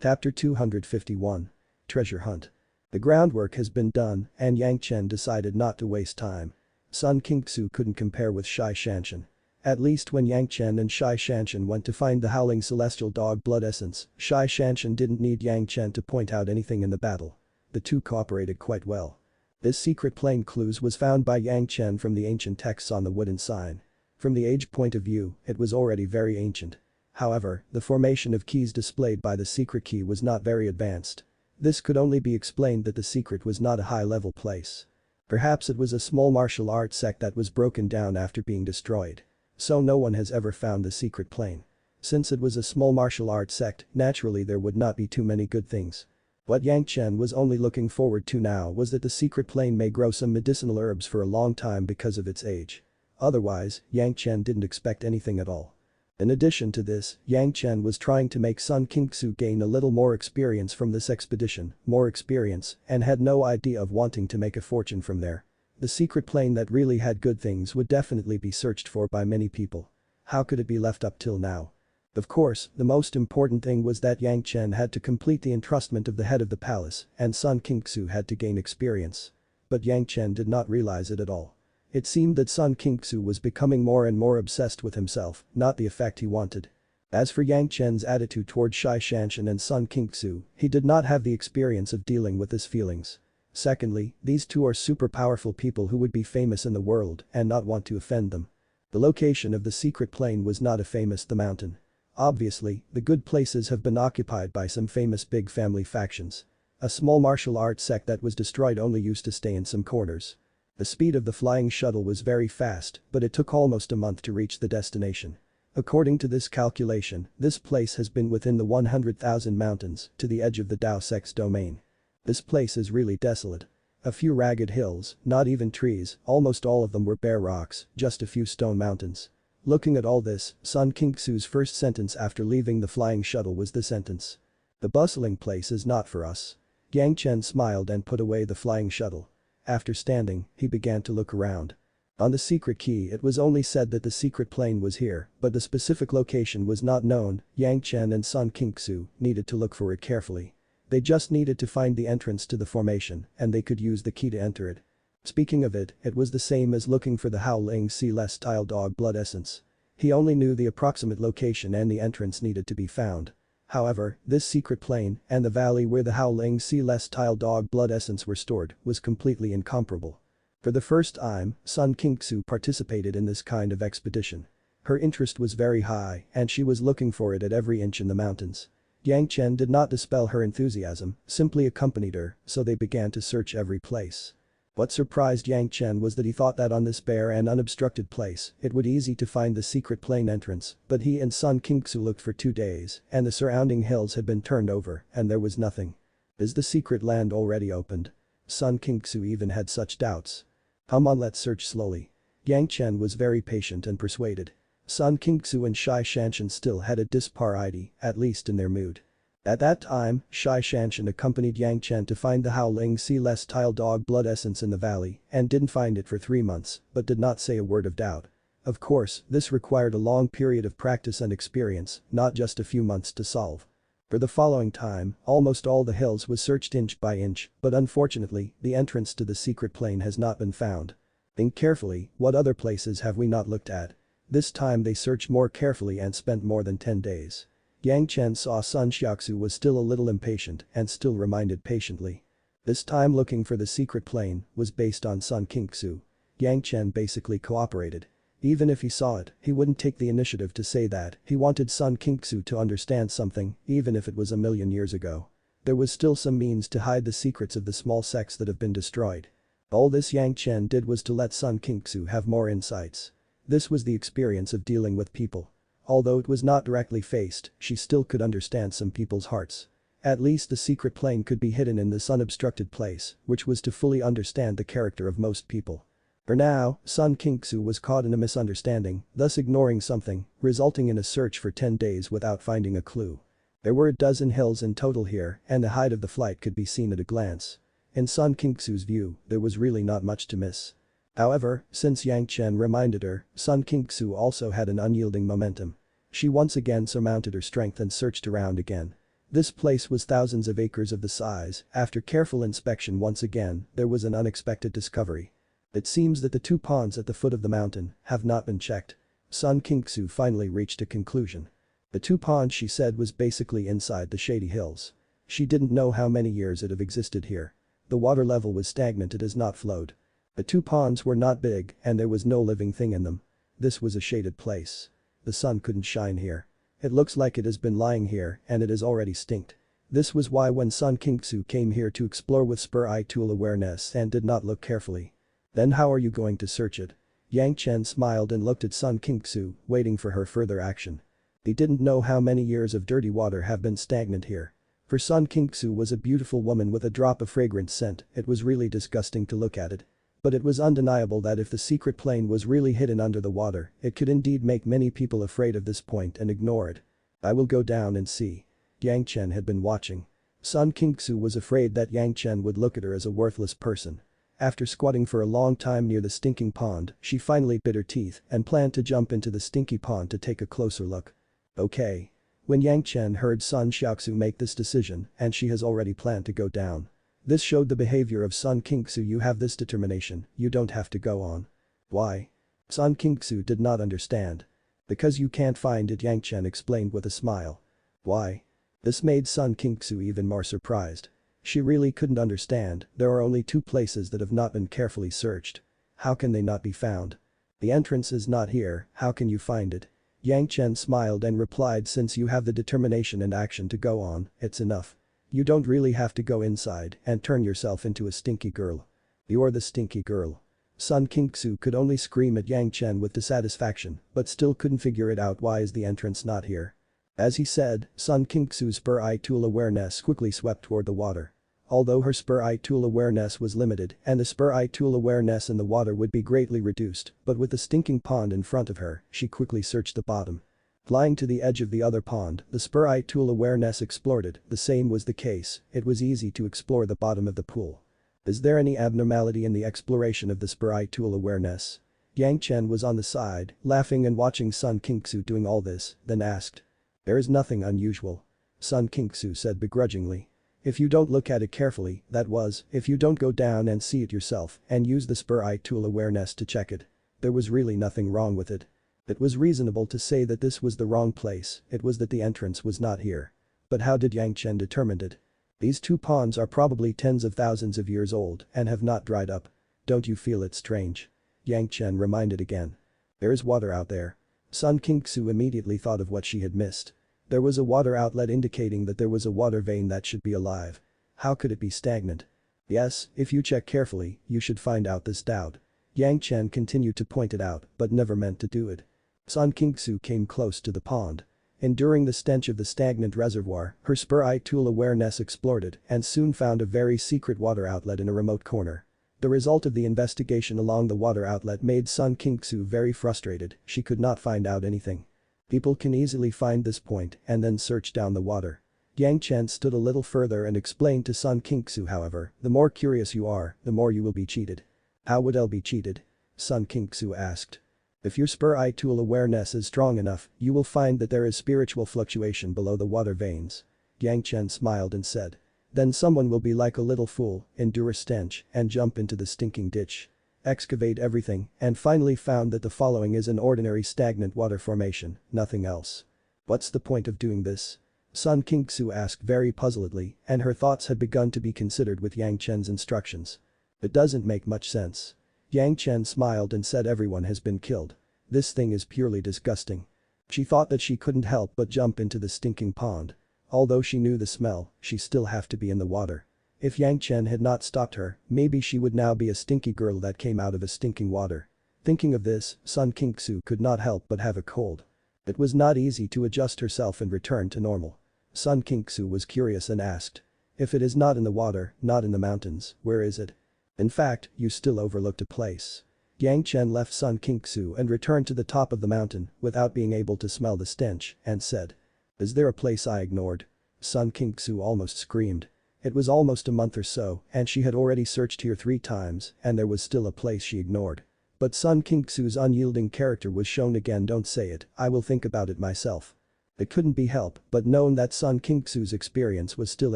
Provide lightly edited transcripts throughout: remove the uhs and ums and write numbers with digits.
Chapter 251. Treasure Hunt. The groundwork has been done and Yang Chen decided not to waste time. Sun Qingxu couldn't compare with Zhanxian. At least when Yang Chen and Zhanxian went to find the howling celestial dog blood essence, Zhanxian didn't need Yang Chen to point out anything in the battle. The two cooperated quite well. This secret plane clues was found by Yang Chen from the ancient texts on the wooden sign. From the age point of view, it was already very ancient. However, the formation of keys displayed by the secret key was not very advanced. This could only be explained that the secret was not a high-level place. Perhaps it was a small martial arts sect that was broken down after being destroyed. So no one has ever found the secret plane. Since it was a small martial arts sect, naturally there would not be too many good things. What Yang Chen was only looking forward to now was that the secret plane may grow some medicinal herbs for a long time because of its age. Otherwise, Yang Chen didn't expect anything at all. In addition to this, Yang Chen was trying to make Sun Qingxu gain a little more experience from this expedition, and had no idea of wanting to make a fortune from there. The secret plane that really had good things would definitely be searched for by many people. How could it be left up till now? Of course, the most important thing was that Yang Chen had to complete the entrustment of the head of the palace and Sun Qingxu had to gain experience. But Yang Chen did not realize it at all. It seemed that Sun Qingxu was becoming more and more obsessed with himself, not the effect he wanted. As for Yang Chen's attitude toward Zhanxian and Sun Qingxu, he did not have the experience of dealing with his feelings. Secondly, these two are super powerful people who would be famous in the world and not want to offend them. The location of the secret plane was not a famous the mountain. Obviously, the good places have been occupied by some famous big family factions. A small martial arts sect that was destroyed only used to stay in some corners. The speed of the flying shuttle was very fast, but it took almost a month to reach the destination. According to this calculation, this place has been within the 100,000 mountains to the edge of the Dao sect's domain. This place is really desolate. A few ragged hills, not even trees, almost all of them were bare rocks, just a few stone mountains. Looking at all this, Sun Qingxu's first sentence after leaving the flying shuttle was the sentence. "The bustling place is not for us." Yang Chen smiled and put away the flying shuttle. After standing, he began to look around. On the secret key it was only said that the secret plane was here, but the specific location was not known. Yang Chen and Sun Qingxu needed to look for it carefully. They just needed to find the entrance to the formation, and they could use the key to enter it. Speaking of it, it was the same as looking for the howling celestial dog blood essence. He only knew the approximate location and the entrance needed to be found. However, this secret plane and the valley where the howling celestial dog blood essence were stored was completely incomparable. For the first time, Sun Qingxu participated in this kind of expedition. Her interest was very high and she was looking for it at every inch in the mountains. Yang Chen did not dispel her enthusiasm, simply accompanied her, so they began to search every place. What surprised Yang Chen was that he thought that on this bare and unobstructed place, it would be easy to find the secret plane entrance, but he and Sun Qingxu looked for 2 days, and the surrounding hills had been turned over, and there was nothing. Is the secret land already opened? Sun Qingxu even had such doubts. Come on, let's search slowly. Yang Chen was very patient and persuaded. Sun Qingxu and Zhanxian still had a disparity, at least in their mood. At that time, Zhanxian accompanied Yang Chen to find the howling celestial dog blood essence in the valley and didn't find it for 3 months, but did not say a word of doubt. Of course, this required a long period of practice and experience, not just a few months to solve. For the following time, almost all the hills was searched inch by inch, but unfortunately, the entrance to the secret plane has not been found. Think carefully, what other places have we not looked at? This time they searched more carefully and spent more than 10 days. Yang Chen saw Sun Xiaoxu was still a little impatient and still reminded patiently. This time looking for the secret plane was based on Sun Qingxu. Yang Chen basically cooperated. Even if he saw it, he wouldn't take the initiative to say that he wanted Sun Qingxu to understand something, even if it was 1,000,000 years ago. There was still some means to hide the secrets of the small sects that have been destroyed. All this Yang Chen did was to let Sun Qingxu have more insights. This was the experience of dealing with people. Although it was not directly faced, she still could understand some people's hearts. At least the secret plane could be hidden in this unobstructed place, which was to fully understand the character of most people. For now, Sun Qingxu was caught in a misunderstanding, thus ignoring something, resulting in a search for 10 days without finding a clue. There were a dozen hills in total here, and the height of the flight could be seen at a glance. In Sun Qingxu's view, there was really not much to miss. However, since Yang Chen reminded her, Sun Qingxu also had an unyielding momentum. She once again surmounted her strength and searched around again. This place was thousands of acres of the size. After careful inspection once again, there was an unexpected discovery. It seems that the 2 ponds at the foot of the mountain have not been checked. Sun Kingsu finally reached a conclusion. The 2 ponds she said was basically inside the shady hills. She didn't know how many years it have existed here. The water level was stagnant, it has not flowed. The 2 ponds were not big and there was no living thing in them. This was a shaded place. The sun couldn't shine here. It looks like it has been lying here and it has already stinked. This was why when Sun Kingsu came here to explore with spur-eye tool awareness and did not look carefully. Then how are you going to search it? Yang Chen smiled and looked at Sun Kingsu, waiting for her further action. They didn't know how many years of dirty water have been stagnant here. For Sun Kingsu was a beautiful woman with a drop of fragrant scent, it was really disgusting to look at it. But it was undeniable that if the secret plane was really hidden under the water, it could indeed make many people afraid of this point and ignore it. I will go down and see. Yang Chen had been watching. Sun Kingsu was afraid that Yang Chen would look at her as a worthless person. After squatting for a long time near the stinking pond, she finally bit her teeth and planned to jump into the stinky pond to take a closer look. Okay. When Yang Chen heard Sun Xiaoxu make this decision and she has already planned to go down. This showed the behavior of Sun Kingsu. You have this determination, you don't have to go on. Why? Sun Kingsu did not understand. Because you can't find it, Yang Chen explained with a smile. Why? This made Sun Kingsu even more surprised. She really couldn't understand, there are only 2 places that have not been carefully searched. How can they not be found? The entrance is not here, how can you find it? Yang Chen smiled and replied, since you have the determination and action to go on, it's enough. You don't really have to go inside and turn yourself into a stinky girl. You're the stinky girl. Sun Kingsu could only scream at Yang Chen with dissatisfaction, but still couldn't figure it out. Why is the entrance not here? As he said, Sun Kingsu's spur-eye tool awareness quickly swept toward the water. Although her spur-eye tool awareness was limited and the spur-eye tool awareness in the water would be greatly reduced, but with the stinking pond in front of her, she quickly searched the bottom. Flying to the edge of the other pond, the spur-eye tool awareness explored it. The same was the case, it was easy to explore the bottom of the pool. Is there any abnormality in the exploration of the spur-eye tool awareness? Yang Chen was on the side, laughing and watching Sun Kingsu doing all this, then asked. There is nothing unusual. Sun Kingsu said begrudgingly. If you don't look at it carefully, that was, if you don't go down and see it yourself and use the spur-eye tool awareness to check it. There was really nothing wrong with it. It was reasonable to say that this was the wrong place, it was that the entrance was not here. But how did Yang Chen determine it? These 2 ponds are probably tens of thousands of years old and have not dried up. Don't you feel it strange? Yang Chen reminded again. There is water out there. Sun Kingsu immediately thought of what she had missed. There was a water outlet indicating that there was a water vein that should be alive. How could it be stagnant? Yes, if you check carefully, you should find out this doubt. Yang Chen continued to point it out but never meant to do it. Sun Kingsu came close to the pond. Enduring the stench of the stagnant reservoir, her spur-eye tool awareness explored it and soon found a very secret water outlet in a remote corner. The result of the investigation along the water outlet made Sun Kingsu very frustrated, she could not find out anything. People can easily find this point and then search down the water. Yang Chen stood a little further and explained to Sun Kingsu, however, the more curious you are, the more you will be cheated. How would I be cheated? Sun Kingsu asked. If your spur-eye tool awareness is strong enough, you will find that there is spiritual fluctuation below the water veins. Yang Chen smiled and said. Then someone will be like a little fool, endure a stench, and jump into the stinking ditch. Excavate everything, and finally found that the following is an ordinary stagnant water formation, nothing else. What's the point of doing this? Sun Kingsu asked very puzzledly, and her thoughts had begun to be considered with Yang Chen's instructions. It doesn't make much sense. Yang Chen smiled and said everyone has been killed. This thing is purely disgusting. She thought that she couldn't help but jump into the stinking pond. Although she knew the smell, she still have to be in the water. If Yang Chen had not stopped her, maybe she would now be a stinky girl that came out of a stinking water. Thinking of this, Sun Kingsu could not help but have a cold. It was not easy to adjust herself and return to normal. Sun Kingsu was curious and asked. If it is not in the water, not in the mountains, where is it? In fact, you still overlooked a place. Yang Chen left Sun Kingsu and returned to the top of the mountain without being able to smell the stench and said. Is there a place I ignored? Sun Kingsu almost screamed. It was almost a month or so and she had already searched here 3 times and there was still a place she ignored. But Sun Kingsu's unyielding character was shown again. Don't say it, I will think about it myself. It couldn't be helped but known that Sun Kingsu's experience was still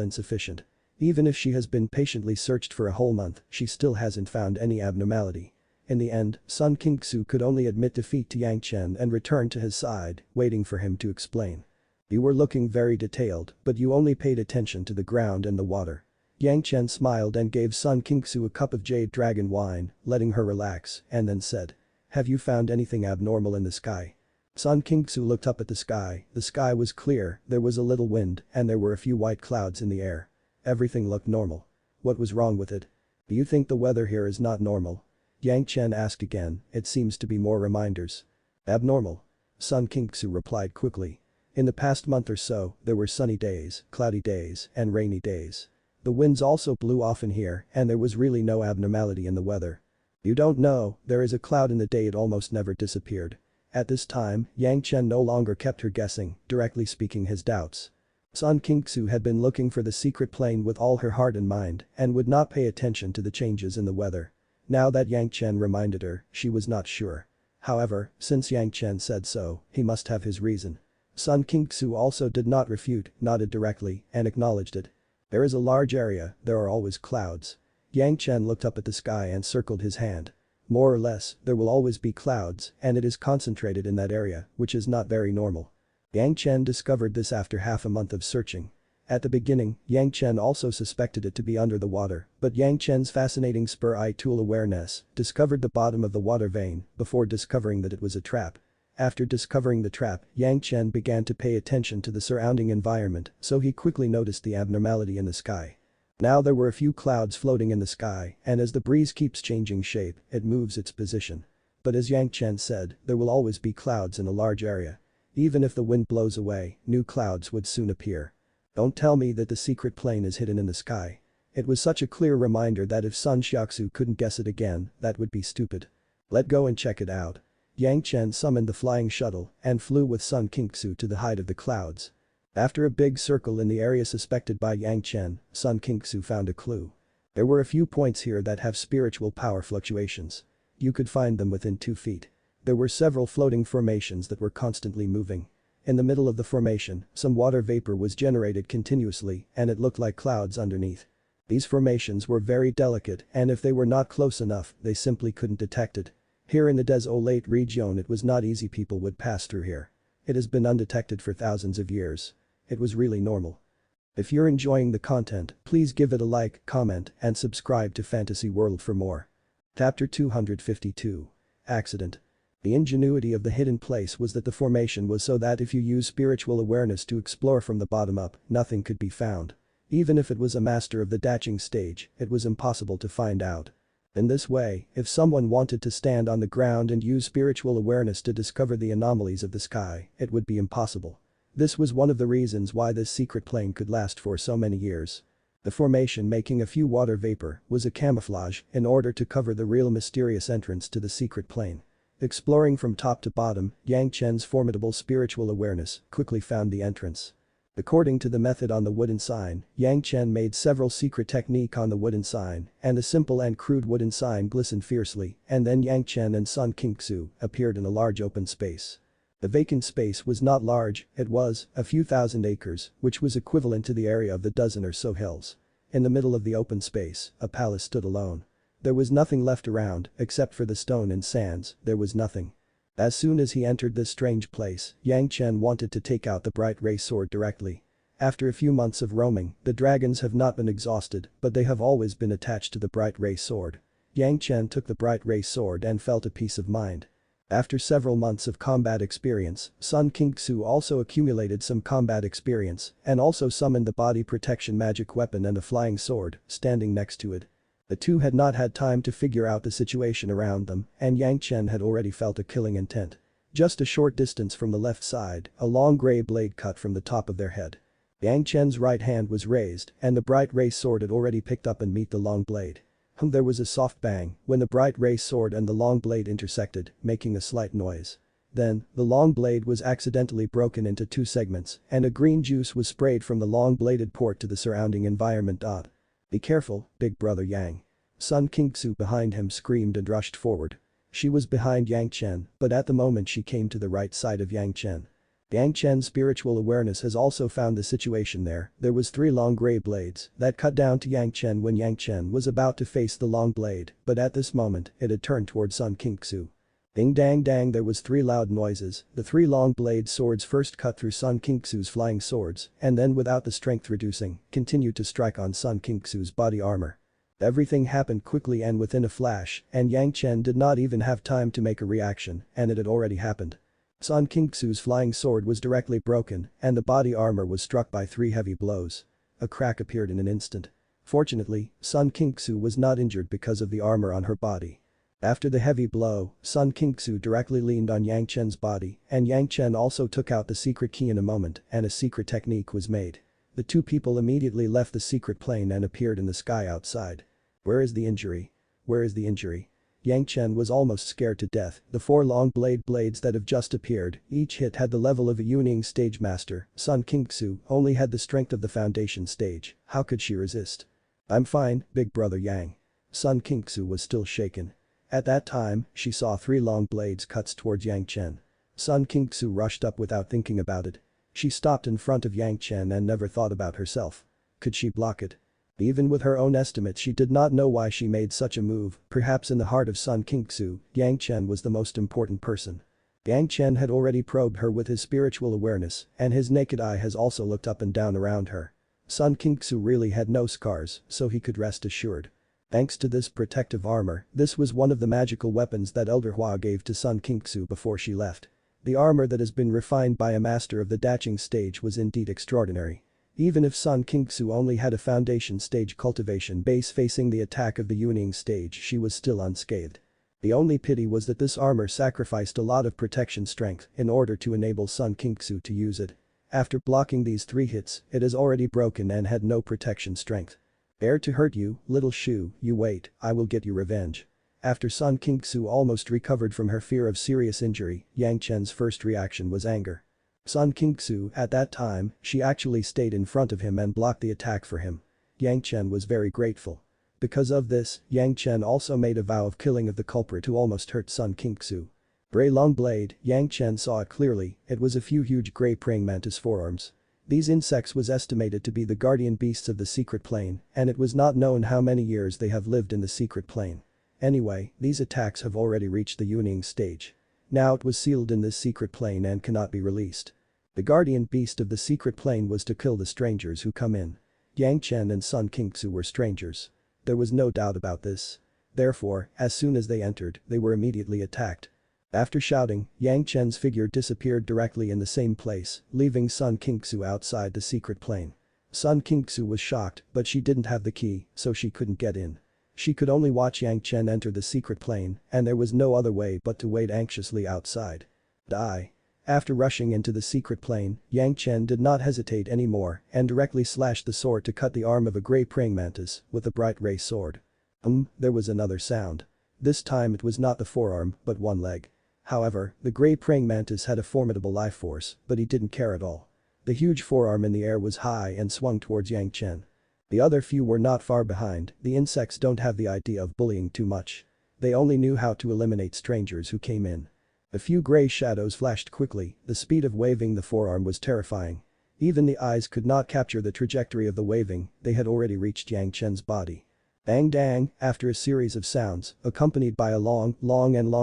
insufficient. Even if she has been patiently searched for a whole month, she still hasn't found any abnormality. In the end, Sun Kingsu could only admit defeat to Yang Chen and return to his side, waiting for him to explain. You were looking very detailed, but you only paid attention to the ground and the water. Yang Chen smiled and gave Sun Kingsu a cup of jade dragon wine, letting her relax, and then said. Have you found anything abnormal in the sky? Sun Kingsu looked up at the sky was clear, there was a little wind, and there were a few white clouds in the air. Everything looked normal. What was wrong with it? Do you think the weather here is not normal? Yang Chen asked again, it seems to be more reminders. Abnormal. Sun Kingsu replied quickly. In the past month or so, there were sunny days, cloudy days, and rainy days. The winds also blew often here, and there was really no abnormality in the weather. You don't know, there is a cloud in the day it almost never disappeared. At this time, Yang Chen no longer kept her guessing, directly speaking his doubts. Sun Kingsu had been looking for the secret plane with all her heart and mind and would not pay attention to the changes in the weather. Now that Yang Chen reminded her, she was not sure. However, since Yang Chen said so, he must have his reason. Sun Kingsu also did not refute, nodded directly, and acknowledged it. There is a large area, there are always clouds. Yang Chen looked up at the sky and circled his hand. More or less, there will always be clouds, and it is concentrated in that area, which is not very normal. Yang Chen discovered this after half a month of searching. At the beginning, Yang Chen also suspected it to be under the water, but Yang Chen's fascinating spur-eye tool awareness discovered the bottom of the water vein before discovering that it was a trap. After discovering the trap, Yang Chen began to pay attention to the surrounding environment, so he quickly noticed the abnormality in the sky. Now there were a few clouds floating in the sky, and as the breeze keeps changing shape, it moves its position. But as Yang Chen said, there will always be clouds in a large area. Even if the wind blows away, new clouds would soon appear. Don't tell me that the secret plane is hidden in the sky. It was such a clear reminder that if Sun Xiaoxu couldn't guess it again, that would be stupid. Let go and check it out. Yang Chen summoned the flying shuttle and flew with Sun Kingsu to the height of the clouds. After a big circle in the area suspected by Yang Chen, Sun Kingsu found a clue. There were a few points here that have spiritual power fluctuations. You could find them within 2 feet. There were several floating formations that were constantly moving. In the middle of the formation, some water vapor was generated continuously and it looked like clouds underneath. These formations were very delicate and if they were not close enough, they simply couldn't detect it. Here in the desolate region it was not easy, people would pass through here. It has been undetected for thousands of years. It was really normal. If you're enjoying the content, please give it a like, comment, and subscribe to Fantasy World for more. Chapter 252. Accident. The ingenuity of the hidden place was that the formation was so that if you use spiritual awareness to explore from the bottom up, nothing could be found. Even if it was a master of the daching stage, it was impossible to find out. In this way, if someone wanted to stand on the ground and use spiritual awareness to discover the anomalies of the sky, it would be impossible. This was one of the reasons why this secret plane could last for so many years. The formation making a few water vapor was a camouflage in order to cover the real mysterious entrance to the secret plane. Exploring from top to bottom, Yang Chen's formidable spiritual awareness quickly found the entrance. According to the method on the wooden sign, Yang Chen made several secret technique on the wooden sign, and the simple and crude wooden sign glistened fiercely, and then Yang Chen and Sun Kingsu appeared in a large open space. The vacant space was not large, it was a few thousand acres, which was equivalent to the area of the dozen or so hills. In the middle of the open space, a palace stood alone. There was nothing left around, except for the stone and sands, there was nothing. As soon as he entered this strange place, Yang Chen wanted to take out the bright ray sword directly. After a few months of roaming, the dragons have not been exhausted, but they have always been attached to the bright ray sword. Yang Chen took the bright ray sword and felt a peace of mind. After several months of combat experience, Sun Kingsu also accumulated some combat experience and also summoned the body protection magic weapon and a flying sword, standing next to it. The two had not had time to figure out the situation around them, and Yang Chen had already felt a killing intent. Just a short distance from the left side, a long grey blade cut from the top of their head. Yang Chen's right hand was raised, and the bright ray sword had already picked up and met the long blade. There was a soft bang when the bright ray sword and the long blade intersected, making a slight noise. Then, the long blade was accidentally broken into 2 segments, and a green juice was sprayed from the long-bladed port to the surrounding environment. Be careful, big brother Yang. Sun Kingsu behind him screamed and rushed forward. She was behind Yang Chen, but at the moment she came to the right side of Yang Chen. Yang Chen's spiritual awareness has also found the situation there. There was 3 long grey blades that cut down to Yang Chen when Yang Chen was about to face the long blade, but at this moment, it had turned towards Sun Kingsu. Ding dang dang, there was 3 loud noises. The 3 long blade swords first cut through Sun Kingsu's flying swords and then without the strength reducing, continued to strike on Sun Kingsu's body armor. Everything happened quickly and within a flash, and Yang Chen did not even have time to make a reaction, and it had already happened. Sun Kingsu's flying sword was directly broken and the body armor was struck by 3 heavy blows. A crack appeared in an instant. Fortunately, Sun Kingsu was not injured because of the armor on her body. After the heavy blow, Sun Kingsu directly leaned on Yang Chen's body and Yang Chen also took out the secret key in a moment and a secret technique was made. The 2 people immediately left the secret plane and appeared in the sky outside. Where is the injury? Where is the injury? Yang Chen was almost scared to death. The 4 long blades that have just appeared, each hit had the level of a Yuning stage master. Sun Kingsu only had the strength of the foundation stage. How could she resist? I'm fine, big brother Yang. Sun Kingsu was still shaken. At that time, she saw 3 long blades cuts towards Yang Chen. Sun Kingsu rushed up without thinking about it. She stopped in front of Yang Chen and never thought about herself. Could she block it? Even with her own estimates, she did not know why she made such a move. Perhaps in the heart of Sun Kingsu, Yang Chen was the most important person. Yang Chen had already probed her with his spiritual awareness and his naked eye has also looked up and down around her. Sun Kingsu really had no scars, so he could rest assured. Thanks to this protective armor, this was one of the magical weapons that Elder Hua gave to Sun Kingsu before she left. The armor that has been refined by a master of the Daching stage was indeed extraordinary. Even if Sun Kingsu only had a foundation stage cultivation base facing the attack of the Yuning stage, she was still unscathed. The only pity was that this armor sacrificed a lot of protection strength in order to enable Sun Kingsu to use it. After blocking these 3 hits, it is already broken and had no protection strength. Dare to hurt you, little Shu, you wait, I will get you revenge. After Sun Kingsu almost recovered from her fear of serious injury, Yang Chen's first reaction was anger. Sun Kingsu, at that time, she actually stayed in front of him and blocked the attack for him. Yang Chen was very grateful. Because of this, Yang Chen also made a vow of killing of the culprit who almost hurt Sun Kingsu. Grey long blade, Yang Chen saw it clearly, it was a few huge grey praying mantis forearms. These insects was estimated to be the guardian beasts of the secret plane, and it was not known how many years they have lived in the secret plane. Anyway, these attacks have already reached the Yuning stage. Now it was sealed in this secret plane and cannot be released. The guardian beast of the secret plane was to kill the strangers who come in. Yang Chen and Sun Kingsu were strangers. There was no doubt about this. Therefore, as soon as they entered, they were immediately attacked. After shouting, Yang Chen's figure disappeared directly in the same place, leaving Sun Kingsu outside the secret plane. Sun Kingsu was shocked, but she didn't have the key, so she couldn't get in. She could only watch Yang Chen enter the secret plane, and there was no other way but to wait anxiously outside. Die. After rushing into the secret plane, Yang Chen did not hesitate anymore and directly slashed the sword to cut the arm of a grey praying mantis with a bright ray sword. There was another sound. This time it was not the forearm, but one leg. However, the grey praying mantis had a formidable life force, but he didn't care at all. The huge forearm in the air was high and swung towards Yang Chen. The other few were not far behind. The insects don't have the idea of bullying too much. They only knew how to eliminate strangers who came in. A few grey shadows flashed quickly, the speed of waving the forearm was terrifying. Even the eyes could not capture the trajectory of the waving, they had already reached Yang Chen's body. Bang dang, after a series of sounds, accompanied by a long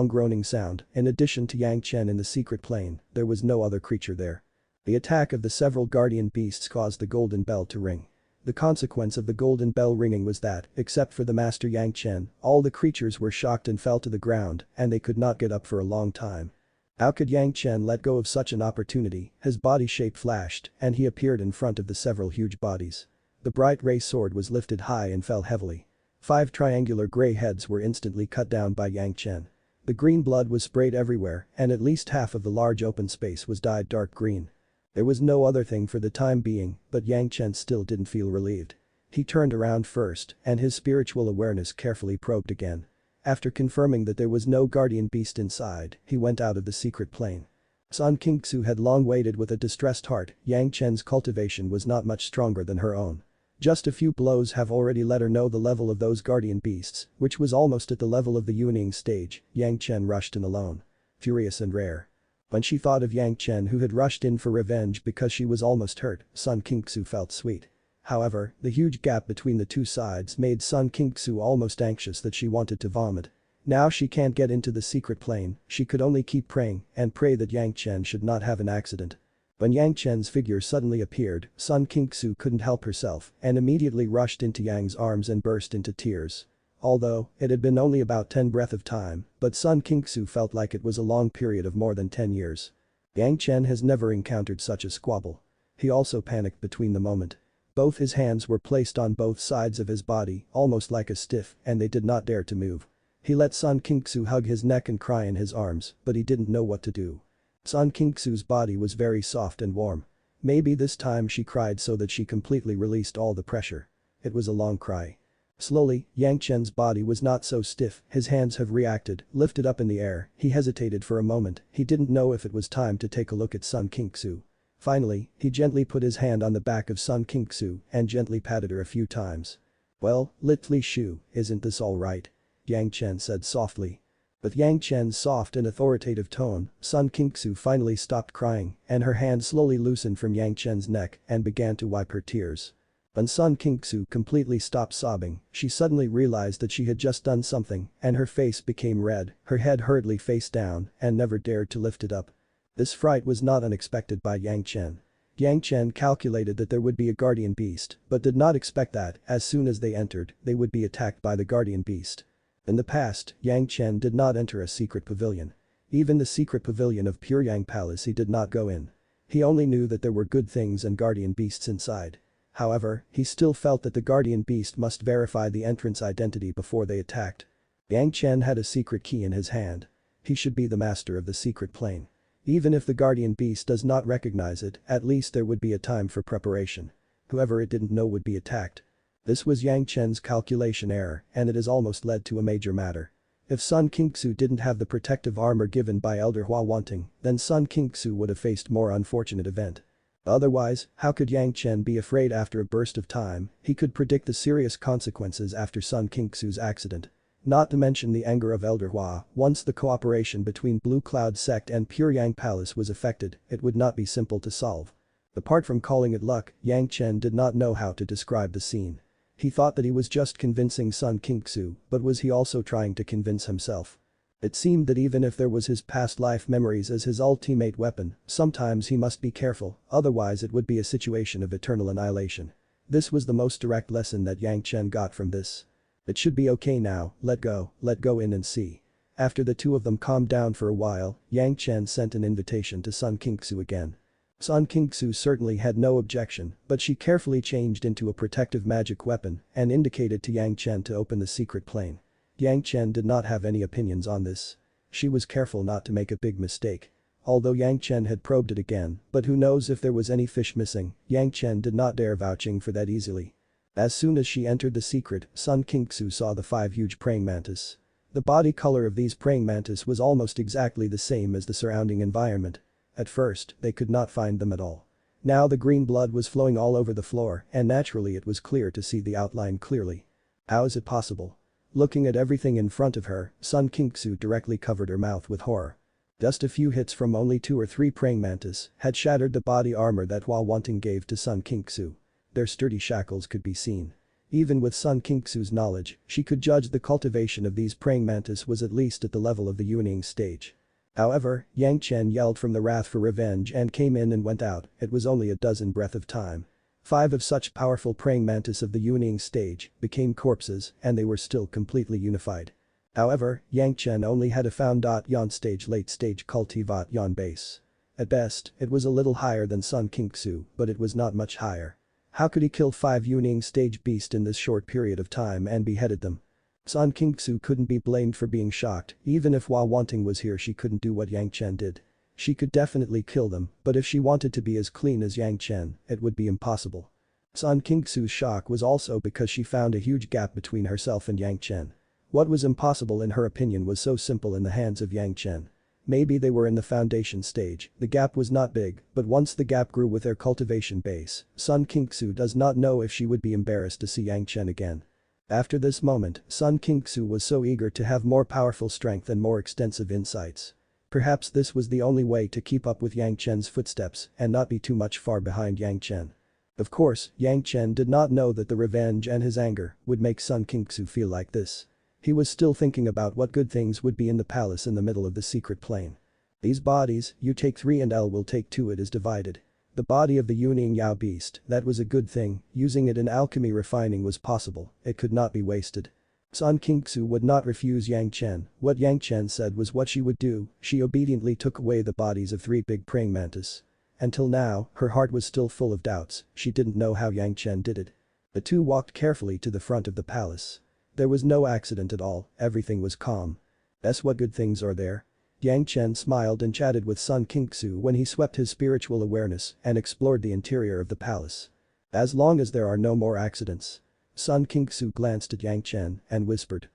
groaning sound, in addition to Yang Chen in the secret plane, there was no other creature there. The attack of the several guardian beasts caused the golden bell to ring. The consequence of the golden bell ringing was that, except for the master Yang Chen, all the creatures were shocked and fell to the ground, and they could not get up for a long time. How could Yang Chen let go of such an opportunity? His body shape flashed, and he appeared in front of the several huge bodies. The bright ray sword was lifted high and fell heavily. 5 triangular grey heads were instantly cut down by Yang Chen. The green blood was sprayed everywhere, and at least half of the large open space was dyed dark green. There was no other thing for the time being, but Yang Chen still didn't feel relieved. He turned around first, and his spiritual awareness carefully probed again. After confirming that there was no guardian beast inside, he went out of the secret plane. Sun Kingsu had long waited with a distressed heart. Yang Chen's cultivation was not much stronger than her own. Just a few blows have already let her know the level of those guardian beasts, which was almost at the level of the Yuning stage. Yang Chen rushed in alone. Furious and rare. When she thought of Yang Chen who had rushed in for revenge because she was almost hurt, Sun Qingsu felt sweet. However, the huge gap between the two sides made Sun Qingsu almost anxious that she wanted to vomit. Now she can't get into the secret plane, she could only keep praying and pray that Yang Chen should not have an accident. When Yang Chen's figure suddenly appeared, Sun Qingsu couldn't help herself and immediately rushed into Yang's arms and burst into tears. Although, it had been only about 10 breath of time, but Sun Qingsu felt like it was a long period of more than 10 years. Yang Chen has never encountered such a squabble. He also panicked between the moment. Both his hands were placed on both sides of his body, almost like a stiff, and they did not dare to move. He let Sun Qingsu hug his neck and cry in his arms, but he didn't know what to do. Sun Qingsu's body was very soft and warm. Maybe this time she cried so that she completely released all the pressure. It was a long cry. Slowly, Yang Chen's body was not so stiff, his hands have reacted, lifted up in the air, he hesitated for a moment, he didn't know if it was time to take a look at Sun Qingsu. Finally, he gently put his hand on the back of Sun Qingsu and gently patted her a few times. "Well, Li Shu, isn't this alright?" Yang Chen said softly. With Yang Chen's soft and authoritative tone, Sun Qingsu finally stopped crying and her hand slowly loosened from Yang Chen's neck and began to wipe her tears. When Sun Qingsu completely stopped sobbing, she suddenly realized that she had just done something and her face became red, her head hurriedly face down and never dared to lift it up. This fright was not unexpected by Yang Chen. Yang Chen calculated that there would be a guardian beast, but did not expect that, as soon as they entered, they would be attacked by the guardian beast. In the past, Yang Chen did not enter a secret pavilion. Even the secret pavilion of Puryang Palace he did not go in. He only knew that there were good things and guardian beasts inside. However, he still felt that the guardian beast must verify the entrance identity before they attacked. Yang Chen had a secret key in his hand. He should be the master of the secret plane. Even if the guardian beast does not recognize it, at least there would be a time for preparation. Whoever it didn't know would be attacked. This was Yang Chen's calculation error and it has almost led to a major matter. If Sun Qingsu didn't have the protective armor given by Elder Hua Wanting, then Sun Qingsu would have faced more unfortunate event. Otherwise, how could Yang Chen be afraid after a burst of time? He could predict the serious consequences after Sun Qingsu's accident. Not to mention the anger of Elder Hua, once the cooperation between Blue Cloud Sect and Puryang Palace was affected, it would not be simple to solve. Apart from calling it luck, Yang Chen did not know how to describe the scene. He thought that he was just convincing Sun Qingsu, but was he also trying to convince himself? It seemed that even if there was his past life memories as his ultimate weapon, sometimes he must be careful, otherwise it would be a situation of eternal annihilation. This was the most direct lesson that Yang Chen got from this. It should be okay now, let go in and see. After the two of them calmed down for a while, Yang Chen sent an invitation to Sun Qingsu again. Sun Qingsu certainly had no objection, but she carefully changed into a protective magic weapon and indicated to Yang Chen to open the secret plane. Yang Chen did not have any opinions on this. She was careful not to make a big mistake. Although Yang Chen had probed it again, but who knows if there was any fish missing, Yang Chen did not dare vouching for that easily. As soon as she entered the secret, Sun Qingsu saw the 5 huge praying mantis. The body color of these praying mantis was almost exactly the same as the surrounding environment. At first, they could not find them at all. Now the green blood was flowing all over the floor and naturally it was clear to see the outline clearly. How is it possible? Looking at everything in front of her, Sun Qingsu directly covered her mouth with horror. Just a few hits from only 2 or 3 praying mantis had shattered the body armor that Hua Wanting gave to Sun Qingsu. Their sturdy shackles could be seen. Even with Sun Qingsu's knowledge, she could judge the cultivation of these praying mantis was at least at the level of the Yuning stage. However, Yang Chen yelled from the wrath for revenge and came in and went out, it was only a dozen breath of time. 5 of such powerful praying mantis of the Yuning stage became corpses and they were still completely unified. However, Yang Chen only had a found Yon stage late stage Yon base. At best, it was a little higher than Sun Qingsu, but it was not much higher. How could he kill 5 Yuning stage beasts in this short period of time and beheaded them? Sun Qingsu couldn't be blamed for being shocked, even if Hua Wanting was here she couldn't do what Yang Chen did. She could definitely kill them, but if she wanted to be as clean as Yang Chen, it would be impossible. Sun Qingsu's shock was also because she found a huge gap between herself and Yang Chen. What was impossible in her opinion was so simple in the hands of Yang Chen. Maybe they were in the foundation stage, the gap was not big, but once the gap grew with their cultivation base, Sun Qingsu does not know if she would be embarrassed to see Yang Chen again. After this moment, Sun Qingsu was so eager to have more powerful strength and more extensive insights. Perhaps this was the only way to keep up with Yang Chen's footsteps and not be too much far behind Yang Chen. Of course, Yang Chen did not know that the revenge and his anger would make Sun Kingsu feel like this. He was still thinking about what good things would be in the palace in the middle of the secret plane. These bodies, you take 3 and L will take 2, it is divided. The body of the Yuning Yao beast, that was a good thing, using it in alchemy refining was possible, it could not be wasted. Sun Kingsu would not refuse Yang Chen, what Yang Chen said was what she would do, she obediently took away the bodies of 3 big praying mantis. Until now, her heart was still full of doubts, she didn't know how Yang Chen did it. The two walked carefully to the front of the palace. There was no accident at all, everything was calm. That's what good things are there. Yang Chen smiled and chatted with Sun Kingsu when he swept his spiritual awareness and explored the interior of the palace. As long as there are no more accidents. Sun Kingsu glanced at Yang Chen and whispered.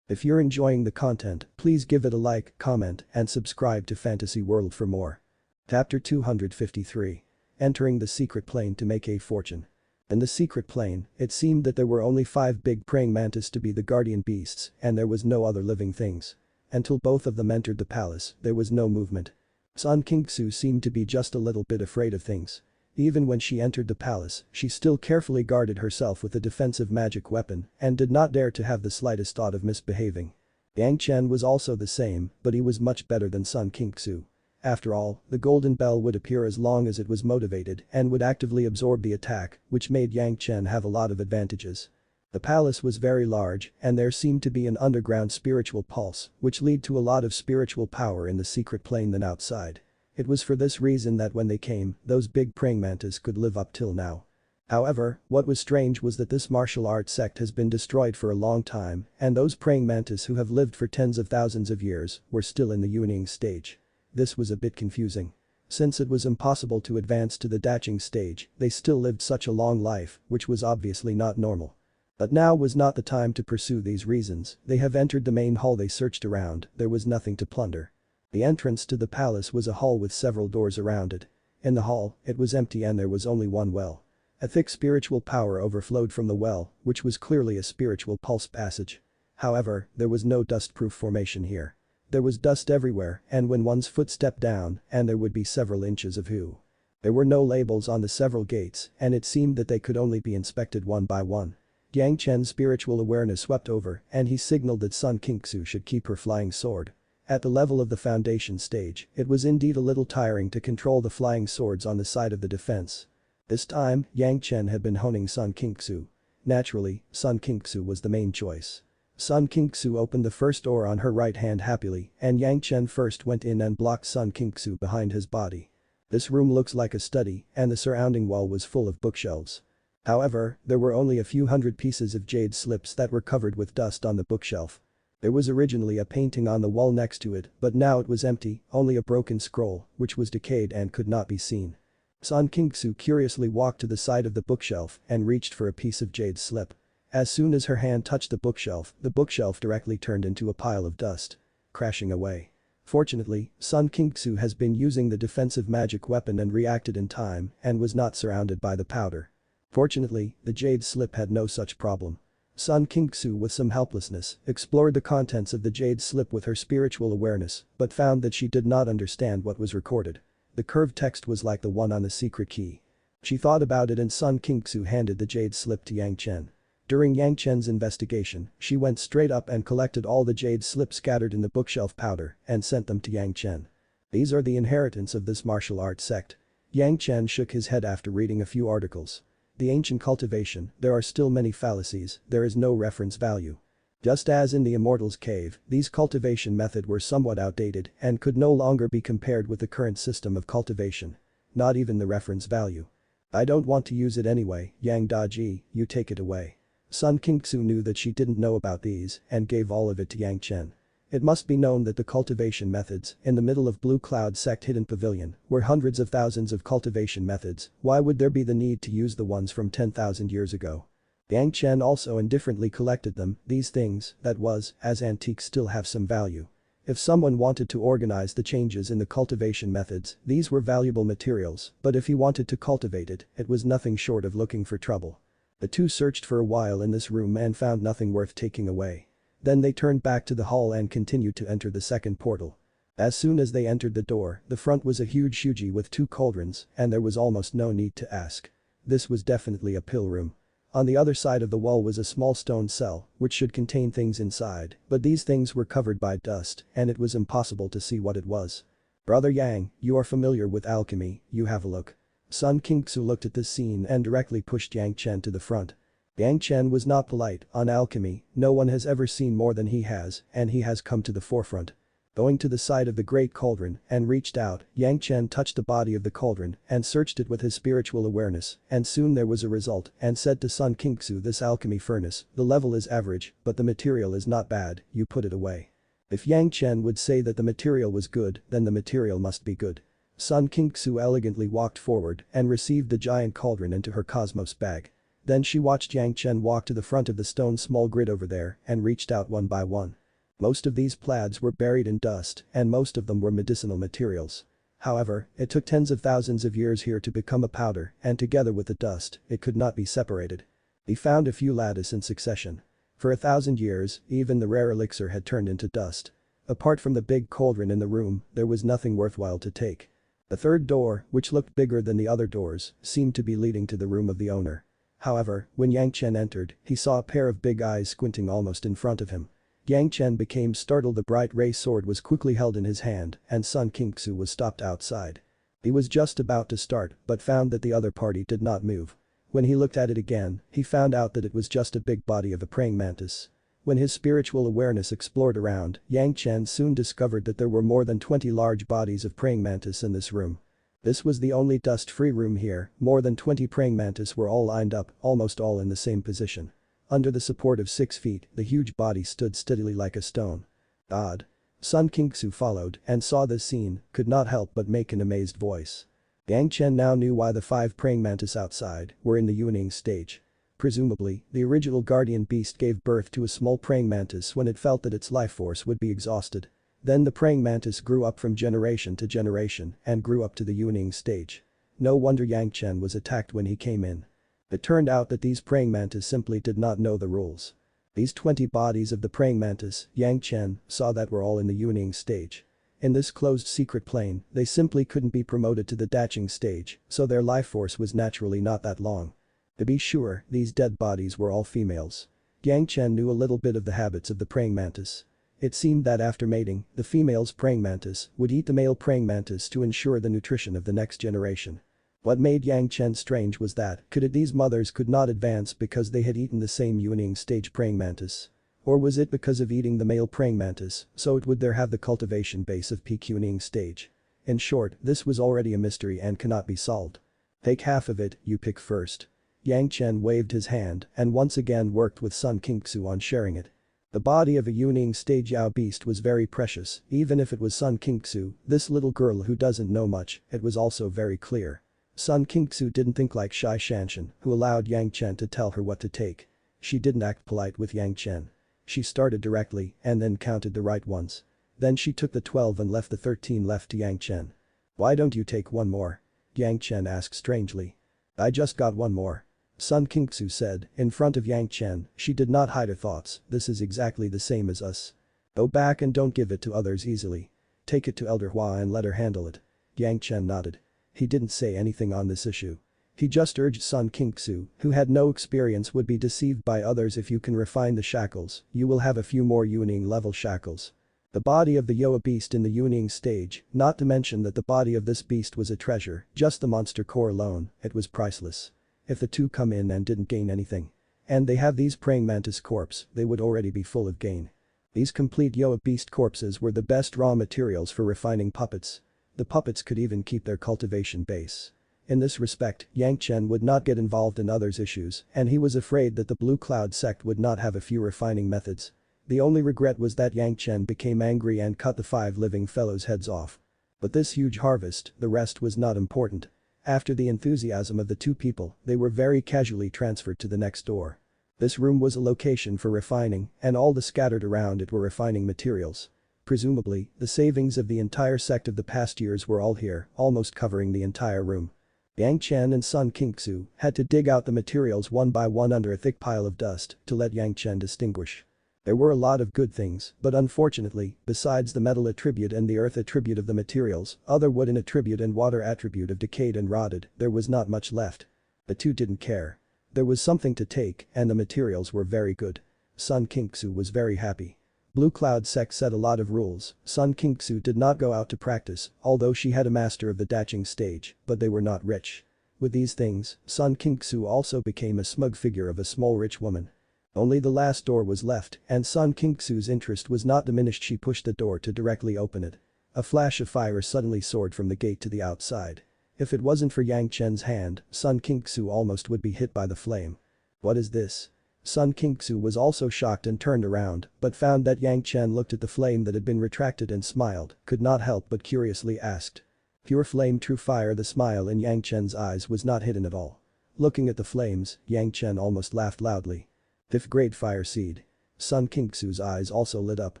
If you're enjoying the content, please give it a like, comment, and subscribe to Fantasy World for more. Chapter 253. Entering the secret plane to make a fortune. In the secret plane, it seemed that there were only 5 big praying mantis to be the guardian beasts and there was no other living things. Until both of them entered the palace, there was no movement. Sun Kingsu seemed to be just a little bit afraid of things. Even when she entered the palace, she still carefully guarded herself with a defensive magic weapon and did not dare to have the slightest thought of misbehaving. Yang Chen was also the same, but he was much better than Sun Kingsu. After all, the golden bell would appear as long as it was motivated and would actively absorb the attack, which made Yang Chen have a lot of advantages. The palace was very large and there seemed to be an underground spiritual pulse, which led to a lot of spiritual power in the secret plane than outside. It was for this reason that when they came, those big praying mantis could live up till now. However, what was strange was that this martial arts sect has been destroyed for a long time and those praying mantis who have lived for tens of thousands of years were still in the Yuning stage. This was a bit confusing. Since it was impossible to advance to the daching stage, they still lived such a long life, which was obviously not normal. But now was not the time to pursue these reasons, they have entered the main hall. They searched around, there was nothing to plunder. The entrance to the palace was a hall with several doors around it. In the hall, it was empty and there was only one well. A thick spiritual power overflowed from the well, which was clearly a spiritual pulse passage. However, there was no dust-proof formation here. There was dust everywhere and when one's foot stepped down and there would be several inches of hue. There were no labels on the several gates and it seemed that they could only be inspected one by one. Yang Chen's spiritual awareness swept over and he signaled that Sun Kingsu should keep her flying sword. At the level of the foundation stage, it was indeed a little tiring to control the flying swords on the side of the defense. This time, Yang Chen had been honing Sun Kingsu. Naturally, Sun Kingsu was the main choice. Sun Kingsu opened the first door on her right hand happily and Yang Chen first went in and blocked Sun Kingsu behind his body. This room looks like a study and the surrounding wall was full of bookshelves. However, there were only a few hundred pieces of jade slips that were covered with dust on the bookshelf. There was originally a painting on the wall next to it, but now it was empty, only a broken scroll, which was decayed and could not be seen. Sun Kingsu curiously walked to the side of the bookshelf and reached for a piece of jade slip. As soon as her hand touched the bookshelf directly turned into a pile of dust. Crashing away. Fortunately, Sun Kingsu has been using the defensive magic weapon and reacted in time and was not surrounded by the powder. Fortunately, the jade slip had no such problem. Sun Kingsu with some helplessness explored the contents of the jade slip with her spiritual awareness but found that she did not understand what was recorded. The curved text was like the one on the secret key. She thought about it and Sun Kingsu handed the jade slip to Yang Chen. During Yang Chen's investigation, she went straight up and collected all the jade slips scattered in the bookshelf powder and sent them to Yang Chen. These are the inheritance of this martial arts sect. Yang Chen shook his head after reading a few articles. The ancient cultivation, there are still many fallacies, there is no reference value. Just as in the Immortal's cave, these cultivation method were somewhat outdated and could no longer be compared with the current system of cultivation. Not even the reference value. I don't want to use it anyway, Yang Daji, you take it away. Sun Kingsu knew that she didn't know about these and gave all of it to Yang Chen. It must be known that the cultivation methods in the middle of Blue Cloud Sect Hidden Pavilion were hundreds of thousands of cultivation methods, why would there be the need to use the ones from 10,000 years ago? Yang Chen also indifferently collected them, these things, that was, as antiques still have some value. If someone wanted to organize the changes in the cultivation methods, these were valuable materials, but if he wanted to cultivate it, it was nothing short of looking for trouble. The two searched for a while in this room and found nothing worth taking away. Then they turned back to the hall and continued to enter the second portal. As soon as they entered the door, the front was a huge shuji with 2 cauldrons, and there was almost no need to ask. This was definitely a pill room. On the other side of the wall was a small stone cell, which should contain things inside, but these things were covered by dust, and it was impossible to see what it was. "Brother Yang, you are familiar with alchemy, you have a look." Sun Kingsu looked at this scene and directly pushed Yang Chen to the front. Yang Chen was not polite. On alchemy, no one has ever seen more than he has, and he has come to the forefront. Going to the side of the great cauldron and reached out, Yang Chen touched the body of the cauldron and searched it with his spiritual awareness, and soon there was a result, and said to Sun Kingsu, "This alchemy furnace, the level is average, but the material is not bad, you put it away." If Yang Chen would say that the material was good, then the material must be good. Sun Kingsu elegantly walked forward and received the giant cauldron into her cosmos bag. Then she watched Yang Chen walk to the front of the stone small grid over there and reached out one by one. Most of these plaids were buried in dust, and most of them were medicinal materials. However, it took tens of thousands of years here to become a powder, and together with the dust, it could not be separated. He found a few lattice in succession. For 1,000 years, even the rare elixir had turned into dust. Apart from the big cauldron in the room, there was nothing worthwhile to take. The third door, which looked bigger than the other doors, seemed to be leading to the room of the owner. However, when Yang Chen entered, he saw a pair of big eyes squinting almost in front of him. Yang Chen became startled. The bright ray sword was quickly held in his hand, and Sun Kingsu was stopped outside. He was just about to start, but found that the other party did not move. When he looked at it again, he found out that it was just a big body of a praying mantis. When his spiritual awareness explored around, Yang Chen soon discovered that there were more than 20 large bodies of praying mantis in this room. This was the only dust-free room here. More than 20 praying mantis were all lined up, almost all in the same position. Under the support of 6 feet, the huge body stood steadily like a stone. Odd. Sun Kingsu followed and saw this scene, could not help but make an amazed voice. Yang Chen now knew why the 5 praying mantis outside were in the wielding stage. Presumably, the original guardian beast gave birth to a small praying mantis when it felt that its life force would be exhausted. Then the praying mantis grew up from generation to generation and grew up to the wielding stage. No wonder Yang Chen was attacked when he came in. It turned out that these praying mantis simply did not know the rules. These 20 bodies of the praying mantis, Yang Chen saw that were all in the wielding stage. In this closed secret plane, they simply couldn't be promoted to the datching stage, so their life force was naturally not that long. To be sure, these dead bodies were all females. Yang Chen knew a little bit of the habits of the praying mantis. It seemed that after mating, the female's praying mantis would eat the male praying mantis to ensure the nutrition of the next generation. What made Yang Chen strange was that these mothers could not advance because they had eaten the same wielding stage praying mantis. Or was it because of eating the male praying mantis, so it would there have the cultivation base of peak wielding stage? In short, this was already a mystery and cannot be solved. Take half of it, you pick first. Yang Chen waved his hand and once again worked with Sun Kingsu on sharing it. The body of a wielding stage Yao beast was very precious, even if it was Sun Kingsu, this little girl who doesn't know much, it was also very clear. Sun Kingsu didn't think like Zhanxian, who allowed Yang Chen to tell her what to take. She didn't act polite with Yang Chen. She started directly and then counted the right ones. Then she took the 12 and left the 13 left to Yang Chen. "Why don't you take one more?" Yang Chen asked strangely. "I just got one more," Sun Kingsu said, in front of Yang Chen. She did not hide her thoughts. "This is exactly the same as us. Go back and don't give it to others easily. Take it to Elder Hua and let her handle it." Yang Chen nodded. He didn't say anything on this issue. He just urged Sun Kingsu, who had no experience, would be deceived by others. If you can refine the shackles, you will have a few more wielding level shackles. The body of the Yoa beast in the wielding stage, not to mention that the body of this beast was a treasure, just the monster core alone, it was priceless. If the two come in and didn't gain anything, and they have these praying mantis corpse, they would already be full of gain. These complete Yoa beast corpses were the best raw materials for refining puppets. The puppets could even keep their cultivation base. In this respect, Yang Chen would not get involved in others' issues, and he was afraid that the Blue Cloud sect would not have a few refining methods. The only regret was that Yang Chen became angry and cut the 5 living fellows' heads off. But this huge harvest, the rest was not important. After the enthusiasm of the 2 people, they were very casually transferred to the next door. This room was a location for refining, and all the scattered around it were refining materials. Presumably, the savings of the entire sect of the past years were all here, almost covering the entire room. Yang Chen and Sun Kingsu had to dig out the materials one by one under a thick pile of dust to let Yang Chen distinguish. There were a lot of good things, but unfortunately, besides the metal attribute and the earth attribute of the materials, other wooden attribute and water attribute of decayed and rotted, there was not much left. The two didn't care. There was something to take, and the materials were very good. Sun Kingsu was very happy. Blue Cloud Sect set a lot of rules. Sun Kingsu did not go out to practice, although she had a master of the daching stage, but they were not rich. With these things, Sun Kingsu also became a smug figure of a small rich woman. Only the last door was left, and Sun Kingsu's interest was not diminished. She pushed the door to directly open it. A flash of fire suddenly soared from the gate to the outside. If it wasn't for Yang Chen's hand, Sun Kingsu almost would be hit by the flame. What is this? Sun Kingsu was also shocked and turned around, but found that Yang Chen looked at the flame that had been retracted and smiled, could not help but curiously asked. Pure flame, true fire. The smile in Yang Chen's eyes was not hidden at all. Looking at the flames, Yang Chen almost laughed loudly. Fifth grade fire seed. Sun Kingsu's eyes also lit up.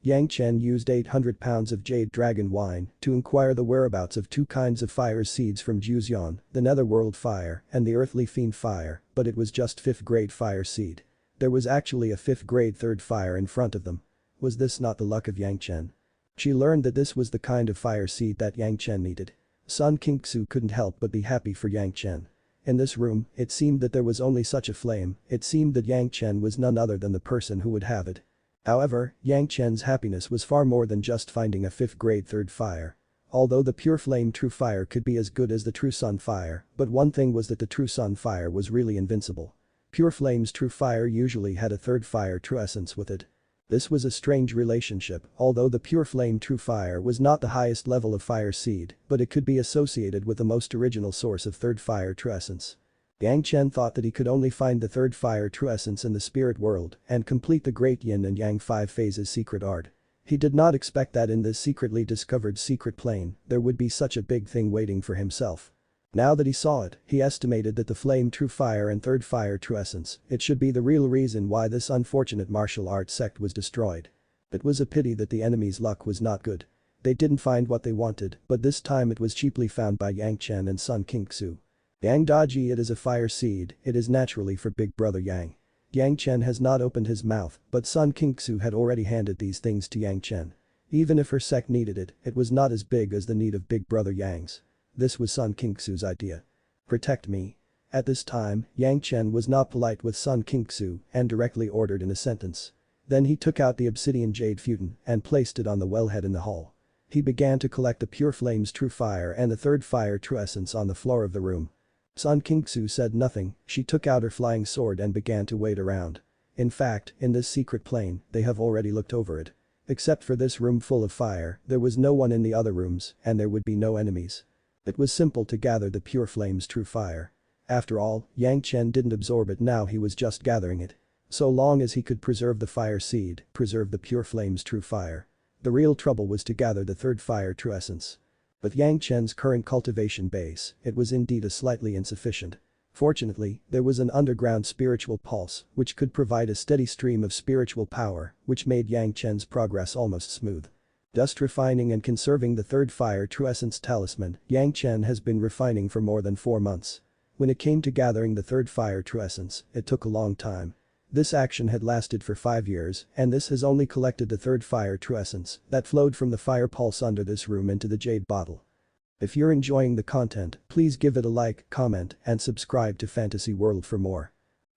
Yang Chen used 800 pounds of jade dragon wine to inquire the whereabouts of two kinds of fire seeds from Zhanxian, the netherworld fire and the earthly fiend fire, but it was just 5th grade fire seed. There was actually a 5th grade third fire in front of them. Was this not the luck of Yang Chen? She learned that this was the kind of fire seed that Yang Chen needed. Sun Kingsu couldn't help but be happy for Yang Chen. In this room, it seemed that there was only such a flame. It seemed that Yang Chen was none other than the person who would have it. However, Yang Chen's happiness was far more than just finding a 5th grade third fire. Although the pure flame true fire could be as good as the true sun fire, but one thing was that the true sun fire was really invincible. Pure flame's true fire usually had a third fire true essence with it. This was a strange relationship, although the pure flame true fire was not the highest level of fire seed, but it could be associated with the most original source of third fire true essence. Yang Chen thought that he could only find the third fire true essence in the spirit world and complete the great yin and yang 5 phases secret art. He did not expect that in this secretly discovered secret plane, there would be such a big thing waiting for himself. Now that he saw it, he estimated that the flame true fire and third fire true essence, it should be the real reason why this unfortunate martial arts sect was destroyed. It was a pity that the enemy's luck was not good. They didn't find what they wanted, but this time it was cheaply found by Yang Chen and Sun Kingsu. Yang Daji, it is a fire seed, it is naturally for big brother Yang. Yang Chen has not opened his mouth, but Sun Kingsu had already handed these things to Yang Chen. Even if her sect needed it, it was not as big as the need of big brother Yang's. This was Sun Kingsu's idea. Protect me. At this time, Yang Chen was not polite with Sun Kingsu and directly ordered in a sentence. Then he took out the obsidian jade futon and placed it on the wellhead in the hall. He began to collect the pure flame's true fire and the third fire true essence on the floor of the room. Sun Kingsu said nothing. She took out her flying sword and began to wait around. In fact, in this secret plane, they have already looked over it. Except for this room full of fire, there was no one in the other rooms, and there would be no enemies. It was simple to gather the pure flame's true fire. After all, Yang Chen didn't absorb it, now he was just gathering it. So long as he could preserve the fire seed, preserve the pure flame's true fire. The real trouble was to gather the third fire true essence. With Yang Chen's current cultivation base, it was indeed a slightly insufficient. Fortunately, there was an underground spiritual pulse which could provide a steady stream of spiritual power, which made Yang Chen's progress almost smooth. Just refining and conserving the third fire true essence talisman, Yang Chen has been refining for more than 4 months. When it came to gathering the third fire true essence, it took a long time. This action had lasted for 5 years, and this has only collected the third fire true essence that flowed from the fire pulse under this room into the jade bottle. If you're enjoying the content, please give it a like, comment, and subscribe to Fantasy World for more.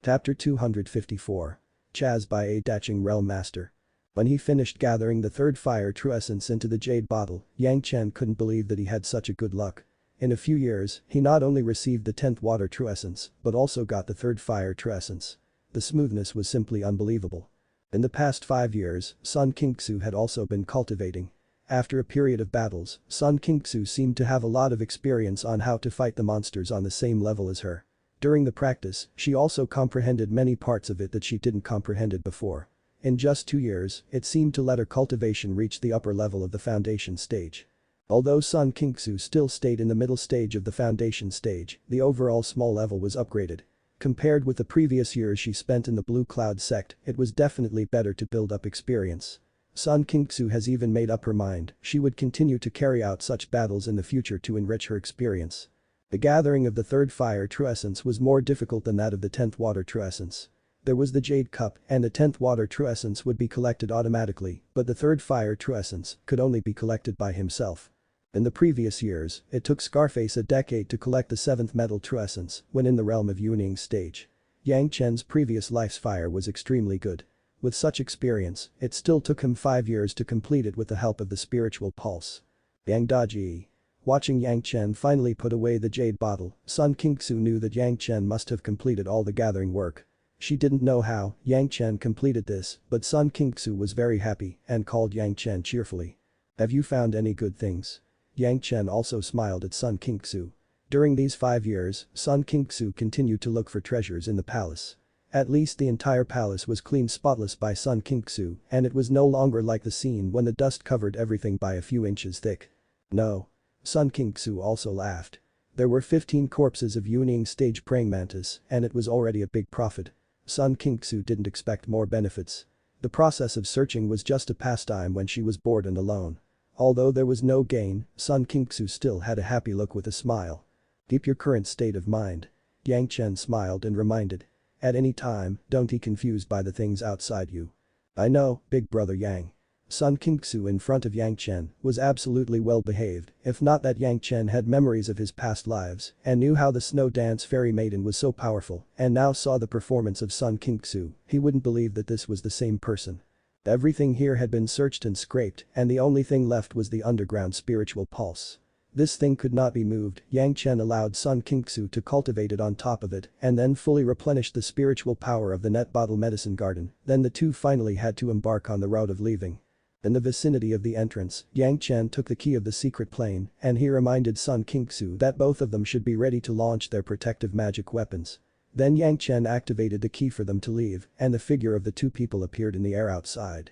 Chapter 254. Chaz by a Daching Realm Master. When he finished gathering the third fire true essence into the jade bottle, Yang Chen couldn't believe that he had such a good luck. In a few years, he not only received the 10th water true essence, but also got the third fire true essence. The smoothness was simply unbelievable. In the past 5 years, Sun Kingsu had also been cultivating. After a period of battles, Sun Kingsu seemed to have a lot of experience on how to fight the monsters on the same level as her. During the practice, she also comprehended many parts of it that she didn't comprehend before. In just 2 years, it seemed to let her cultivation reach the upper level of the foundation stage. Although Sun Kingsu still stayed in the middle stage of the foundation stage, the overall small level was upgraded. Compared with the previous years she spent in the Blue Cloud sect, it was definitely better to build up experience. Sun Kingsu has even made up her mind, she would continue to carry out such battles in the future to enrich her experience. The gathering of the third fire true essence was more difficult than that of the 10th water true essence. There was the Jade Cup and the 10th water true essence would be collected automatically, but the 3rd fire true essence could only be collected by himself. In the previous years, it took Scarface a decade to collect the 7th metal true essence when in the realm of Wielding stage. Yang Chen's previous life's fire was extremely good. With such experience, it still took him 5 years to complete it with the help of the spiritual pulse. Yang Daji. Watching Yang Chen finally put away the jade bottle, Sun Qingsu knew that Yang Chen must have completed all the gathering work. She didn't know how Yang Chen completed this, but Sun Qingsu was very happy and called Yang Chen cheerfully. "Have you found any good things?" Yang Chen also smiled at Sun Qingsu. During these 5 years, Sun Qingsu continued to look for treasures in the palace. At least the entire palace was clean spotless by Sun Qingsu, and it was no longer like the scene when the dust covered everything by a few inches thick. No. Sun Qingsu also laughed. There were 15 corpses of Wielding stage praying mantis, and it was already a big profit. Sun Qingsu didn't expect more benefits. The process of searching was just a pastime when she was bored and alone. Although there was no gain, Sun Qingsu still had a happy look with a smile. "Keep your current state of mind." Yang Chen smiled and reminded. "At any time, don't be confused by the things outside you." "I know, big brother Yang." Sun Qingsu in front of Yang Chen was absolutely well behaved, if not that Yang Chen had memories of his past lives and knew how the snow dance fairy maiden was so powerful and now saw the performance of Sun Qingsu, he wouldn't believe that this was the same person. Everything here had been searched and scraped and the only thing left was the underground spiritual pulse. This thing could not be moved. Yang Chen allowed Sun Qingsu to cultivate it on top of it and then fully replenished the spiritual power of the net bottle medicine garden, then the two finally had to embark on the route of leaving. In the vicinity of the entrance, Yang Chen took the key of the secret plane and he reminded Sun Qingsu that both of them should be ready to launch their protective magic weapons. Then Yang Chen activated the key for them to leave and the figure of the two people appeared in the air outside.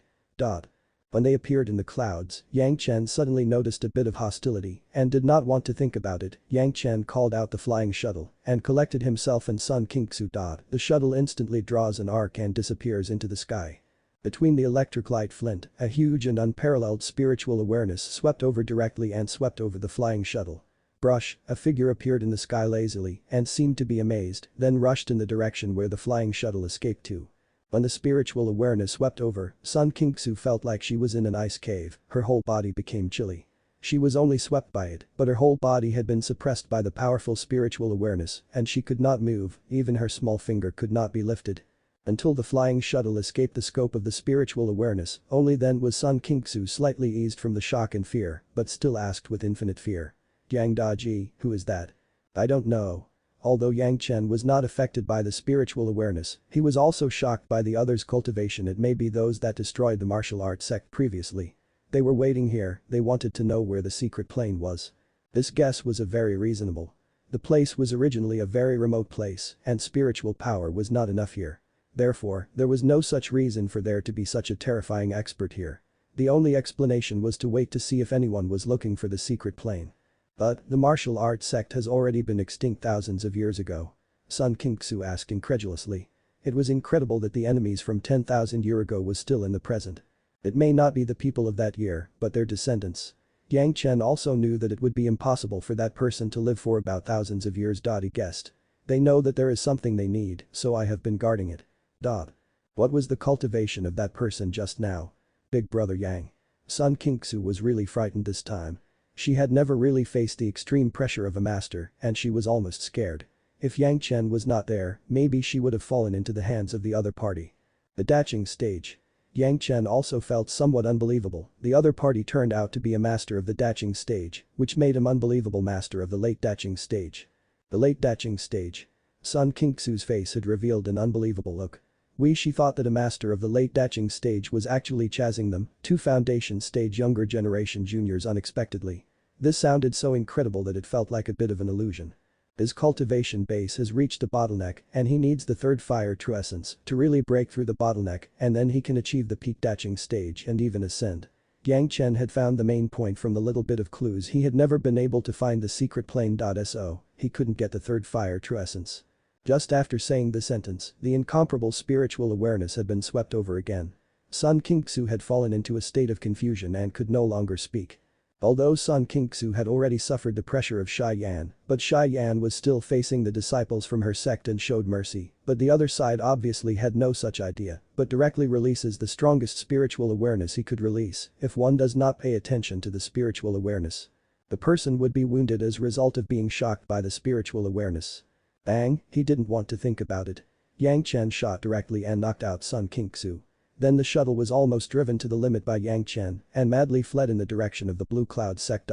When they appeared in the clouds, Yang Chen suddenly noticed a bit of hostility and did not want to think about it. Yang Chen called out the flying shuttle and collected himself and Sun Qingsu. The shuttle instantly draws an arc and disappears into the sky. Between the electric light flint, a huge and unparalleled spiritual awareness swept over directly and swept over the flying shuttle. Brush, a figure appeared in the sky lazily and seemed to be amazed, then rushed in the direction where the flying shuttle escaped to. When the spiritual awareness swept over, Sun Qingsu felt like she was in an ice cave, her whole body became chilly. She was only swept by it, but her whole body had been suppressed by the powerful spiritual awareness and she could not move, even her small finger could not be lifted. Until the flying shuttle escaped the scope of the spiritual awareness, only then was Sun Qingsu slightly eased from the shock and fear, but still asked with infinite fear. "Yang Daji, who is that?" "I don't know." Although Yang Chen was not affected by the spiritual awareness, he was also shocked by the others' cultivation. It may be those that destroyed the martial arts sect previously. They were waiting here, they wanted to know where the secret plane was. This guess was a very reasonable. The place was originally a very remote place and spiritual power was not enough here. Therefore, there was no such reason for there to be such a terrifying expert here. The only explanation was to wait to see if anyone was looking for the secret plane. But, the martial arts sect has already been extinct thousands of years ago. Sun Qingsu asked incredulously. It was incredible that the enemies from 10,000 years ago was still in the present. It may not be the people of that year, but their descendants. Yang Chen also knew that it would be impossible for that person to live for about thousands of years. He guessed. They know that there is something they need, so I have been guarding it. What was the cultivation of that person just now? Big brother Yang. Sun Qingsu was really frightened this time. She had never really faced the extreme pressure of a master and she was almost scared. If Yang Chen was not there, maybe she would have fallen into the hands of the other party. The Daching stage. Yang Chen also felt somewhat unbelievable. The other party turned out to be a master of the Daching stage, which made him unbelievable master of the late Daching stage. The late Daching stage. Sun Qingsu's face had revealed an unbelievable look. She thought that a master of the late Daching stage was actually chasing them, two foundation stage younger generation juniors unexpectedly. This sounded so incredible that it felt like a bit of an illusion. His cultivation base has reached a bottleneck and he needs the 3rd fire true essence to really break through the bottleneck and then he can achieve the peak Daching stage and even ascend. Yang Chen had found the main point from the little bit of clues he had never been able to find the secret plane. So, he couldn't get the 3rd fire true essence. Just after saying the sentence, the incomparable spiritual awareness had been swept over again. Sun Qingsu had fallen into a state of confusion and could no longer speak. Although Sun Qingxu had already suffered the pressure of Shy Yan, but Shy Yan was still facing the disciples from her sect and showed mercy, but the other side obviously had no such idea, but directly releases the strongest spiritual awareness he could release if one does not pay attention to the spiritual awareness. The person would be wounded as a result of being shocked by the spiritual awareness. Bang, he didn't want to think about it. Yang Chen shot directly and knocked out Sun Qingxu. Then the shuttle was almost driven to the limit by Yang Chen and madly fled in the direction of the blue cloud sect.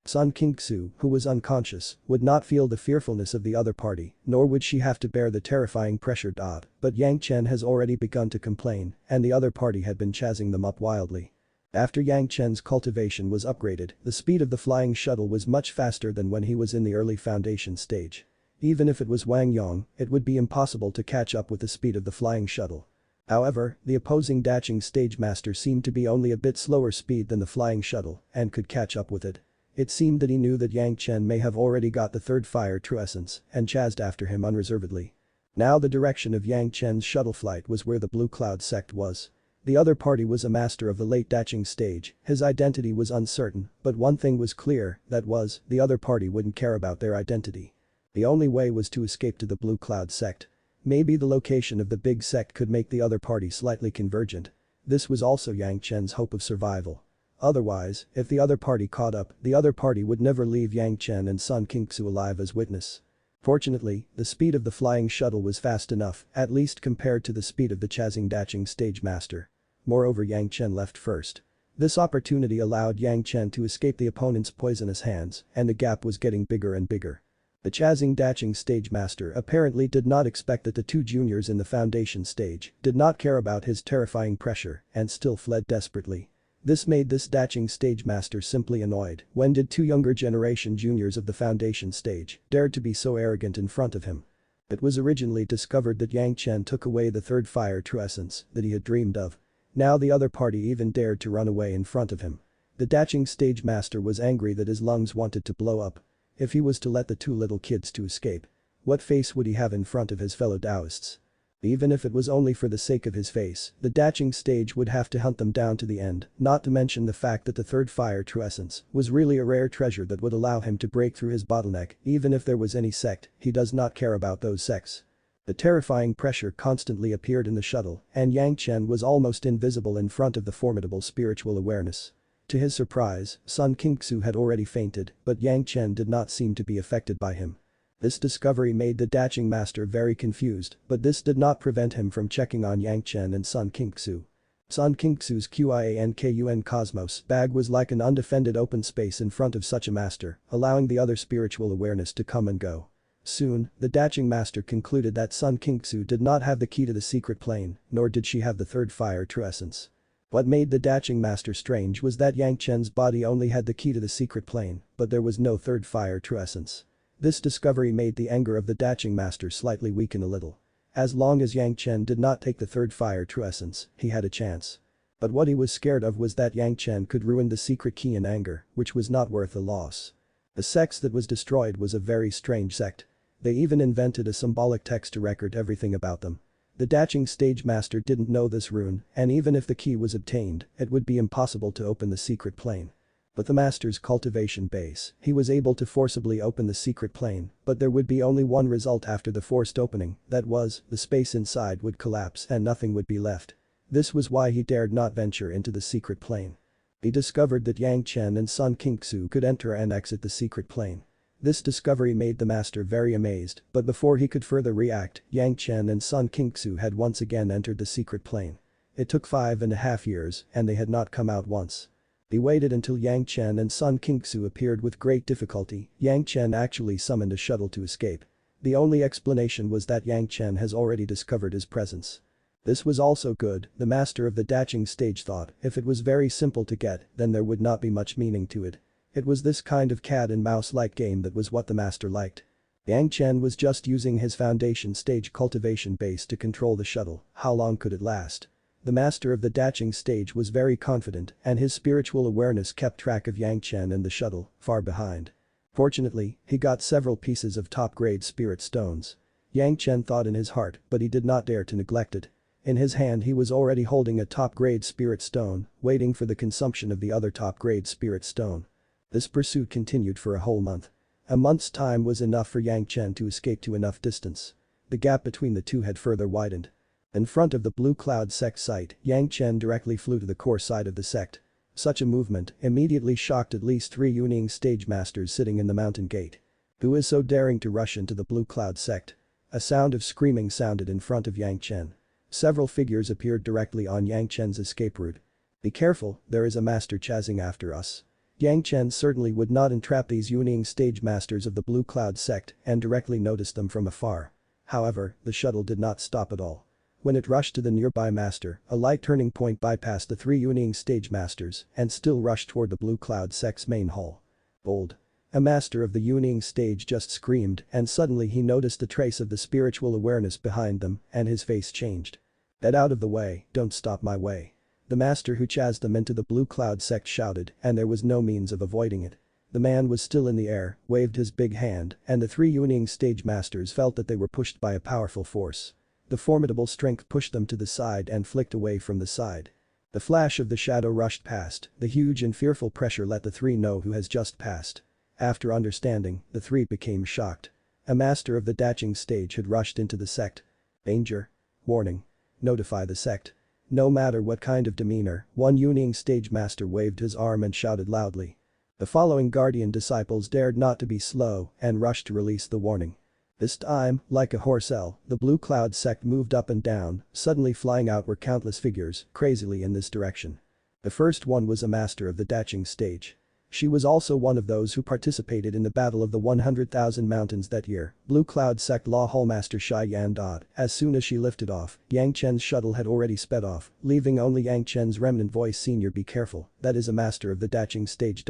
Sun Qingxu, who was unconscious, would not feel the fearfulness of the other party, nor would she have to bear the terrifying pressure. But Yang Chen has already begun to complain, and the other party had been chasing them up wildly. After Yang Chen's cultivation was upgraded, the speed of the flying shuttle was much faster than when he was in the early foundation stage. Even if it was Wang Yong, it would be impossible to catch up with the speed of the flying shuttle. However, the opposing daching stage master seemed to be only a bit slower speed than the flying shuttle and could catch up with it. It seemed that he knew that Yang Chen may have already got the third fire true essence and chased after him unreservedly. Now the direction of Yang Chen's shuttle flight was where the blue cloud sect was. The other party was a master of the late daching stage, his identity was uncertain, but one thing was clear, that was, the other party wouldn't care about their identity. The only way was to escape to the blue cloud sect. Maybe the location of the big sect could make the other party slightly convergent. This was also Yang Chen's hope of survival. Otherwise, if the other party caught up, the other party would never leave Yang Chen and Sun Qingxu alive as witness. Fortunately, the speed of the flying shuttle was fast enough, at least compared to the speed of the chasing daching stage master. Moreover, Yang Chen left first. This opportunity allowed Yang Chen to escape the opponent's poisonous hands, and the gap was getting bigger and bigger. The chasing daching stage master apparently did not expect that the two juniors in the foundation stage did not care about his terrifying pressure and still fled desperately. This made this daching stage master simply annoyed. When did two younger generation juniors of the foundation stage dared to be so arrogant in front of him? It was originally discovered that Yang Chen took away the third fire true essence that he had dreamed of. Now the other party even dared to run away in front of him. The daching stage master was angry that his lungs wanted to blow up. If he was to let the two little kids to escape, what face would he have in front of his fellow Taoists? Even if it was only for the sake of his face, the daching stage would have to hunt them down to the end, not to mention the fact that the third fire true essence was really a rare treasure that would allow him to break through his bottleneck. Even if there was any sect, he does not care about those sects. The terrifying pressure constantly appeared in the shuttle, and Yang Chen was almost invisible in front of the formidable spiritual awareness. To his surprise, Sun Qingxu had already fainted, but Yang Chen did not seem to be affected by him. This discovery made the daching master very confused, but this did not prevent him from checking on Yang Chen and Sun Qingxu. Sun Qingxu's Qiankun Cosmos bag was like an undefended open space in front of such a master, allowing the other spiritual awareness to come and go. Soon, the daching master concluded that Sun Qingxu did not have the key to the secret plane, nor did she have the third fire true essence. What made the daching master strange was that Yang Chen's body only had the key to the secret plane, but there was no third fire true essence. This discovery made the anger of the daching master slightly weaken a little. As long as Yang Chen did not take the third fire true essence, he had a chance. But what he was scared of was that Yang Chen could ruin the secret key in anger, which was not worth the loss. The sect that was destroyed was a very strange sect. They even invented a symbolic text to record everything about them. The daching stage master didn't know this rune, and even if the key was obtained, it would be impossible to open the secret plane. But the master's cultivation base, he was able to forcibly open the secret plane, but there would be only one result after the forced opening, that was, the space inside would collapse and nothing would be left. This was why he dared not venture into the secret plane. He discovered that Yang Chen and Sun Qingxu could enter and exit the secret plane. This discovery made the master very amazed, but before he could further react, Yang Chen and Sun Qingxu had once again entered the secret plane. It took 5.5 years, and they had not come out once. He waited until Yang Chen and Sun Qingxu appeared with great difficulty. Yang Chen actually summoned a shuttle to escape. The only explanation was that Yang Chen has already discovered his presence. This was also good, the master of the daching stage thought, if it was very simple to get, then there would not be much meaning to it. It was this kind of cat and mouse-like game that was what the master liked. Yang Chen was just using his foundation stage cultivation base to control the shuttle. How long could it last? The master of the daching stage was very confident, and his spiritual awareness kept track of Yang Chen and the shuttle, far behind. Fortunately, he got several pieces of top-grade spirit stones. Yang Chen thought in his heart, but he did not dare to neglect it. In his hand he was already holding a top-grade spirit stone, waiting for the consumption of the other top-grade spirit stone. This pursuit continued for a whole month. A month's time was enough for Yang Chen to escape to enough distance. The gap between the two had further widened. In front of the Blue Cloud sect site, Yang Chen directly flew to the core side of the sect. Such a movement immediately shocked at least 3 Yuning stage masters sitting in the mountain gate. Who is so daring to rush into the Blue Cloud sect? A sound of screaming sounded in front of Yang Chen. Several figures appeared directly on Yang Chen's escape route. Be careful, there is a master chasing after us. Yang Chen certainly would not entrap these Yuning stage masters of the Blue Cloud sect and directly noticed them from afar. However, the shuttle did not stop at all. When it rushed to the nearby master, a light turning point bypassed the 3 Yuning stage masters and still rushed toward the Blue Cloud sect's main hall. Bold. A master of the Yuning stage just screamed and suddenly he noticed a trace of the spiritual awareness behind them and his face changed. Get out of the way, don't stop my way. The master who chased them into the Blue Cloud sect shouted and there was no means of avoiding it. The man was still in the air, waved his big hand, and the 3 Yuning stage masters felt that they were pushed by a powerful force. The formidable strength pushed them to the side and flicked away from the side. The flash of the shadow rushed past, the huge and fearful pressure let the 3 know who has just passed. After understanding, the 3 became shocked. A master of the Daching stage had rushed into the sect. Danger. Warning. Notify the sect. No matter what kind of demeanor, one Yuning stage master waved his arm and shouted loudly. The following guardian disciples dared not to be slow and rushed to release the warning. This time, like a horse-el, the Blue Cloud sect moved up and down, suddenly flying out were countless figures, crazily in this direction. The first one was a master of the Daching stage. She was also one of those who participated in the Battle of the 100,000 Mountains that year, Blue Cloud sect Law Hallmaster Xian. As soon as she lifted off, Yang Chen's shuttle had already sped off, leaving only Yang Chen's remnant voice Senior be careful, that is a master of the Daching stage.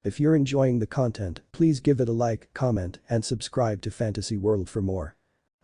If you're enjoying the content, please give it a like, comment, and subscribe to Fantasy World for more.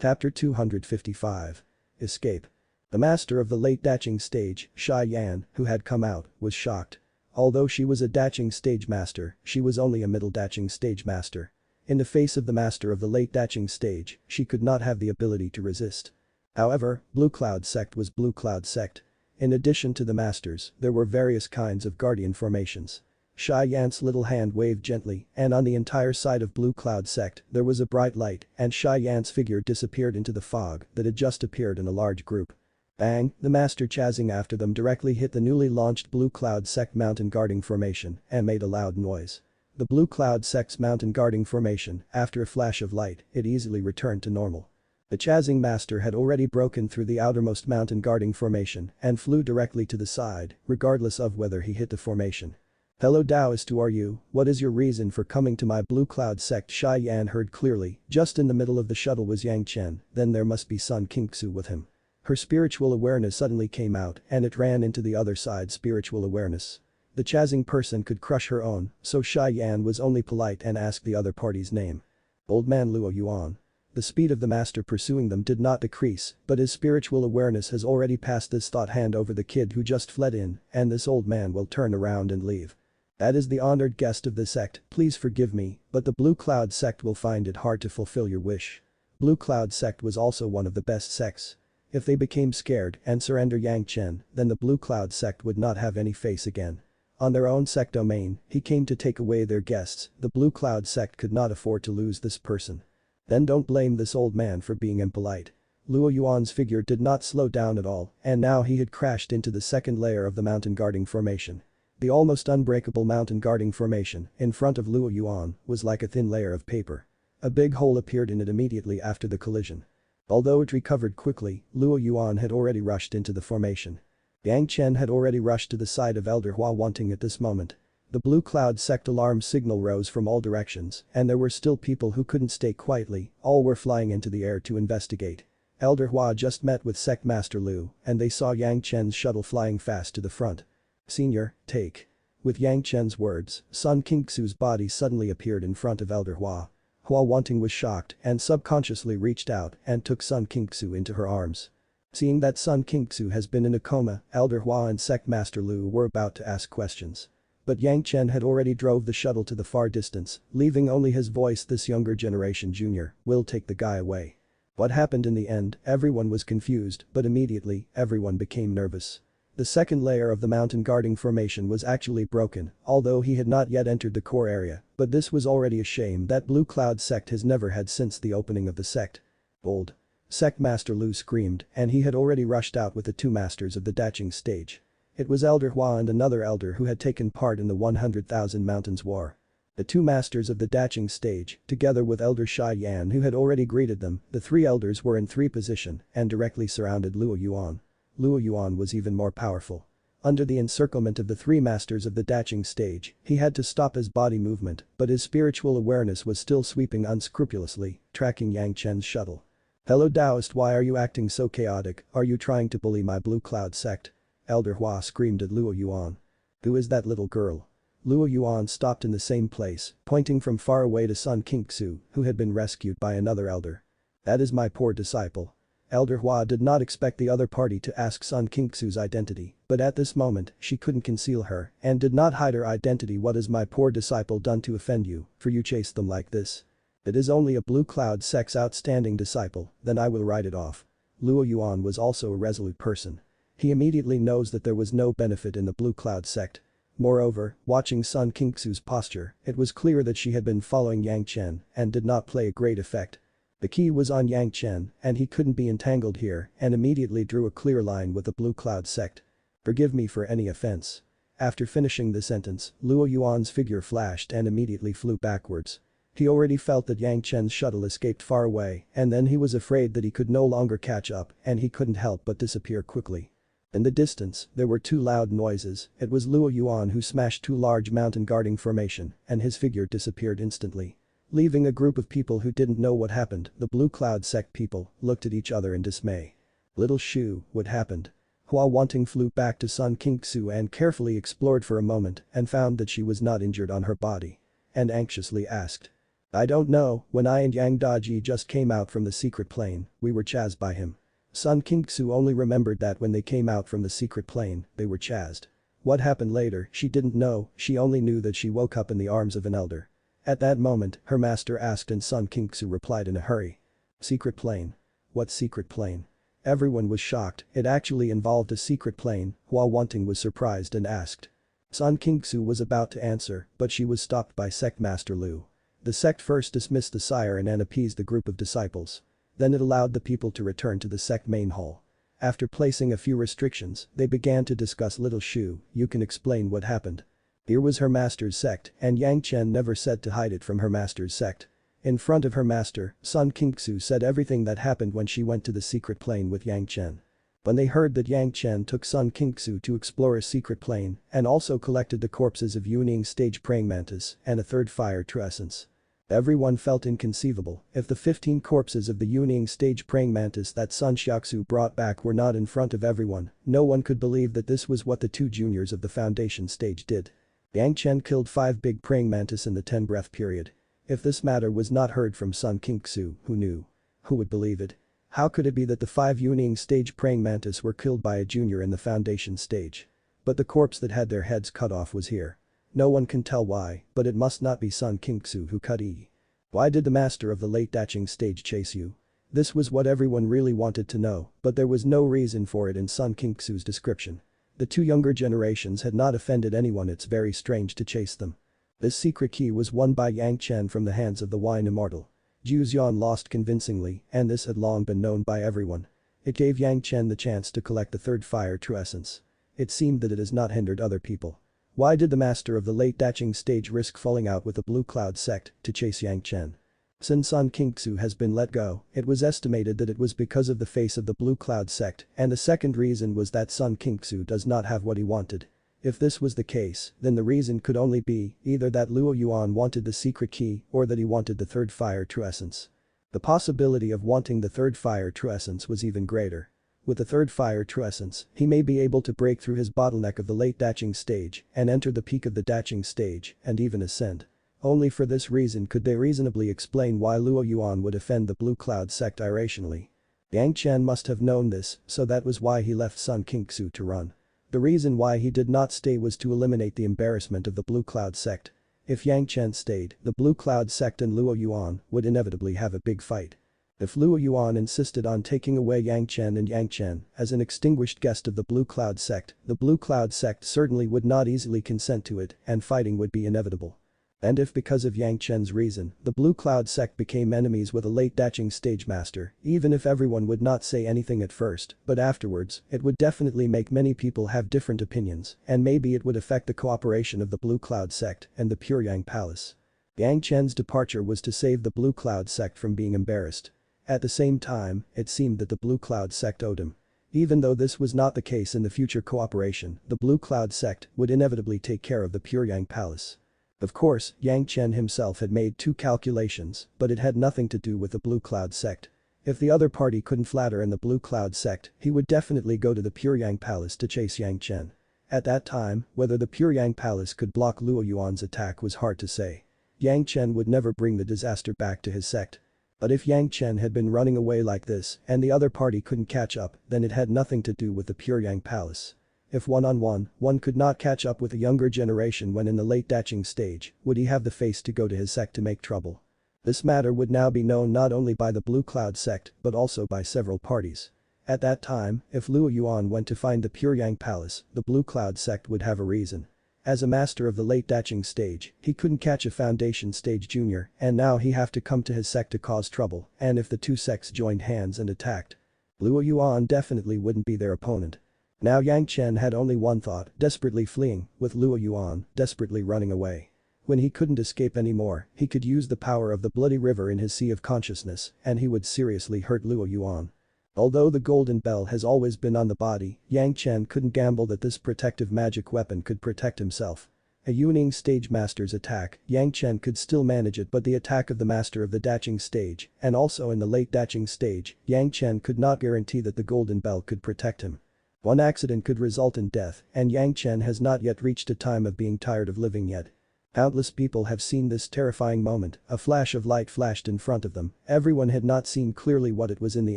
Chapter 255. Escape. The master of the late Daching stage, Xian, who had come out, was shocked. Although she was a Daching stage master, she was only a middle Daching stage master. In the face of the master of the late Daching stage, she could not have the ability to resist. However, Blue Cloud sect was Blue Cloud sect. In addition to the masters, there were various kinds of guardian formations. Xian's little hand waved gently, and on the entire side of Blue Cloud sect, there was a bright light, and Xian's figure disappeared into the fog that had just appeared in a large group. Bang, the master chasing after them directly hit the newly launched Blue Cloud sect mountain guarding formation and made a loud noise. The Blue Cloud sect's mountain guarding formation, after a flash of light, it easily returned to normal. The chasing master had already broken through the outermost mountain guarding formation and flew directly to the side, regardless of whether he hit the formation. Hello Taoist, who are you? What is your reason for coming to my Blue Cloud sect? Xian heard clearly, just in the middle of the shuttle was Yang Chen, then there must be Sun Qingxu with him. Her spiritual awareness suddenly came out and it ran into the other side's spiritual awareness. The chasing person could crush her own, so Xian was only polite and asked the other party's name. Old man Luo Yuan. The speed of the master pursuing them did not decrease, but his spiritual awareness has already passed this thought hand over the kid who just fled in, and this old man will turn around and leave. That is the honored guest of the sect, please forgive me, but the Blue Cloud sect will find it hard to fulfill your wish. Blue Cloud sect was also one of the best sects. If they became scared and surrender Yang Chen, then the Blue Cloud sect would not have any face again. On their own sect domain, he came to take away their guests, the Blue Cloud sect could not afford to lose this person. Then don't blame this old man for being impolite. Luo Yuan's figure did not slow down at all, and now he had crashed into the second layer of the mountain guarding formation. The almost unbreakable mountain guarding formation, in front of Luo Yuan, was like a thin layer of paper. A big hole appeared in it immediately after the collision. Although it recovered quickly, Luo Yuan had already rushed into the formation. Yang Chen had already rushed to the side of Elder Hua wanting at this moment. The Blue Cloud sect alarm signal rose from all directions, and there were still people who couldn't stay quietly, all were flying into the air to investigate. Elder Hua just met with Sect Master Lu, and they saw Yang Chen's shuttle flying fast to the front. Senior, take. With Yang Chen's words, Sun Qingxu's body suddenly appeared in front of Elder Hua. Hua Wanting was shocked and subconsciously reached out and took Sun Qingxu into her arms. Seeing that Sun Qingxu has been in a coma, Elder Hua and Sect Master Lu were about to ask questions. But Yang Chen had already drove the shuttle to the far distance, leaving only his voice. This younger generation junior will take the guy away. What happened in the end, everyone was confused, but immediately, everyone became nervous. The second layer of the mountain guarding formation was actually broken, although he had not yet entered the core area, but this was already a shame that Blue Cloud sect has never had since the opening of the sect. Old. Sect Master Lu screamed, and he had already rushed out with the two masters of the Daching stage. It was Elder Hua and another elder who had taken part in the 100,000 Mountains War. The two masters of the Daching stage, together with Elder Shai Yan who had already greeted them, the three elders were in three position and directly surrounded Luo Yuan. Luo Yuan was even more powerful. Under the encirclement of the three masters of the Daching stage, he had to stop his body movement, but his spiritual awareness was still sweeping unscrupulously, tracking Yang Chen's shuttle. "Hello Taoist, why are you acting so chaotic? Are you trying to bully my Blue Cloud sect?" Elder Hua screamed at Luo Yuan. "Who is that little girl?" Luo Yuan stopped in the same place, pointing from far away to Sun Qingxu, who had been rescued by another elder. "That is my poor disciple." Elder Hua did not expect the other party to ask Sun Qingxu's identity, but at this moment, she couldn't conceal her and did not hide her identity. "What has my poor disciple done to offend you, for you chase them like this?" "It is only a Blue Cloud sect's outstanding disciple, then I will write it off." Luo Yuan was also a resolute person. He immediately knows that there was no benefit in the Blue Cloud sect. Moreover, watching Sun Qingxu's posture, it was clear that she had been following Yang Chen and did not play a great effect. The key was on Yang Chen and he couldn't be entangled here and immediately drew a clear line with the Blue Cloud sect. "Forgive me for any offense." After finishing the sentence, Luo Yuan's figure flashed and immediately flew backwards. He already felt that Yang Chen's shuttle escaped far away and then he was afraid that he could no longer catch up and he couldn't help but disappear quickly. In the distance, there were two loud noises. It was Luo Yuan who smashed two large mountain guarding formation and his figure disappeared instantly. Leaving a group of people who didn't know what happened, the Blue Cloud sect people looked at each other in dismay. "Little Shu, what happened?" Hua Wanting flew back to Sun Qingxu and carefully explored for a moment and found that she was not injured on her body. And anxiously asked. "I don't know, when I and Yang Daji just came out from the secret plane, we were chased by him." Sun Qingxu only remembered that when they came out from the secret plane, they were chased. What happened later, she didn't know, she only knew that she woke up in the arms of an elder. At that moment, her master asked and Sun Qingxu replied in a hurry. "Secret plane? What secret plane?" Everyone was shocked, it actually involved a secret plane. Hua Wanting was surprised and asked. Sun Qingxu was about to answer, but she was stopped by Sect Master Lu. The sect first dismissed the siren and appeased the group of disciples. Then it allowed the people to return to the sect main hall. After placing a few restrictions, they began to discuss. "Little Shu, you can explain what happened." Here was her master's sect and Yang Chen never said to hide it from her master's sect. In front of her master, Sun Qingxu said everything that happened when she went to the secret plane with Yang Chen. When they heard that Yang Chen took Sun Qingxu to explore a secret plane and also collected the corpses of Yuning stage praying mantis and a third fire true essence. Everyone felt inconceivable. If the 15 corpses of the Yuning stage praying mantis that Sun Xiaoxu brought back were not in front of everyone, no one could believe that this was what the two juniors of the foundation stage did. Yang Chen killed 5 big praying mantis in the 10-breath period. If this matter was not heard from Sun Qingxu, who knew? Who would believe it? How could it be that the 5 Yuning stage praying mantis were killed by a junior in the foundation stage? But the corpse that had their heads cut off was here. No one can tell why, but it must not be Sun Qingxu who cut E. Why did the master of the late Daching stage chase you? This was what everyone really wanted to know, but there was no reason for it in Sun Qingxu's description. The two younger generations had not offended anyone, it's very strange to chase them. This secret key was won by Yang Chen from the hands of the Wine Immortal. Zhu Xian lost convincingly and this had long been known by everyone. It gave Yang Chen the chance to collect the third fire true essence. It seemed that it has not hindered other people. Why did the master of the late Daching stage risk falling out with the Blue Cloud sect to chase Yang Chen? Since Sun Qingxu has been let go, it was estimated that it was because of the face of the Blue Cloud sect and the second reason was that Sun Qingxu does not have what he wanted. If this was the case, then the reason could only be either that Luo Yuan wanted the secret key or that he wanted the third fire true essence. The possibility of wanting the third fire true essence was even greater. With the third fire true essence, he may be able to break through his bottleneck of the late Daching stage and enter the peak of the Daching stage and even ascend. Only for this reason could they reasonably explain why Luo Yuan would offend the Blue Cloud sect irrationally. Yang Chen must have known this, so that was why he left Sun Qingxu to run. The reason why he did not stay was to eliminate the embarrassment of the Blue Cloud sect. If Yang Chen stayed, the Blue Cloud sect and Luo Yuan would inevitably have a big fight. If Luo Yuan insisted on taking away Yang Chen and Yang Chen as an extinguished guest of the Blue Cloud sect, the Blue Cloud sect certainly would not easily consent to it and fighting would be inevitable. And if because of Yang Chen's reason, the Blue Cloud sect became enemies with a late Daching stage master, even if everyone would not say anything at first, but afterwards, it would definitely make many people have different opinions, and maybe it would affect the cooperation of the Blue Cloud sect and the Pure Yang Palace. Yang Chen's departure was to save the Blue Cloud sect from being embarrassed. At the same time, it seemed that the Blue Cloud sect owed him. Even though this was not the case in the future cooperation, the Blue Cloud sect would inevitably take care of the Pure Yang Palace. Of course, Yang Chen himself had made 2 calculations, but it had nothing to do with the Blue Cloud sect. If the other party couldn't flatter in the Blue Cloud sect, he would definitely go to the Pure Yang Palace to chase Yang Chen. At that time, whether the Pure Yang Palace could block Luo Yuan's attack was hard to say. Yang Chen would never bring the disaster back to his sect. But if Yang Chen had been running away like this and the other party couldn't catch up, then it had nothing to do with the Pure Yang Palace. If one-on-one, one could not catch up with a younger generation when in the late Daching stage, would he have the face to go to his sect to make trouble? This matter would now be known not only by the Blue Cloud sect but also by several parties. At that time, if Luo Yuan went to find the Pure Yang Palace, the Blue Cloud sect would have a reason. As a master of the late Daching stage, he couldn't catch a Foundation stage junior and now he have to come to his sect to cause trouble, and if the 2 sects joined hands and attacked, Luo Yuan definitely wouldn't be their opponent. Now Yang Chen had only one thought, desperately fleeing, with Luo Yuan desperately running away. When he couldn't escape anymore, he could use the power of the bloody river in his sea of consciousness and he would seriously hurt Luo Yuan. Although the golden bell has always been on the body, Yang Chen couldn't gamble that this protective magic weapon could protect himself. A Yuning stage master's attack, Yang Chen could still manage it, but the attack of the master of the Daching stage, and also in the late Daching stage, Yang Chen could not guarantee that the golden bell could protect him. One accident could result in death, and Yang Chen has not yet reached a time of being tired of living yet. Countless people have seen this terrifying moment, a flash of light flashed in front of them, everyone had not seen clearly what it was in the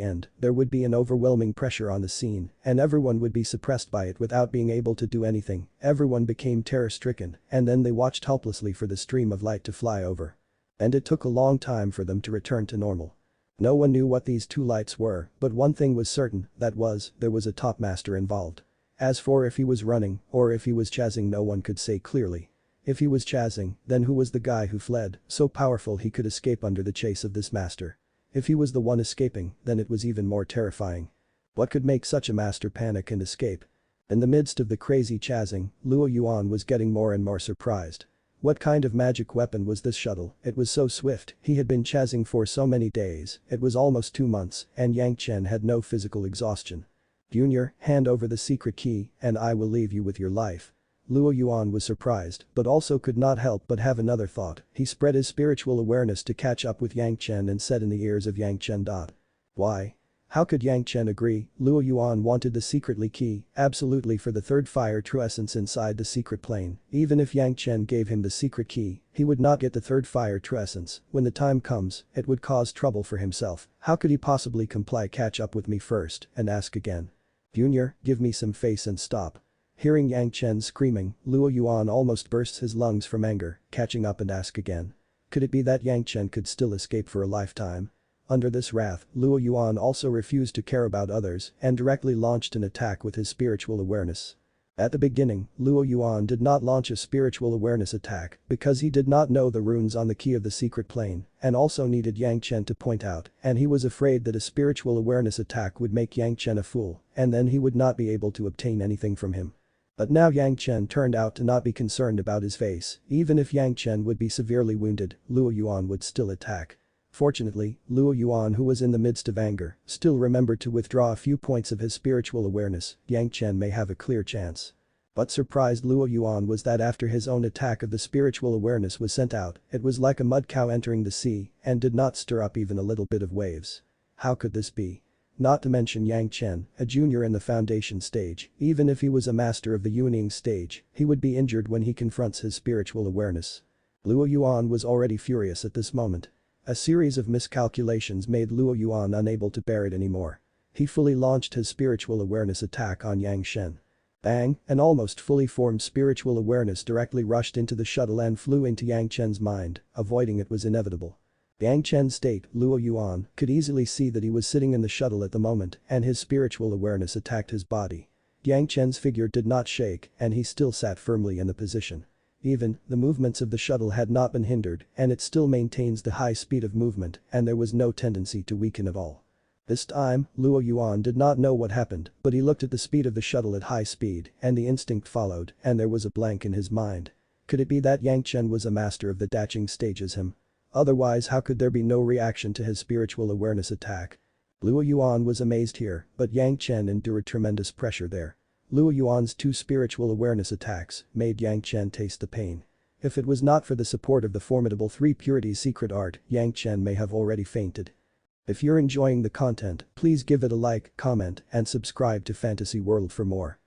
end, there would be an overwhelming pressure on the scene, and everyone would be suppressed by it without being able to do anything, everyone became terror-stricken, and then they watched helplessly for the stream of light to fly over. And it took a long time for them to return to normal. No one knew what these 2 lights were, but one thing was certain, that was, there was a top master involved. As for if he was running, or if he was chasing, no one could say clearly. If he was chasing, then who was the guy who fled, so powerful he could escape under the chase of this master? If he was the one escaping, then it was even more terrifying. What could make such a master panic and escape? In the midst of the crazy chasing, Luo Yuan was getting more and more surprised. What kind of magic weapon was this shuttle? It was so swift, he had been chasing for so many days, it was almost 2 months, and Yang Chen had no physical exhaustion. Junior, hand over the secret key, and I will leave you with your life. Luo Yuan was surprised, but also could not help but have another thought. He spread his spiritual awareness to catch up with Yang Chen and said in the ears of Yang Chen. Why? How could Yang Chen agree? Luo Yuan wanted the secretly key, absolutely, for the 3rd fire true essence inside the secret plane. Even if Yang Chen gave him the secret key, he would not get the 3rd fire true essence. When the time comes, it would cause trouble for himself. How could he possibly comply? Catch up with me first and ask again. Junior, give me some face and stop. Hearing Yang Chen screaming, Luo Yuan almost bursts his lungs from anger, catching up and ask again. Could it be that Yang Chen could still escape for a lifetime? Under this wrath, Luo Yuan also refused to care about others and directly launched an attack with his spiritual awareness. At the beginning, Luo Yuan did not launch a spiritual awareness attack because he did not know the runes on the key of the secret plane and also needed Yang Chen to point out, and he was afraid that a spiritual awareness attack would make Yang Chen a fool and then he would not be able to obtain anything from him. But now Yang Chen turned out to not be concerned about his face. Even if Yang Chen would be severely wounded, Luo Yuan would still attack. Fortunately, Luo Yuan, who was in the midst of anger, still remembered to withdraw a few points of his spiritual awareness. Yang Chen may have a clear chance. What surprised Luo Yuan was that after his own attack of the spiritual awareness was sent out, it was like a mud cow entering the sea and did not stir up even a little bit of waves. How could this be? Not to mention Yang Chen, a junior in the Foundation stage, even if he was a master of the Yuning stage, he would be injured when he confronts his spiritual awareness. Luo Yuan was already furious at this moment. A series of miscalculations made Luo Yuan unable to bear it anymore. He fully launched his spiritual awareness attack on Yang Chen. Bang, an almost fully formed spiritual awareness directly rushed into the shuttle and flew into Yang Chen's mind, avoiding it was inevitable. Yang Chen's state, Luo Yuan, could easily see that he was sitting in the shuttle at the moment and his spiritual awareness attacked his body. Yang Chen's figure did not shake and he still sat firmly in the position. Even, the movements of the shuttle had not been hindered and it still maintains the high speed of movement and there was no tendency to weaken at all. This time, Luo Yuan did not know what happened, but he looked at the speed of the shuttle at high speed and the instinct followed and there was a blank in his mind. Could it be that Yang Chen was a master of the daching stage as him? Otherwise how could there be no reaction to his spiritual awareness attack? Luo Yuan was amazed here, but Yang Chen endured tremendous pressure there. Luo Yuan's 2 spiritual awareness attacks made Yang Chen taste the pain. If it was not for the support of the formidable 3 purities secret art, Yang Chen may have already fainted. If you're enjoying the content, please give it a like, comment, and subscribe to Fantasy World for more.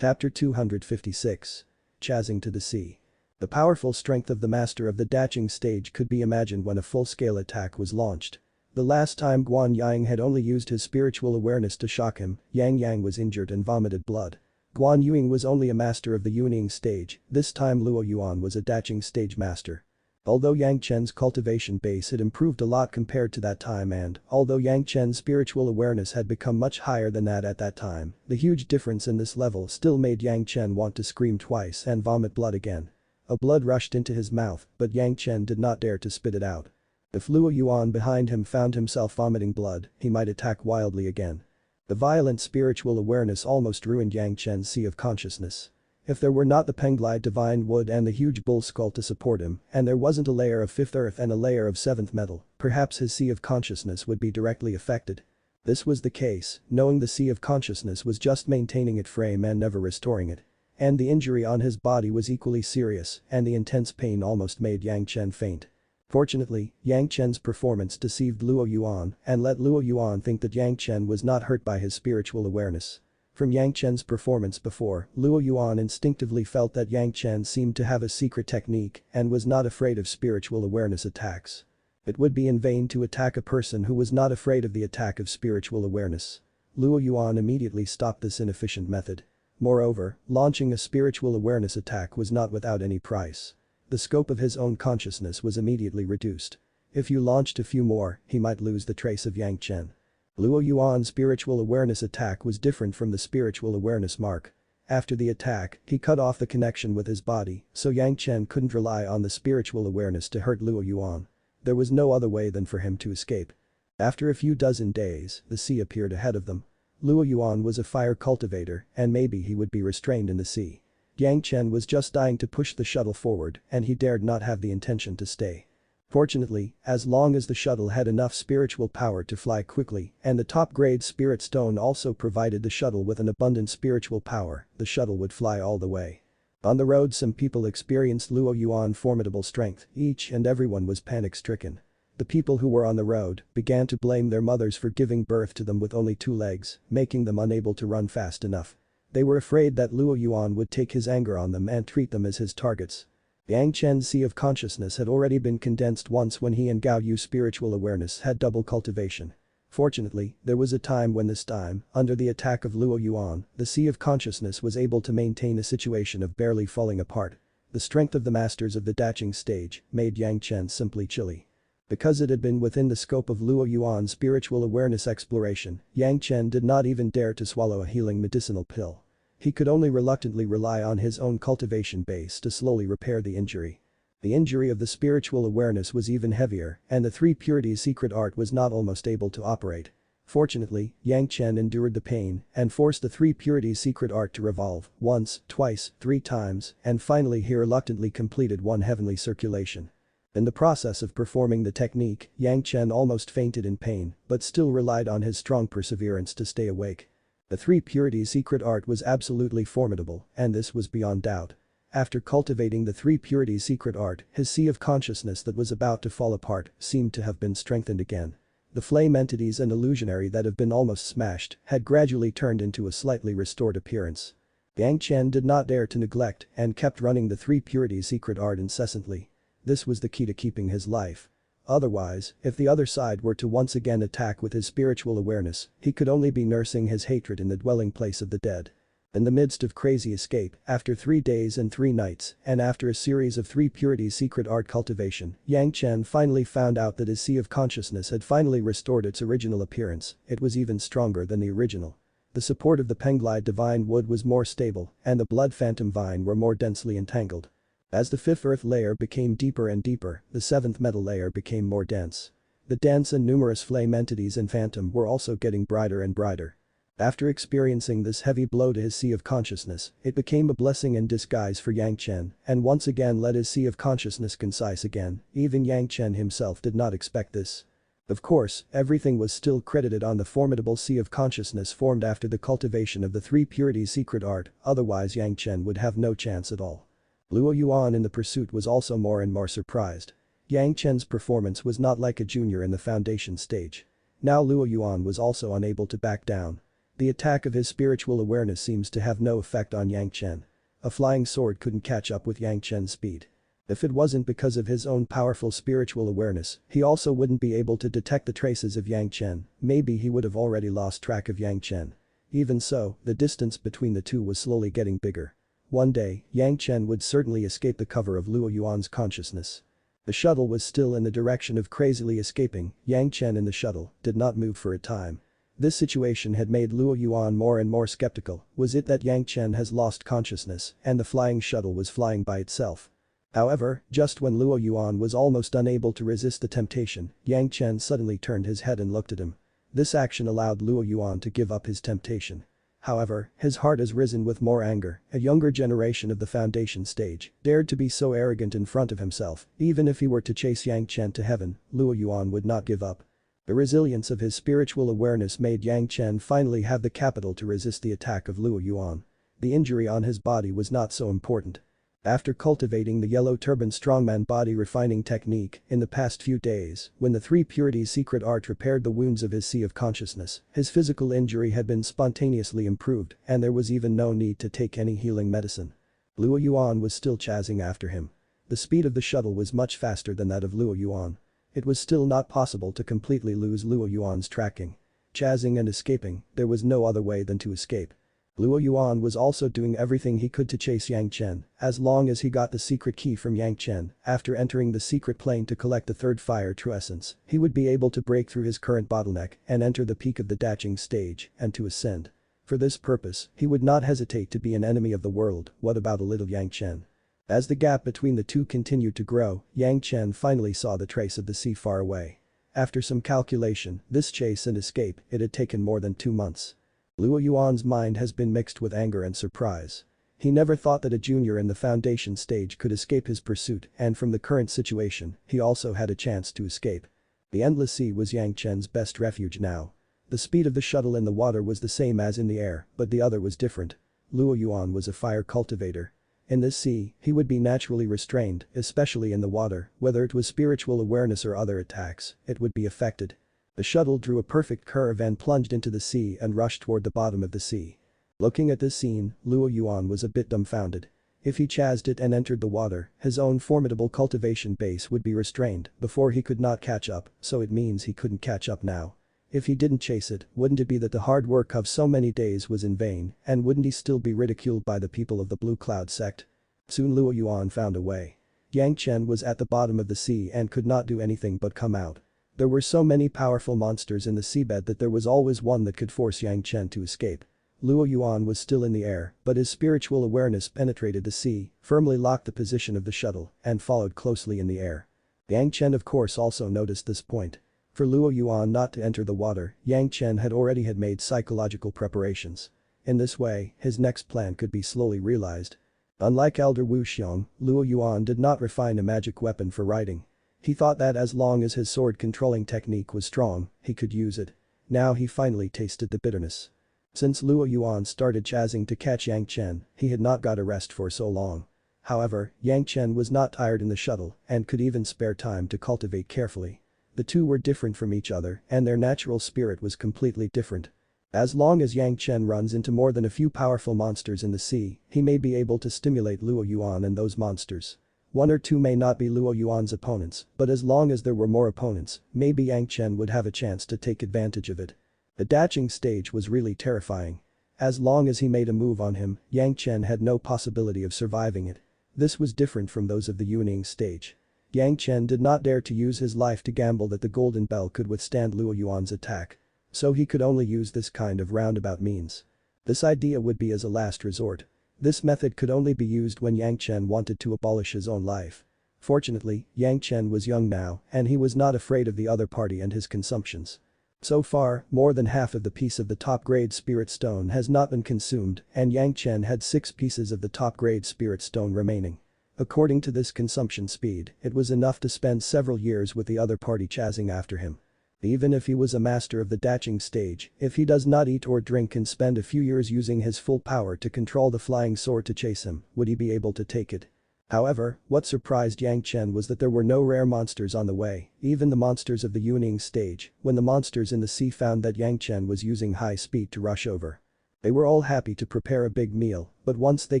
Chapter 256. Chasing to the Sea. The powerful strength of the master of the daching stage could be imagined when a full-scale attack was launched. The last time Guan Yang had only used his spiritual awareness to shock him, Yang was injured and vomited blood. Guan Yuing was only a master of the Yuning stage, this time Luo Yuan was a daching stage master. Although Yang Chen's cultivation base had improved a lot compared to that time and, although Yang Chen's spiritual awareness had become much higher than that at that time, the huge difference in this level still made Yang Chen want to scream twice and vomit blood again. A blood rushed into his mouth, but Yang Chen did not dare to spit it out. If Luo Yuan behind him found himself vomiting blood, he might attack wildly again. The violent spiritual awareness almost ruined Yang Chen's sea of consciousness. If there were not the Penglai divine wood and the huge bull skull to support him, and there wasn't a layer of 5th earth and a layer of 7th metal, perhaps his sea of consciousness would be directly affected. This was the case, knowing the sea of consciousness was just maintaining its frame and never restoring it. And the injury on his body was equally serious, and the intense pain almost made Yang Chen faint. Fortunately, Yang Chen's performance deceived Luo Yuan and let Luo Yuan think that Yang Chen was not hurt by his spiritual awareness. From Yang Chen's performance before, Luo Yuan instinctively felt that Yang Chen seemed to have a secret technique and was not afraid of spiritual awareness attacks. It would be in vain to attack a person who was not afraid of the attack of spiritual awareness. Luo Yuan immediately stopped this inefficient method. Moreover, launching a spiritual awareness attack was not without any price. The scope of his own consciousness was immediately reduced. If you launched a few more, he might lose the trace of Yang Chen. Luo Yuan's spiritual awareness attack was different from the spiritual awareness mark. After the attack, he cut off the connection with his body, so Yang Chen couldn't rely on the spiritual awareness to hurt Luo Yuan. There was no other way than for him to escape. After a few dozen days, the sea appeared ahead of them. Luo Yuan was a fire cultivator and maybe he would be restrained in the sea. Yang Chen was just dying to push the shuttle forward and he dared not have the intention to stay. Fortunately, as long as the shuttle had enough spiritual power to fly quickly and the top-grade spirit stone also provided the shuttle with an abundant spiritual power, the shuttle would fly all the way. On the road some people experienced Luo Yuan's formidable strength, each and everyone was panic-stricken. The people who were on the road began to blame their mothers for giving birth to them with only 2 legs, making them unable to run fast enough. They were afraid that Luo Yuan would take his anger on them and treat them as his targets. Yang Chen's sea of consciousness had already been condensed once when he and Gao Yu's spiritual awareness had double cultivation. Fortunately, there was a time when this time, under the attack of Luo Yuan, the sea of consciousness was able to maintain a situation of barely falling apart. The strength of the masters of the daching stage made Yang Chen simply chilly. Because it had been within the scope of Luo Yuan's spiritual awareness exploration, Yang Chen did not even dare to swallow a healing medicinal pill. He could only reluctantly rely on his own cultivation base to slowly repair the injury. The injury of the spiritual awareness was even heavier and the 3 purities secret art was not almost able to operate. Fortunately, Yang Chen endured the pain and forced the 3 purities secret art to revolve once, twice, 3 times and finally he reluctantly completed 1 heavenly circulation. In the process of performing the technique, Yang Chen almost fainted in pain but still relied on his strong perseverance to stay awake. The 3 purities secret art was absolutely formidable and this was beyond doubt. After cultivating the 3 purities secret art, his sea of consciousness that was about to fall apart seemed to have been strengthened again. The flame entities and illusionary that have been almost smashed had gradually turned into a slightly restored appearance. Yang Chen did not dare to neglect and kept running the 3 purities secret art incessantly. This was the key to keeping his life. Otherwise, if the other side were to once again attack with his spiritual awareness, he could only be nursing his hatred in the dwelling place of the dead. In the midst of crazy escape, after 3 days and 3 nights, and after a series of 3 purities secret art cultivation, Yang Chen finally found out that his sea of consciousness had finally restored its original appearance. It was even stronger than the original. The support of the Penglide divine wood was more stable, and the blood phantom vine were more densely entangled. As the 5th earth layer became deeper and deeper, the 7th metal layer became more dense. The dense and numerous flame entities and phantom were also getting brighter and brighter. After experiencing this heavy blow to his sea of consciousness, it became a blessing in disguise for Yang Chen, and once again let his sea of consciousness concise again. Even Yang Chen himself did not expect this. Of course, everything was still credited on the formidable sea of consciousness formed after the cultivation of the 3 purities secret art, otherwise Yang Chen would have no chance at all. Luo Yuan in the pursuit was also more and more surprised. Yang Chen's performance was not like a junior in the foundation stage. Now Luo Yuan was also unable to back down. The attack of his spiritual awareness seems to have no effect on Yang Chen. A flying sword couldn't catch up with Yang Chen's speed. If it wasn't because of his own powerful spiritual awareness, he also wouldn't be able to detect the traces of Yang Chen. Maybe he would have already lost track of Yang Chen. Even so, the distance between the two was slowly getting bigger. One day, Yang Chen would certainly escape the cover of Luo Yuan's consciousness. The shuttle was still in the direction of crazily escaping. Yang Chen in the shuttle did not move for a time. This situation had made Luo Yuan more and more skeptical. Was it that Yang Chen has lost consciousness and the flying shuttle was flying by itself? However, just when Luo Yuan was almost unable to resist the temptation, Yang Chen suddenly turned his head and looked at him. This action allowed Luo Yuan to give up his temptation. However, his heart has risen with more anger. A younger generation of the foundation stage dared to be so arrogant in front of himself. Even if he were to chase Yang Chen to heaven, Luo Yuan would not give up. The resilience of his spiritual awareness made Yang Chen finally have the capital to resist the attack of Luo Yuan. The injury on his body was not so important. After cultivating the yellow turban strongman body refining technique in the past few days, when the 3 purities secret art repaired the wounds of his sea of consciousness, his physical injury had been spontaneously improved and there was even no need to take any healing medicine. Luo Yuan was still chasing after him. The speed of the shuttle was much faster than that of Luo Yuan. It was still not possible to completely lose Luo Yuan's tracking. Chasing and escaping, there was no other way than to escape. Luo Yuan was also doing everything he could to chase Yang Chen. As long as he got the secret key from Yang Chen, after entering the secret plane to collect the 3rd fire true essence, he would be able to break through his current bottleneck and enter the peak of the Daching stage and to ascend. For this purpose, he would not hesitate to be an enemy of the world. What about a little Yang Chen? As the gap between the two continued to grow, Yang Chen finally saw the trace of the sea far away. After some calculation, this chase and escape, it had taken more than 2 months. Luo Yuan's mind has been mixed with anger and surprise. He never thought that a junior in the foundation stage could escape his pursuit, and from the current situation, he also had a chance to escape. The endless sea was Yang Chen's best refuge now. The speed of the shuttle in the water was the same as in the air, but the other was different. Luo Yuan was a fire cultivator. In this sea, he would be naturally restrained, especially in the water, whether it was spiritual awareness or other attacks, it would be affected. The shuttle drew a perfect curve and plunged into the sea and rushed toward the bottom of the sea. Looking at this scene, Luo Yuan was a bit dumbfounded. If he chased it and entered the water, his own formidable cultivation base would be restrained before he could not catch up, so it means he couldn't catch up now. If he didn't chase it, wouldn't it be that the hard work of so many days was in vain, and wouldn't he still be ridiculed by the people of the Blue Cloud sect? Soon Luo Yuan found a way. Yang Chen was at the bottom of the sea and could not do anything but come out. There were so many powerful monsters in the seabed that there was always one that could force Yang Chen to escape. Luo Yuan was still in the air, but his spiritual awareness penetrated the sea, firmly locked the position of the shuttle, and followed closely in the air. Yang Chen of course also noticed this point. For Luo Yuan not to enter the water, Yang Chen had already made psychological preparations. In this way, his next plan could be slowly realized. Unlike Elder Wu Xiong, Luo Yuan did not refine a magic weapon for riding. He thought that as long as his sword controlling technique was strong, he could use it. Now he finally tasted the bitterness. Since Luo Yuan started chasing to catch Yang Chen, he had not got a rest for so long. However, Yang Chen was not tired in the shuttle and could even spare time to cultivate carefully. The two were different from each other and their natural spirit was completely different. As long as Yang Chen runs into more than a few powerful monsters in the sea, he may be able to stimulate Luo Yuan and those monsters. 1 or 2 may not be Luo Yuan's opponents, but as long as there were more opponents, maybe Yang Chen would have a chance to take advantage of it. The Daching stage was really terrifying. As long as he made a move on him, Yang Chen had no possibility of surviving it. This was different from those of the Yuning stage. Yang Chen did not dare to use his life to gamble that the golden bell could withstand Luo Yuan's attack. So he could only use this kind of roundabout means. This idea would be as a last resort. This method could only be used when Yang Chen wanted to abolish his own life. Fortunately, Yang Chen was young now and he was not afraid of the other party and his consumptions. So far, more than half of the piece of the top-grade spirit stone has not been consumed and Yang Chen had 6 pieces of the top-grade spirit stone remaining. According to this consumption speed, it was enough to spend several years with the other party chasing after him. Even if he was a master of the Daching stage, if he does not eat or drink and spend a few years using his full power to control the flying sword to chase him, would he be able to take it? However, what surprised Yang Chen was that there were no rare monsters on the way, even the monsters of the Yuning stage, when the monsters in the sea found that Yang Chen was using high speed to rush over. They were all happy to prepare a big meal, but once they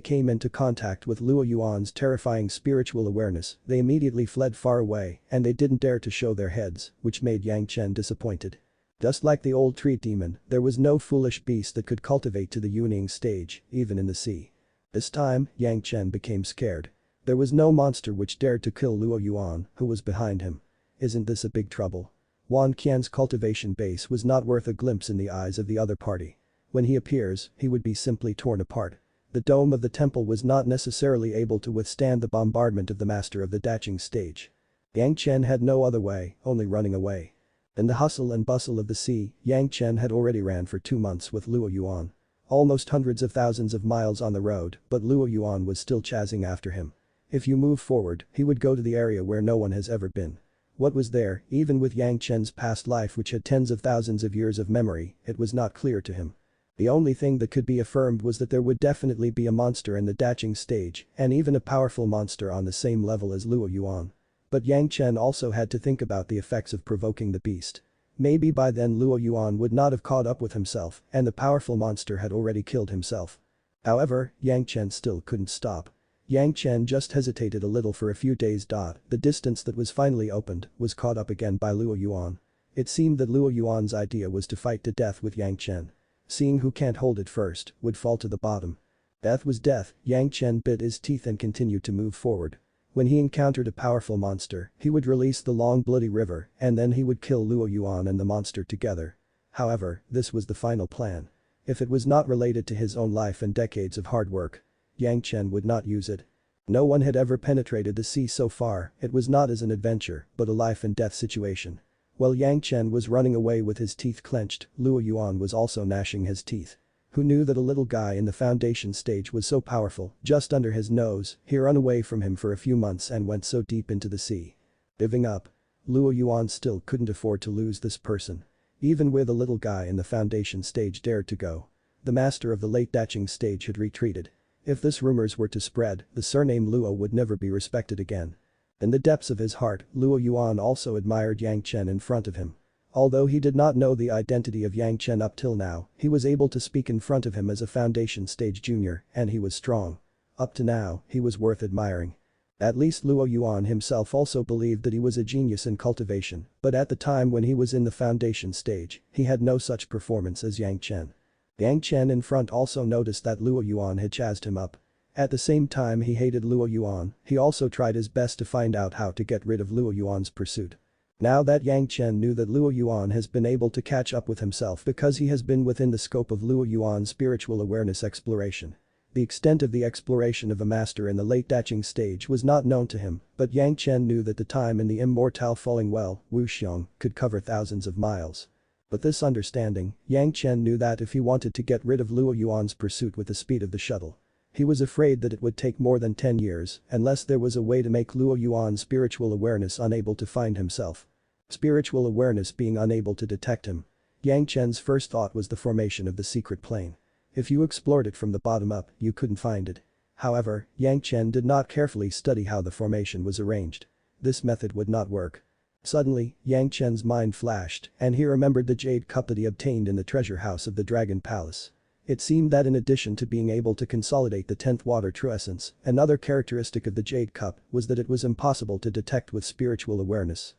came into contact with Luo Yuan's terrifying spiritual awareness, they immediately fled far away and they didn't dare to show their heads, which made Yang Chen disappointed. Just like the old tree demon, there was no foolish beast that could cultivate to the Yuning stage, even in the sea. This time, Yang Chen became scared. There was no monster which dared to kill Luo Yuan, who was behind him. Isn't this a big trouble? Wan Qian's cultivation base was not worth a glimpse in the eyes of the other party. When he appears, he would be simply torn apart. The dome of the temple was not necessarily able to withstand the bombardment of the master of the Daching stage. Yang Chen had no other way, only running away. In the hustle and bustle of the sea, Yang Chen had already ran for 2 months with Luo Yuan. Almost hundreds of thousands of miles on the road, but Luo Yuan was still chasing after him. If you move forward, he would go to the area where no one has ever been. What was there, even with Yang Chen's past life which had tens of thousands of years of memory, it was not clear to him. The only thing that could be affirmed was that there would definitely be a monster in the Daching stage and even a powerful monster on the same level as Luo Yuan. But Yang Chen also had to think about the effects of provoking the beast. Maybe by then Luo Yuan would not have caught up with himself and the powerful monster had already killed himself. However, Yang Chen still couldn't stop. Yang Chen just hesitated a little for a few days. The distance that was finally opened was caught up again by Luo Yuan. It seemed that Luo Yuan's idea was to fight to death with Yang Chen. Seeing who can't hold it first would fall to the bottom. Death was death, Yang Chen bit his teeth and continued to move forward. When he encountered a powerful monster, he would release the long bloody river and then he would kill Luo Yuan and the monster together. However, this was the final plan. If it was not related to his own life and decades of hard work, Yang Chen would not use it. No one had ever penetrated the sea so far, it was not as an adventure, but a life and death situation. While Yang Chen was running away with his teeth clenched, Luo Yuan was also gnashing his teeth. Who knew that a little guy in the foundation stage was so powerful, just under his nose, he ran away from him for a few months and went so deep into the sea. Giving up. Luo Yuan still couldn't afford to lose this person. Even where the little guy in the foundation stage dared to go. The master of the late Daching stage had retreated. If this rumors were to spread, the surname Luo would never be respected again. In the depths of his heart, Luo Yuan also admired Yang Chen in front of him. Although he did not know the identity of Yang Chen up till now, he was able to speak in front of him as a foundation stage junior, and he was strong. Up to now, he was worth admiring. At least Luo Yuan himself also believed that he was a genius in cultivation, but at the time when he was in the foundation stage, he had no such performance as Yang Chen. Yang Chen in front also noticed that Luo Yuan had chased him up. At the same time he hated Luo Yuan, he also tried his best to find out how to get rid of Luo Yuan's pursuit. Now that Yang Chen knew that Luo Yuan has been able to catch up with himself because he has been within the scope of Luo Yuan's spiritual awareness exploration. The extent of the exploration of a master in the late Daching stage was not known to him, but Yang Chen knew that the time in the immortal falling well, Wuxiong, could cover thousands of miles. With this understanding, Yang Chen knew that if he wanted to get rid of Luo Yuan's pursuit with the speed of the shuttle, he was afraid that it would take more than 10 years unless there was a way to make Luo Yuan's spiritual awareness unable to find himself. Spiritual awareness being unable to detect him. Yang Chen's first thought was the formation of the secret plane. If you explored it from the bottom up, you couldn't find it. However, Yang Chen did not carefully study how the formation was arranged. This method would not work. Suddenly, Yang Chen's mind flashed and he remembered the jade cup that he obtained in the treasure house of the Dragon Palace. It seemed that in addition to being able to consolidate the 10th water true essence, another characteristic of the jade cup was that it was impossible to detect with spiritual awareness.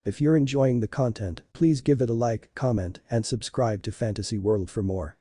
If you're enjoying the content, please give it a like, comment, and subscribe to Fantasy World for more.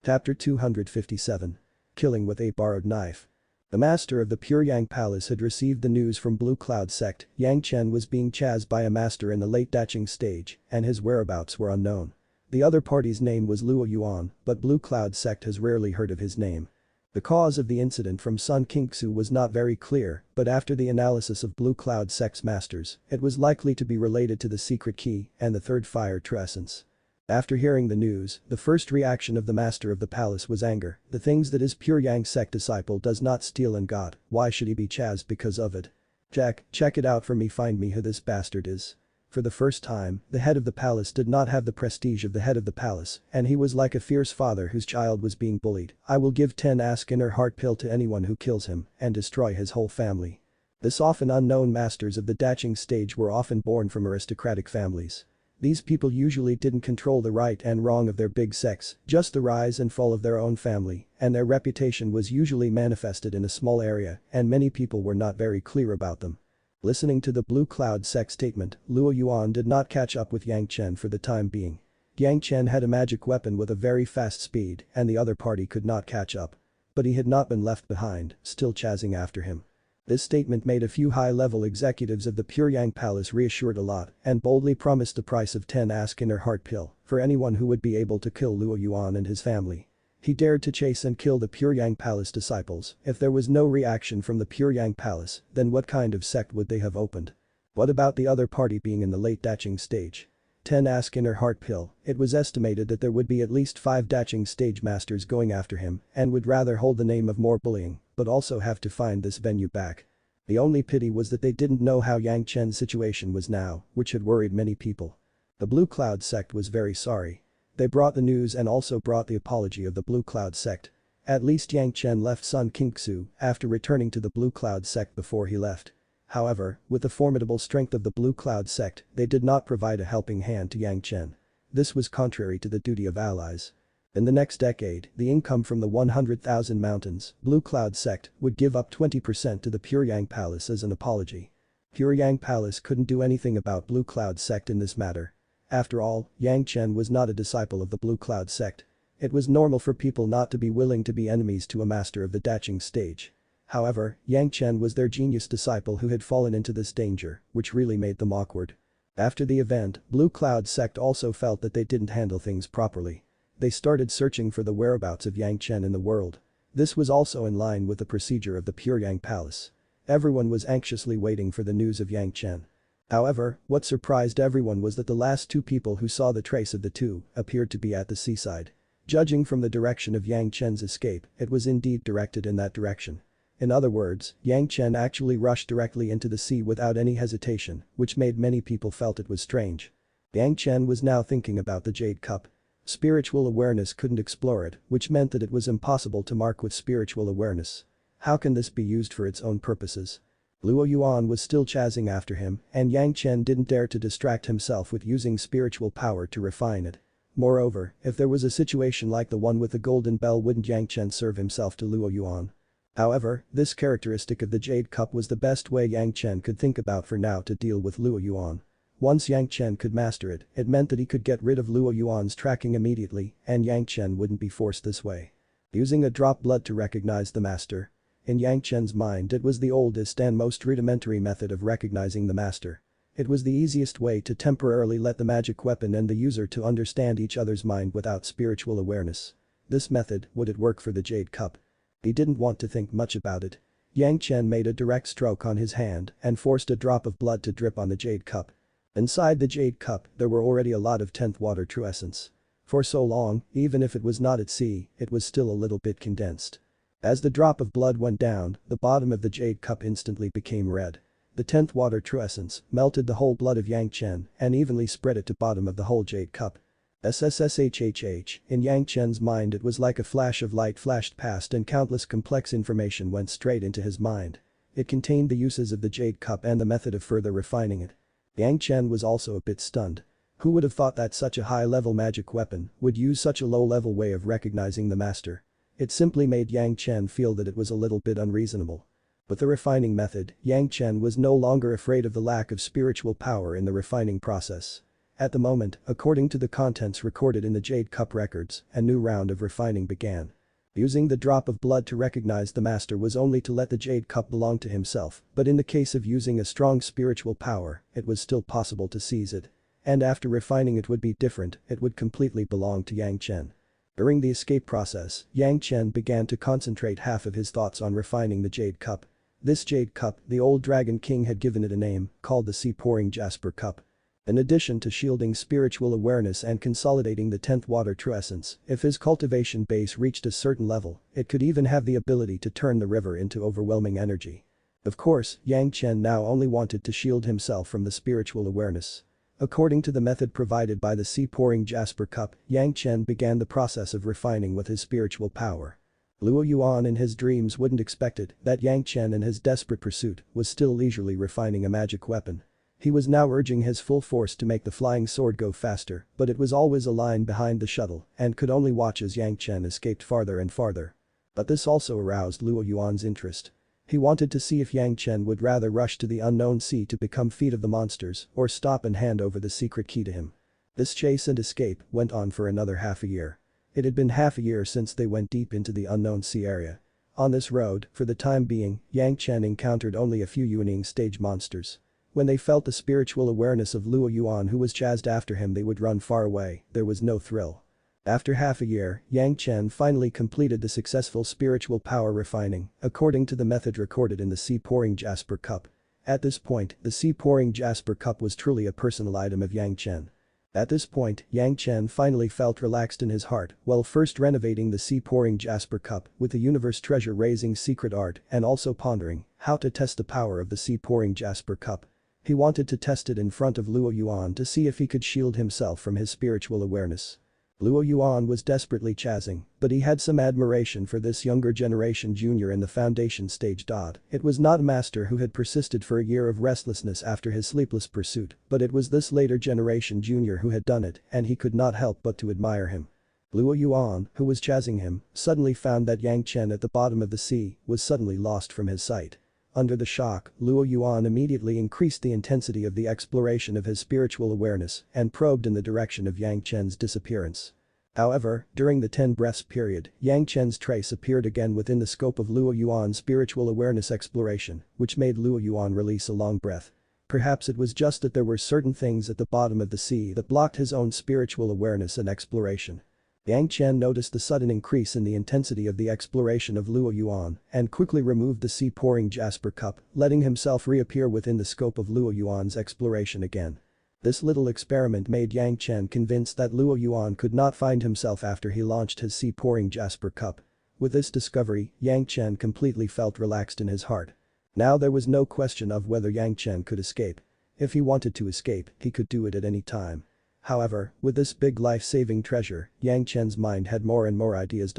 Chapter 257. Killing with a borrowed knife. The master of the Pure Yang Palace had received the news from Blue Cloud sect. Yang Chen was being chased by a master in the late Daching stage, and his whereabouts were unknown. The other party's name was Luo Yuan, but Blue Cloud sect has rarely heard of his name. The cause of the incident from Sun Qingsu was not very clear, but after the analysis of Blue Cloud sect's masters, it was likely to be related to the secret key and the third fire true essence. After hearing the news, the first reaction of the master of the palace was anger. The things that his Pure Yang sect disciple does not steal and got, why should he be chased because of it? Jack, check it out for me, find me who this bastard is. For the first time, the head of the palace did not have the prestige of the head of the palace, and he was like a fierce father whose child was being bullied. I will give 10 ask inner heart pill to anyone who kills him and destroy his whole family. This often unknown masters of the Daching stage were often born from aristocratic families. These people usually didn't control the right and wrong of their big sects, just the rise and fall of their own family, and their reputation was usually manifested in a small area, and many people were not very clear about them. Listening to the Blue Cloud sect statement, Luo Yuan did not catch up with Yang Chen for the time being. Yang Chen had a magic weapon with a very fast speed, and the other party could not catch up. But he had not been left behind, still chasing after him. This statement made a few high-level executives of the Pure Yang Palace reassured a lot and boldly promised the price of 10 ask inner heart pill for anyone who would be able to kill Luo Yuan and his family. He dared to chase and kill the Pure Yang Palace disciples. If there was no reaction from the Pure Yang Palace, then what kind of sect would they have opened? What about the other party being in the late Daching stage? 10 ask inner heart pill. It was estimated that there would be at least 5 Daching stage masters going after him and would rather hold the name of more bullying, but also have to find this venue back. The only pity was that they didn't know how Yang Chen's situation was now, which had worried many people. The Blue Cloud sect was very sorry. They brought the news and also brought the apology of the Blue Cloud sect. At least Yang Chen left Sun Qingsu after returning to the Blue Cloud sect before he left. However, with the formidable strength of the Blue Cloud sect, they did not provide a helping hand to Yang Chen. This was contrary to the duty of allies. In the next decade, the income from the 100,000 mountains, Blue Cloud sect, would give up 20% to the Pure Yang Palace as an apology. Pure Yang Palace couldn't do anything about Blue Cloud sect in this matter. After all, Yang Chen was not a disciple of the Blue Cloud sect. It was normal for people not to be willing to be enemies to a master of the Daching stage. However, Yang Chen was their genius disciple who had fallen into this danger, which really made them awkward. After the event, Blue Cloud sect also felt that they didn't handle things properly. They started searching for the whereabouts of Yang Chen in the world. This was also in line with the procedure of the Pure Yang Palace. Everyone was anxiously waiting for the news of Yang Chen. However, what surprised everyone was that the last 2 people who saw the trace of the 2 appeared to be at the seaside. Judging from the direction of Yang Chen's escape, it was indeed directed in that direction. In other words, Yang Chen actually rushed directly into the sea without any hesitation, which made many people felt it was strange. Yang Chen was now thinking about the Jade Cup. Spiritual awareness couldn't explore it, which meant that it was impossible to mark with spiritual awareness. How can this be used for its own purposes? Luo Yuan was still chasing after him, and Yang Chen didn't dare to distract himself with using spiritual power to refine it. Moreover, if there was a situation like the one with the golden bell, wouldn't Yang Chen serve himself to Luo Yuan? However, this characteristic of the Jade Cup was the best way Yang Chen could think about for now to deal with Luo Yuan. Once Yang Chen could master it, it meant that he could get rid of Luo Yuan's tracking immediately, and Yang Chen wouldn't be forced this way. Using a drop blood to recognize the master. In Yang Chen's mind, it was the oldest and most rudimentary method of recognizing the master. It was the easiest way to temporarily let the magic weapon and the user to understand each other's mind without spiritual awareness. This method, would it work for the Jade Cup? He didn't want to think much about it. Yang Chen made a direct stroke on his hand and forced a drop of blood to drip on the Jade Cup. Inside the Jade Cup, there were already a lot of 10th water true essence. For so long, even if it was not at sea, it was still a little bit condensed. As the drop of blood went down, the bottom of the Jade Cup instantly became red. The 10th water true essence melted the whole blood of Yang Chen and evenly spread it to bottom of the whole Jade Cup. SSSHHH, in Yang Chen's mind, it was like a flash of light flashed past and countless complex information went straight into his mind. It contained the uses of the Jade Cup and the method of further refining it. Yang Chen was also a bit stunned. Who would have thought that such a high-level magic weapon would use such a low-level way of recognizing the master? It simply made Yang Chen feel that it was a little bit unreasonable. With the refining method, Yang Chen was no longer afraid of the lack of spiritual power in the refining process. At the moment, according to the contents recorded in the Jade Cup records, a new round of refining began. Using the drop of blood to recognize the master was only to let the Jade Cup belong to himself, but in the case of using a strong spiritual power, it was still possible to seize it. And after refining it would be different, it would completely belong to Yang Chen. During the escape process, Yang Chen began to concentrate half of his thoughts on refining the Jade Cup. This Jade Cup, the old Dragon King had given it a name, called the Sea-Pouring Jasper Cup. In addition to shielding spiritual awareness and consolidating the 10th water true essence, if his cultivation base reached a certain level, it could even have the ability to turn the river into overwhelming energy. Of course, Yang Chen now only wanted to shield himself from the spiritual awareness. According to the method provided by the Sea-Pouring Jasper Cup, Yang Chen began the process of refining with his spiritual power. Luo Yuan in his dreams wouldn't expect it that Yang Chen in his desperate pursuit was still leisurely refining a magic weapon. He was now urging his full force to make the flying sword go faster, but it was always a line behind the shuttle and could only watch as Yang Chen escaped farther and farther. But this also aroused Luo Yuan's interest. He wanted to see if Yang Chen would rather rush to the unknown sea to become feet of the monsters or stop and hand over the secret key to him. This chase and escape went on for another half a year. It had been half a year since they went deep into the unknown sea area. On this road, for the time being, Yang Chen encountered only a few Yuaning stage monsters. When they felt the spiritual awareness of Luo Yuan who was chased after him they would run far away, there was no thrill. After half a year, Yang Chen finally completed the successful spiritual power refining, according to the method recorded in the Sea-Pouring Jasper Cup. At this point, the Sea-Pouring Jasper Cup was truly a personal item of Yang Chen. At this point, Yang Chen finally felt relaxed in his heart while first renovating the Sea-Pouring Jasper Cup with the universe treasure-raising secret art and also pondering how to test the power of the Sea-Pouring Jasper Cup. He wanted to test it in front of Luo Yuan to see if he could shield himself from his spiritual awareness. Luo Yuan was desperately chasing, but he had some admiration for this younger generation junior in the foundation stage. It was not a master who had persisted for a year of restlessness after his sleepless pursuit, but it was this later generation junior who had done it and he could not help but to admire him. Luo Yuan, who was chasing him, suddenly found that Yang Chen at the bottom of the sea was suddenly lost from his sight. Under the shock, Luo Yuan immediately increased the intensity of the exploration of his spiritual awareness and probed in the direction of Yang Chen's disappearance. However, during the 10 breaths period, Yang Chen's trace appeared again within the scope of Luo Yuan's spiritual awareness exploration, which made Luo Yuan release a long breath. Perhaps it was just that there were certain things at the bottom of the sea that blocked his own spiritual awareness and exploration. Yang Chen noticed the sudden increase in the intensity of the exploration of Luo Yuan and quickly removed the Sea-Pouring Jasper Cup, letting himself reappear within the scope of Luo Yuan's exploration again. This little experiment made Yang Chen convinced that Luo Yuan could not find himself after he launched his Sea-Pouring Jasper Cup. With this discovery, Yang Chen completely felt relaxed in his heart. Now there was no question of whether Yang Chen could escape. If he wanted to escape, he could do it at any time. However, with this big life-saving treasure, Yang Chen's mind had more and more ideas.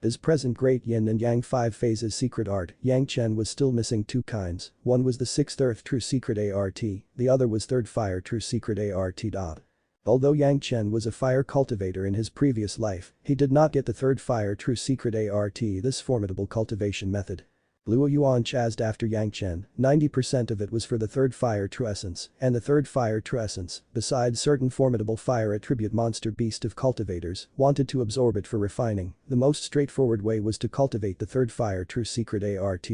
His present great yin and yang 5 phases secret art, Yang Chen was still missing 2 kinds, one was the 6th earth true secret art, the other was 3rd fire true secret art. Although Yang Chen was a fire cultivator in his previous life, he did not get the 3rd fire true secret art, this formidable cultivation method. Luo Yuan chased after Yang Chen, 90% of it was for the 3rd fire true essence, and the 3rd fire true essence, besides certain formidable fire attribute monster beast of cultivators, wanted to absorb it for refining. The most straightforward way was to cultivate the 3rd fire true secret art.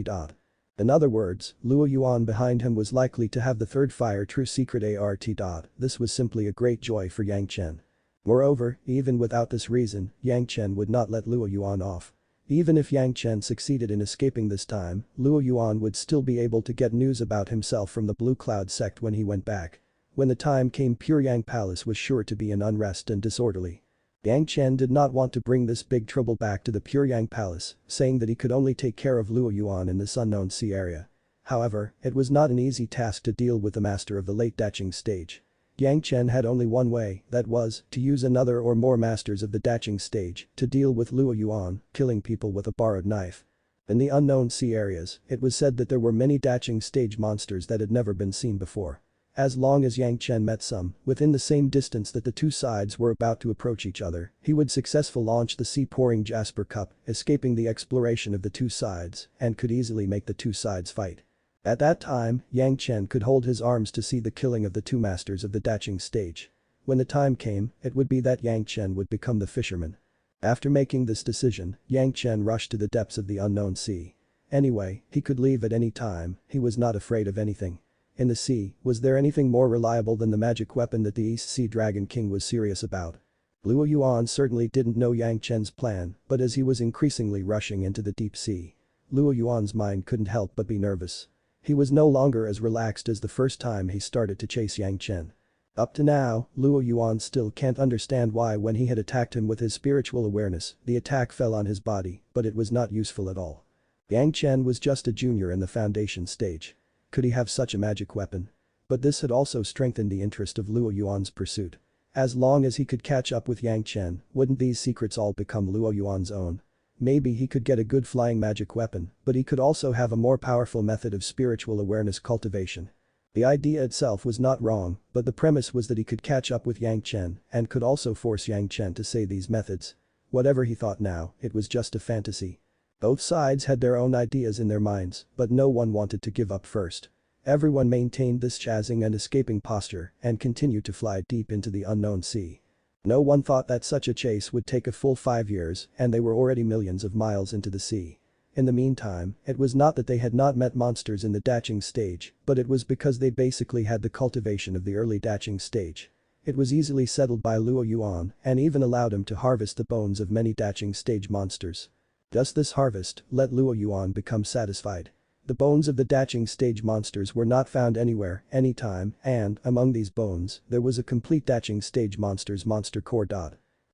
In other words, Luo Yuan behind him was likely to have the 3rd fire true secret art. This was simply a great joy for Yang Chen. Moreover, even without this reason, Yang Chen would not let Luo Yuan off. Even if Yang Chen succeeded in escaping this time, Luo Yuan would still be able to get news about himself from the Blue Cloud sect when he went back. When the time came, Pure Yang Palace was sure to be in unrest and disorderly. Yang Chen did not want to bring this big trouble back to the Pure Yang Palace, saying that he could only take care of Luo Yuan in this unknown sea area. However, it was not an easy task to deal with the master of the late Daching stage. Yang Chen had only one way, that was, to use another or more masters of the Daching stage to deal with Luo Yuan, killing people with a borrowed knife. In the unknown sea areas, it was said that there were many Daching stage monsters that had never been seen before. As long as Yang Chen met some, within the same distance that the two sides were about to approach each other, he would successfully launch the Sea-Pouring Jasper Cup, escaping the exploration of the two sides, and could easily make the two sides fight. At that time, Yang Chen could hold his arms to see the killing of the two masters of the Daching stage. When the time came, it would be that Yang Chen would become the fisherman. After making this decision, Yang Chen rushed to the depths of the unknown sea. Anyway, he could leave at any time, he was not afraid of anything. In the sea, was there anything more reliable than the magic weapon that the East Sea Dragon King was serious about? Luo Yuan certainly didn't know Yang Chen's plan, but as he was increasingly rushing into the deep sea, Luo Yuan's mind couldn't help but be nervous. He was no longer as relaxed as the first time he started to chase Yang Chen. Up to now, Luo Yuan still can't understand why when he had attacked him with his spiritual awareness, the attack fell on his body, but it was not useful at all. Yang Chen was just a junior in the foundation stage. Could he have such a magic weapon? But this had also strengthened the interest of Luo Yuan's pursuit. As long as he could catch up with Yang Chen, wouldn't these secrets all become Luo Yuan's own? Maybe he could get a good flying magic weapon, but he could also have a more powerful method of spiritual awareness cultivation. The idea itself was not wrong, but the premise was that he could catch up with Yang Chen and could also force Yang Chen to say these methods. Whatever he thought now, it was just a fantasy. Both sides had their own ideas in their minds, but no one wanted to give up first. Everyone maintained this chasing and escaping posture and continued to fly deep into the unknown sea. No one thought that such a chase would take a full 5 years and they were already millions of miles into the sea. In the meantime, it was not that they had not met monsters in the datching stage, but it was because they basically had the cultivation of the early datching stage. It was easily settled by Luo Yuan and even allowed him to harvest the bones of many datching stage monsters. Thus this harvest let Luo Yuan become satisfied. The bones of the datching stage monsters were not found anywhere, anytime, and, among these bones, there was a complete datching stage monster's monster core.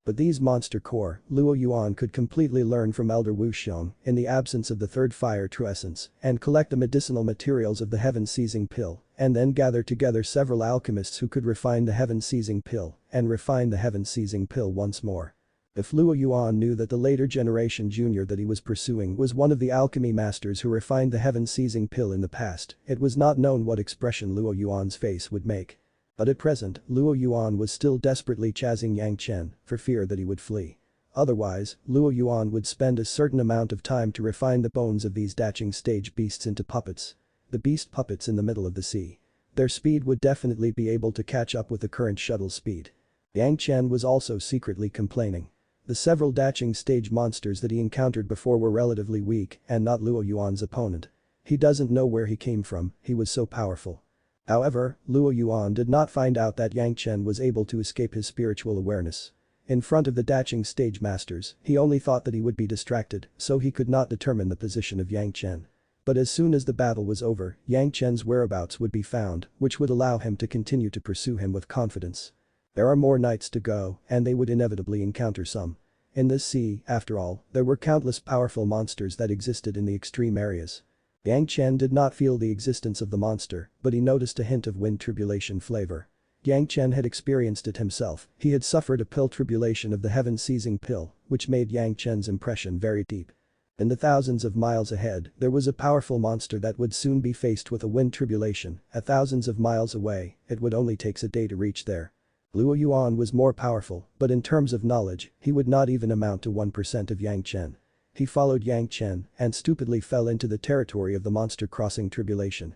But these monster core, Luo Yuan could completely learn from Elder Wu Xiong in the absence of the third fire true essence and collect the medicinal materials of the heaven-seizing pill and then gather together several alchemists who could refine the heaven-seizing pill and refine the heaven-seizing pill once more. If Luo Yuan knew that the later generation junior that he was pursuing was one of the alchemy masters who refined the heaven-seizing pill in the past, it was not known what expression Luo Yuan's face would make. But at present, Luo Yuan was still desperately chasing Yang Chen for fear that he would flee. Otherwise, Luo Yuan would spend a certain amount of time to refine the bones of these datching stage beasts into puppets. The beast puppets in the middle of the sea. Their speed would definitely be able to catch up with the current shuttle speed. Yang Chen was also secretly complaining. The several datching stage monsters that he encountered before were relatively weak and not Luo Yuan's opponent. He doesn't know where he came from, he was so powerful. However, Luo Yuan did not find out that Yang Chen was able to escape his spiritual awareness. In front of the datching stage masters, he only thought that he would be distracted, so he could not determine the position of Yang Chen. But as soon as the battle was over, Yang Chen's whereabouts would be found, which would allow him to continue to pursue him with confidence. There are more nights to go, and they would inevitably encounter some. In this sea, after all, there were countless powerful monsters that existed in the extreme areas. Yang Chen did not feel the existence of the monster, but he noticed a hint of wind tribulation flavor. Yang Chen had experienced it himself, he had suffered a pill tribulation of the heaven-seizing pill, which made Yang Chen's impression very deep. In the thousands of miles ahead, there was a powerful monster that would soon be faced with a wind tribulation, thousands of miles away, it would only take a day to reach there. Luo Yuan was more powerful, but in terms of knowledge, he would not even amount to 1% of Yang Chen. He followed Yang Chen and stupidly fell into the territory of the monster crossing tribulation.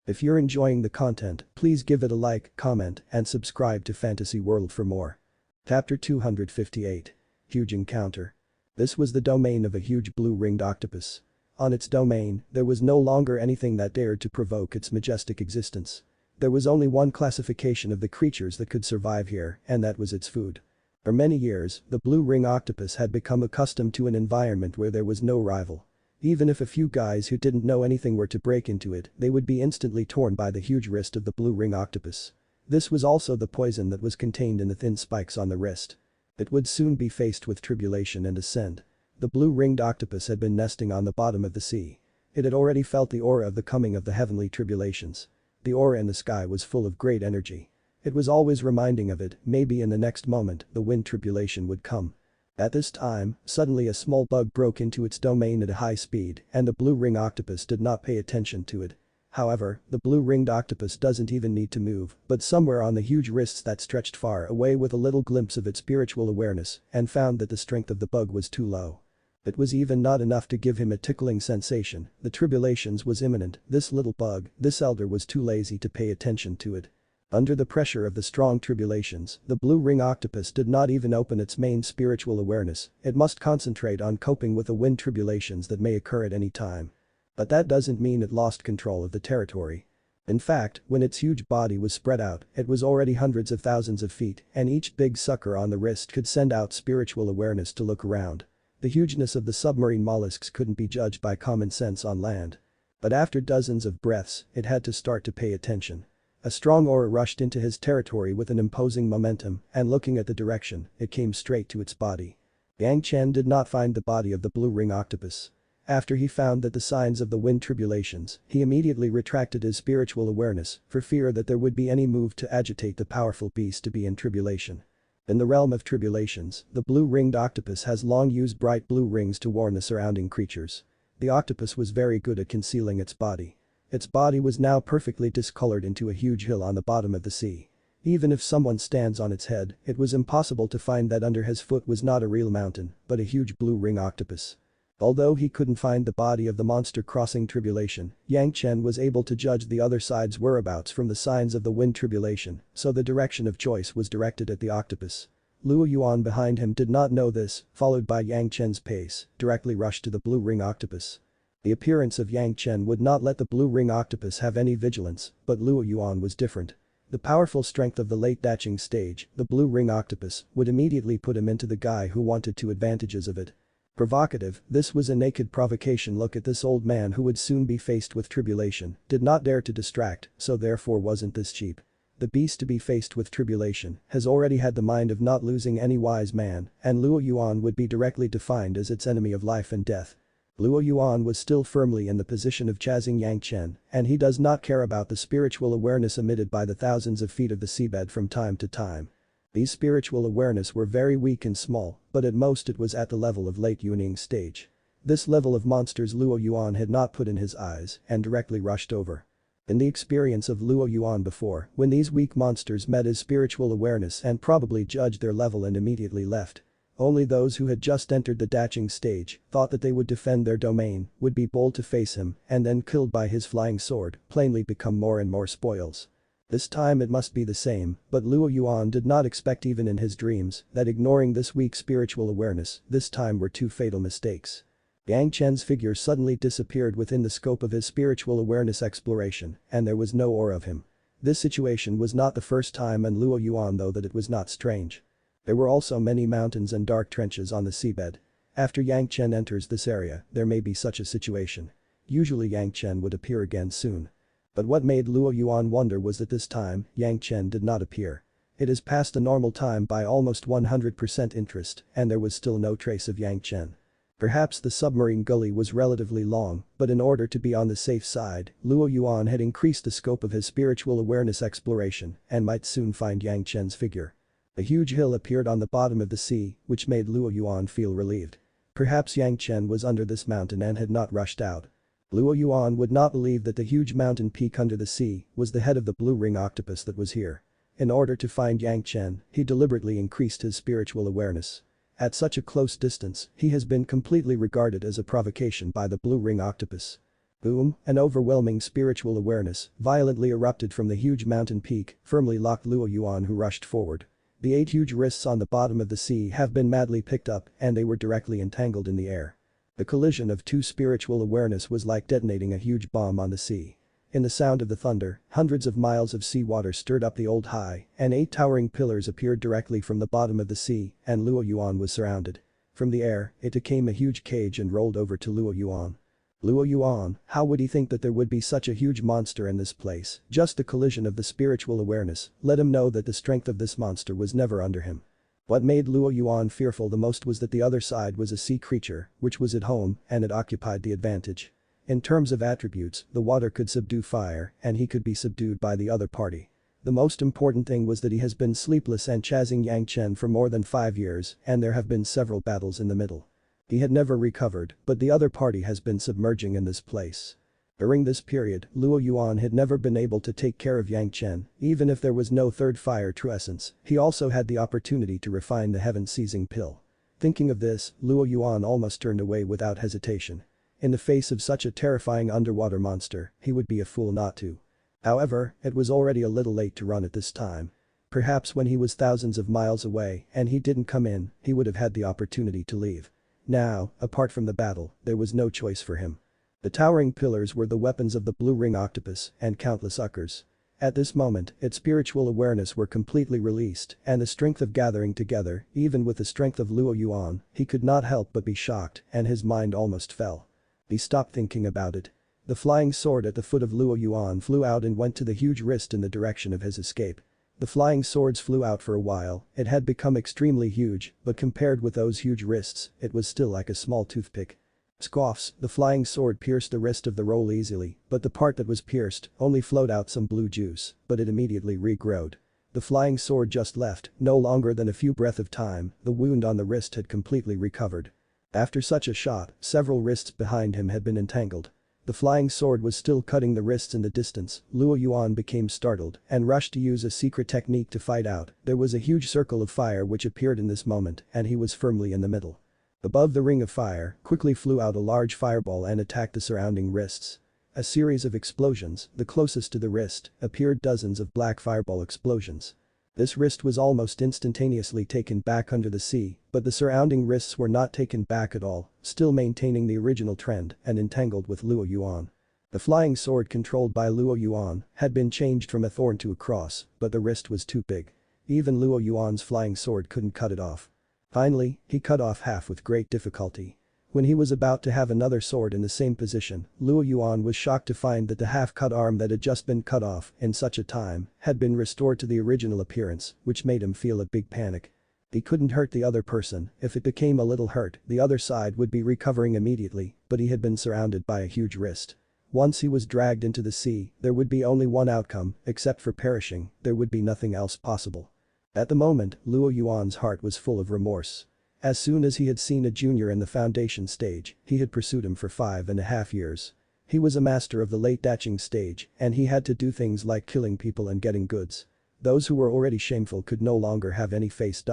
If you're enjoying the content, please give it a like, comment, and subscribe to Fantasy World for more. Chapter 258. Huge Encounter. This was the domain of a huge blue-ringed octopus. On its domain, there was no longer anything that dared to provoke its majestic existence. There was only one classification of the creatures that could survive here, and that was its food. For many years, the blue ring octopus had become accustomed to an environment where there was no rival. Even if a few guys who didn't know anything were to break into it, they would be instantly torn by the huge wrist of the blue ring octopus. This was also the poison that was contained in the thin spikes on the wrist. It would soon be faced with tribulation and ascend. The blue-ringed octopus had been nesting on the bottom of the sea. It had already felt the aura of the coming of the heavenly tribulations. The aura in the sky was full of great energy. It was always reminding of it, maybe in the next moment, the wind tribulation would come. At this time, suddenly a small bug broke into its domain at a high speed, and the blue-ring octopus did not pay attention to it. However, the blue-ringed octopus doesn't even need to move, but somewhere on the huge wrists that stretched far away with a little glimpse of its spiritual awareness, and found that the strength of the bug was too low. It was even not enough to give him a tickling sensation, the tribulations was imminent, this little bug, this elder was too lazy to pay attention to it. Under the pressure of the strong tribulations, the blue ring octopus did not even open its main spiritual awareness, it must concentrate on coping with the wind tribulations that may occur at any time. But that doesn't mean it lost control of the territory. In fact, when its huge body was spread out, it was already hundreds of thousands of feet, and each big sucker on the wrist could send out spiritual awareness to look around. The hugeness of the submarine mollusks couldn't be judged by common sense on land. But after dozens of breaths, it had to start to pay attention. A strong aura rushed into his territory with an imposing momentum, and looking at the direction, it came straight to its body. Yang Chen did not find the body of the blue ring octopus. After he found that the signs of the wind tribulations, he immediately retracted his spiritual awareness for fear that there would be any move to agitate the powerful beast to be in tribulation. In the realm of tribulations, the blue-ringed octopus has long used bright blue rings to warn the surrounding creatures. The octopus was very good at concealing its body. Its body was now perfectly discolored into a huge hill on the bottom of the sea. Even if someone stands on its head, it was impossible to find that under his foot was not a real mountain, but a huge blue ring octopus. Although he couldn't find the body of the monster crossing tribulation, Yang Chen was able to judge the other side's whereabouts from the signs of the wind tribulation, so the direction of choice was directed at the octopus. Luo Yuan behind him did not know this, followed by Yang Chen's pace, directly rushed to the blue ring octopus. The appearance of Yang Chen would not let the blue ring octopus have any vigilance, but Luo Yuan was different. The powerful strength of the late Zhanxian stage, the blue ring octopus, would immediately put him into the guy who wanted two advantages of it. Provocative, this was a naked provocation look at this old man who would soon be faced with tribulation, did not dare to distract, so therefore wasn't this cheap. The beast to be faced with tribulation has already had the mind of not losing any wise man, and Luo Yuan would be directly defined as its enemy of life and death. Luo Yuan was still firmly in the position of chasing Yang Chen, and he does not care about the spiritual awareness emitted by the thousands of feet of the seabed from time to time. These spiritual awareness were very weak and small, but at most it was at the level of late Yuning stage. This level of monsters Luo Yuan had not put in his eyes and directly rushed over. In the experience of Luo Yuan before, when these weak monsters met his spiritual awareness and probably judged their level and immediately left. Only those who had just entered the Zhanxian stage thought that they would defend their domain, would be bold to face him, and then killed by his flying sword, plainly become more and more spoils. This time it must be the same, but Luo Yuan did not expect even in his dreams that ignoring this weak spiritual awareness, this time were two fatal mistakes. Yang Chen's figure suddenly disappeared within the scope of his spiritual awareness exploration, and there was no aura of him. This situation was not the first time and Luo Yuan though that it was not strange. There were also many mountains and dark trenches on the seabed. After Yang Chen enters this area, there may be such a situation. Usually Yang Chen would appear again soon. But what made Luo Yuan wonder was that this time, Yang Chen did not appear. It is past the normal time by almost 100% interest, and there was still no trace of Yang Chen. Perhaps the submarine gully was relatively long, but in order to be on the safe side, Luo Yuan had increased the scope of his spiritual awareness exploration and might soon find Yang Chen's figure. A huge hill appeared on the bottom of the sea, which made Luo Yuan feel relieved. Perhaps Yang Chen was under this mountain and had not rushed out. Luo Yuan would not believe that the huge mountain peak under the sea was the head of the blue ring octopus that was here. In order to find Yang Chen, he deliberately increased his spiritual awareness. At such a close distance, he has been completely regarded as a provocation by the blue ring octopus. Boom, an overwhelming spiritual awareness violently erupted from the huge mountain peak, firmly locked Luo Yuan who rushed forward. The 8 huge wrists on the bottom of the sea have been madly picked up and they were directly entangled in the air. The collision of two spiritual awareness was like detonating a huge bomb on the sea. In the sound of the thunder, hundreds of miles of seawater stirred up the old high, and 8 towering pillars appeared directly from the bottom of the sea, and Luo Yuan was surrounded. From the air, it became a huge cage and rolled over to Luo Yuan. Luo Yuan, how would he think that there would be such a huge monster in this place? Just the collision of the spiritual awareness let him know that the strength of this monster was never under him. What made Luo Yuan fearful the most was that the other side was a sea creature, which was at home, and it occupied the advantage. In terms of attributes, the water could subdue fire, and he could be subdued by the other party. The most important thing was that he has been sleepless and chasing Yang Chen for more than 5 years, and there have been several battles in the middle. He had never recovered, but the other party has been submerging in this place. During this period, Luo Yuan had never been able to take care of Yang Chen, even if there was no third fire true essence, he also had the opportunity to refine the heaven-seizing pill. Thinking of this, Luo Yuan almost turned away without hesitation. In the face of such a terrifying underwater monster, he would be a fool not to. However, it was already a little late to run at this time. Perhaps when he was thousands of miles away and he didn't come in, he would have had the opportunity to leave. Now, apart from the battle, there was no choice for him. The towering pillars were the weapons of the blue ring octopus and countless uckers. At this moment, its spiritual awareness were completely released and the strength of gathering together, even with the strength of Luo Yuan, he could not help but be shocked and his mind almost fell. He stopped thinking about it. The flying sword at the foot of Luo Yuan flew out and went to the huge wrist in the direction of his escape. The flying swords flew out for a while, it had become extremely huge, but compared with those huge wrists, it was still like a small toothpick. Scoffs, the flying sword pierced the wrist of the roll easily, but the part that was pierced only flowed out some blue juice, but it immediately regrowed. The flying sword just left, no longer than a few breath of time, the wound on the wrist had completely recovered. After such a shot, several wrists behind him had been entangled. The flying sword was still cutting the wrists in the distance, Luo Yuan became startled and rushed to use a secret technique to fight out. There was a huge circle of fire which appeared in this moment and he was firmly in the middle. Above the ring of fire, quickly flew out a large fireball and attacked the surrounding wrists. A series of explosions, the closest to the wrist, appeared dozens of black fireball explosions. This wrist was almost instantaneously taken back under the sea, but the surrounding wrists were not taken back at all, still maintaining the original trend and entangled with Luo Yuan. The flying sword controlled by Luo Yuan had been changed from a thorn to a cross, but the wrist was too big. Even Luo Yuan's flying sword couldn't cut it off. Finally, he cut off half with great difficulty. When he was about to have another sword in the same position, Luo Yuan was shocked to find that the half-cut arm that had just been cut off in such a time had been restored to the original appearance, which made him feel a big panic. He couldn't hurt the other person, if it became a little hurt, the other side would be recovering immediately, but he had been surrounded by a huge wrist. Once he was dragged into the sea, there would be only one outcome, except for perishing, there would be nothing else possible. At the moment, Luo Yuan's heart was full of remorse. As soon as he had seen a junior in the foundation stage, he had pursued him for 5.5 years. He was a master of the late Zhanxian stage, and he had to do things like killing people and getting goods. Those who were already shameful could no longer have any face.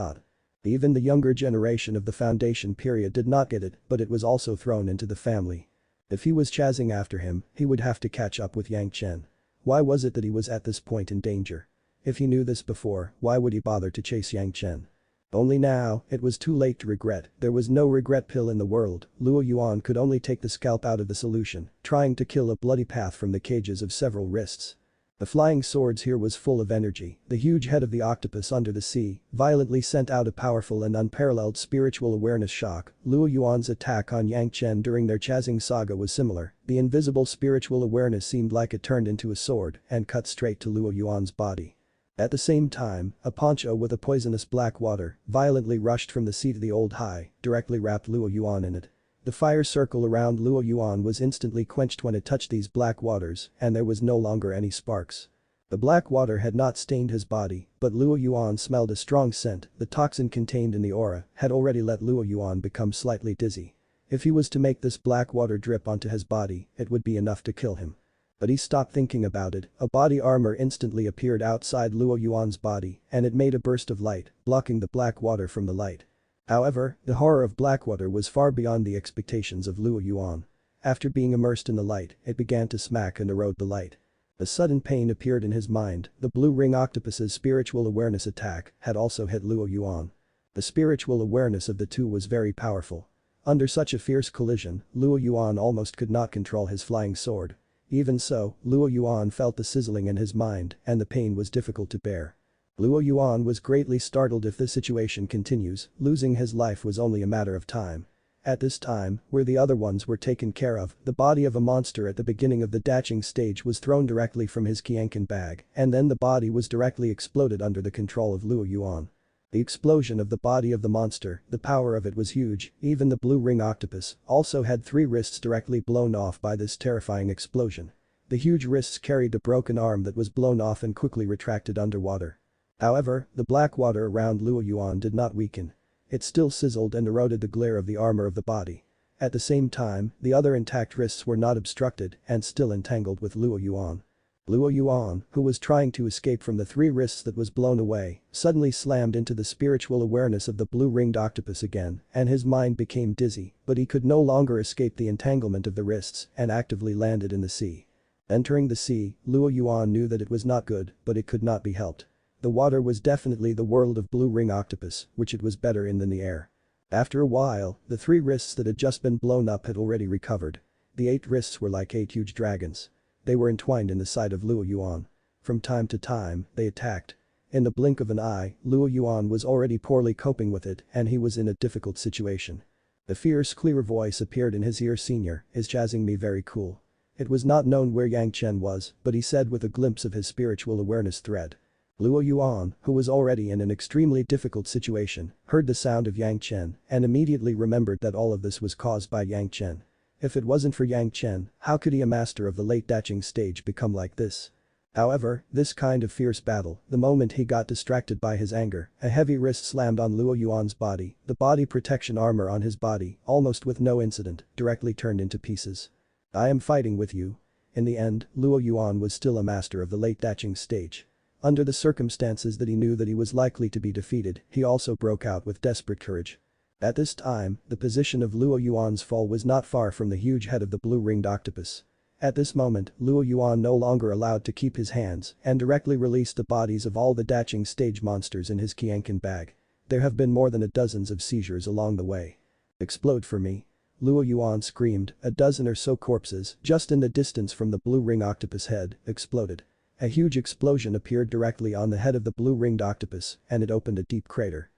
Even the younger generation of the foundation period did not get it, but it was also thrown into the family. If he was chasing after him, he would have to catch up with Yang Chen. Why was it that he was at this point in danger? If he knew this before, why would he bother to chase Yang Chen? Only now, it was too late to regret, there was no regret pill in the world, Luo Yuan could only take the scalp out of the solution, trying to kill a bloody path from the cages of several wrists. The flying swords here was full of energy, the huge head of the octopus under the sea violently sent out a powerful and unparalleled spiritual awareness shock. Luo Yuan's attack on Yang Chen during their chasing saga was similar, the invisible spiritual awareness seemed like it turned into a sword and cut straight to Luo Yuan's body. At the same time, a poncho with a poisonous black water violently rushed from the sea to the old high, directly wrapped Luo Yuan in it. The fire circle around Luo Yuan was instantly quenched when it touched these black waters, and there was no longer any sparks. The black water had not stained his body, but Luo Yuan smelled a strong scent, the toxin contained in the aura had already let Luo Yuan become slightly dizzy. If he was to make this black water drip onto his body, it would be enough to kill him. But he stopped thinking about it, a body armor instantly appeared outside Luo Yuan's body and it made a burst of light, blocking the black water from the light. However, the horror of black water was far beyond the expectations of Luo Yuan. After being immersed in the light, it began to smack and erode the light. A sudden pain appeared in his mind, the blue ring octopus's spiritual awareness attack had also hit Luo Yuan. The spiritual awareness of the two was very powerful. Under such a fierce collision, Luo Yuan almost could not control his flying sword. Even so, Luo Yuan felt the sizzling in his mind and the pain was difficult to bear. Luo Yuan was greatly startled. If this situation continues, losing his life was only a matter of time. At this time, where the other ones were taken care of, the body of a monster at the beginning of the Zhanxian stage was thrown directly from his Qianqin bag, and then the body was directly exploded under the control of Luo Yuan. The explosion of the body of the monster, the power of it was huge, even the blue ring octopus also had 3 wrists directly blown off by this terrifying explosion. The huge wrists carried a broken arm that was blown off and quickly retracted underwater. However, the black water around Luo Yuan did not weaken. It still sizzled and eroded the glare of the armor of the body. At the same time, the other intact wrists were not obstructed and still entangled with Luo Yuan. Luo Yuan, who was trying to escape from the 3 wrists that was blown away, suddenly slammed into the spiritual awareness of the blue-ringed octopus again, and his mind became dizzy, but he could no longer escape the entanglement of the wrists and actively landed in the sea. Entering the sea, Luo Yuan knew that it was not good, but it could not be helped. The water was definitely the world of blue ring octopus, which it was better in than the air. After a while, the 3 wrists that had just been blown up had already recovered. The 8 wrists were like 8 huge dragons. They were entwined in the side of Luo Yuan. From time to time, they attacked. In the blink of an eye, Luo Yuan was already poorly coping with it and he was in a difficult situation. The fierce clear voice appeared in his ear. Senior, is jazzing me very cool. It was not known where Yang Chen was, but he said with a glimpse of his spiritual awareness thread. Luo Yuan, who was already in an extremely difficult situation, heard the sound of Yang Chen and immediately remembered that all of this was caused by Yang Chen. If it wasn't for Yang Chen, how could he, a master of the late Zhanxian stage, become like this? However, this kind of fierce battle, the moment he got distracted by his anger, a heavy wrist slammed on Luo Yuan's body, the body protection armor on his body, almost with no incident, directly turned into pieces. I am fighting with you. In the end, Luo Yuan was still a master of the late Zhanxian stage. Under the circumstances that he knew that he was likely to be defeated, he also broke out with desperate courage. At this time, the position of Luo Yuan's fall was not far from the huge head of the blue-ringed octopus. At this moment, Luo Yuan no longer allowed to keep his hands and directly released the bodies of all the Zhanxian stage monsters in his Qianqin bag. There have been more than a dozen of seizures along the way. Explode for me. Luo Yuan screamed, a dozen or so corpses, just in the distance from the blue ring octopus head, exploded. A huge explosion appeared directly on the head of the blue-ringed octopus and it opened a deep crater.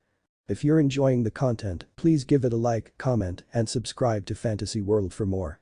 If you're enjoying the content, please give it a like, comment, and subscribe to Fantasy World for more.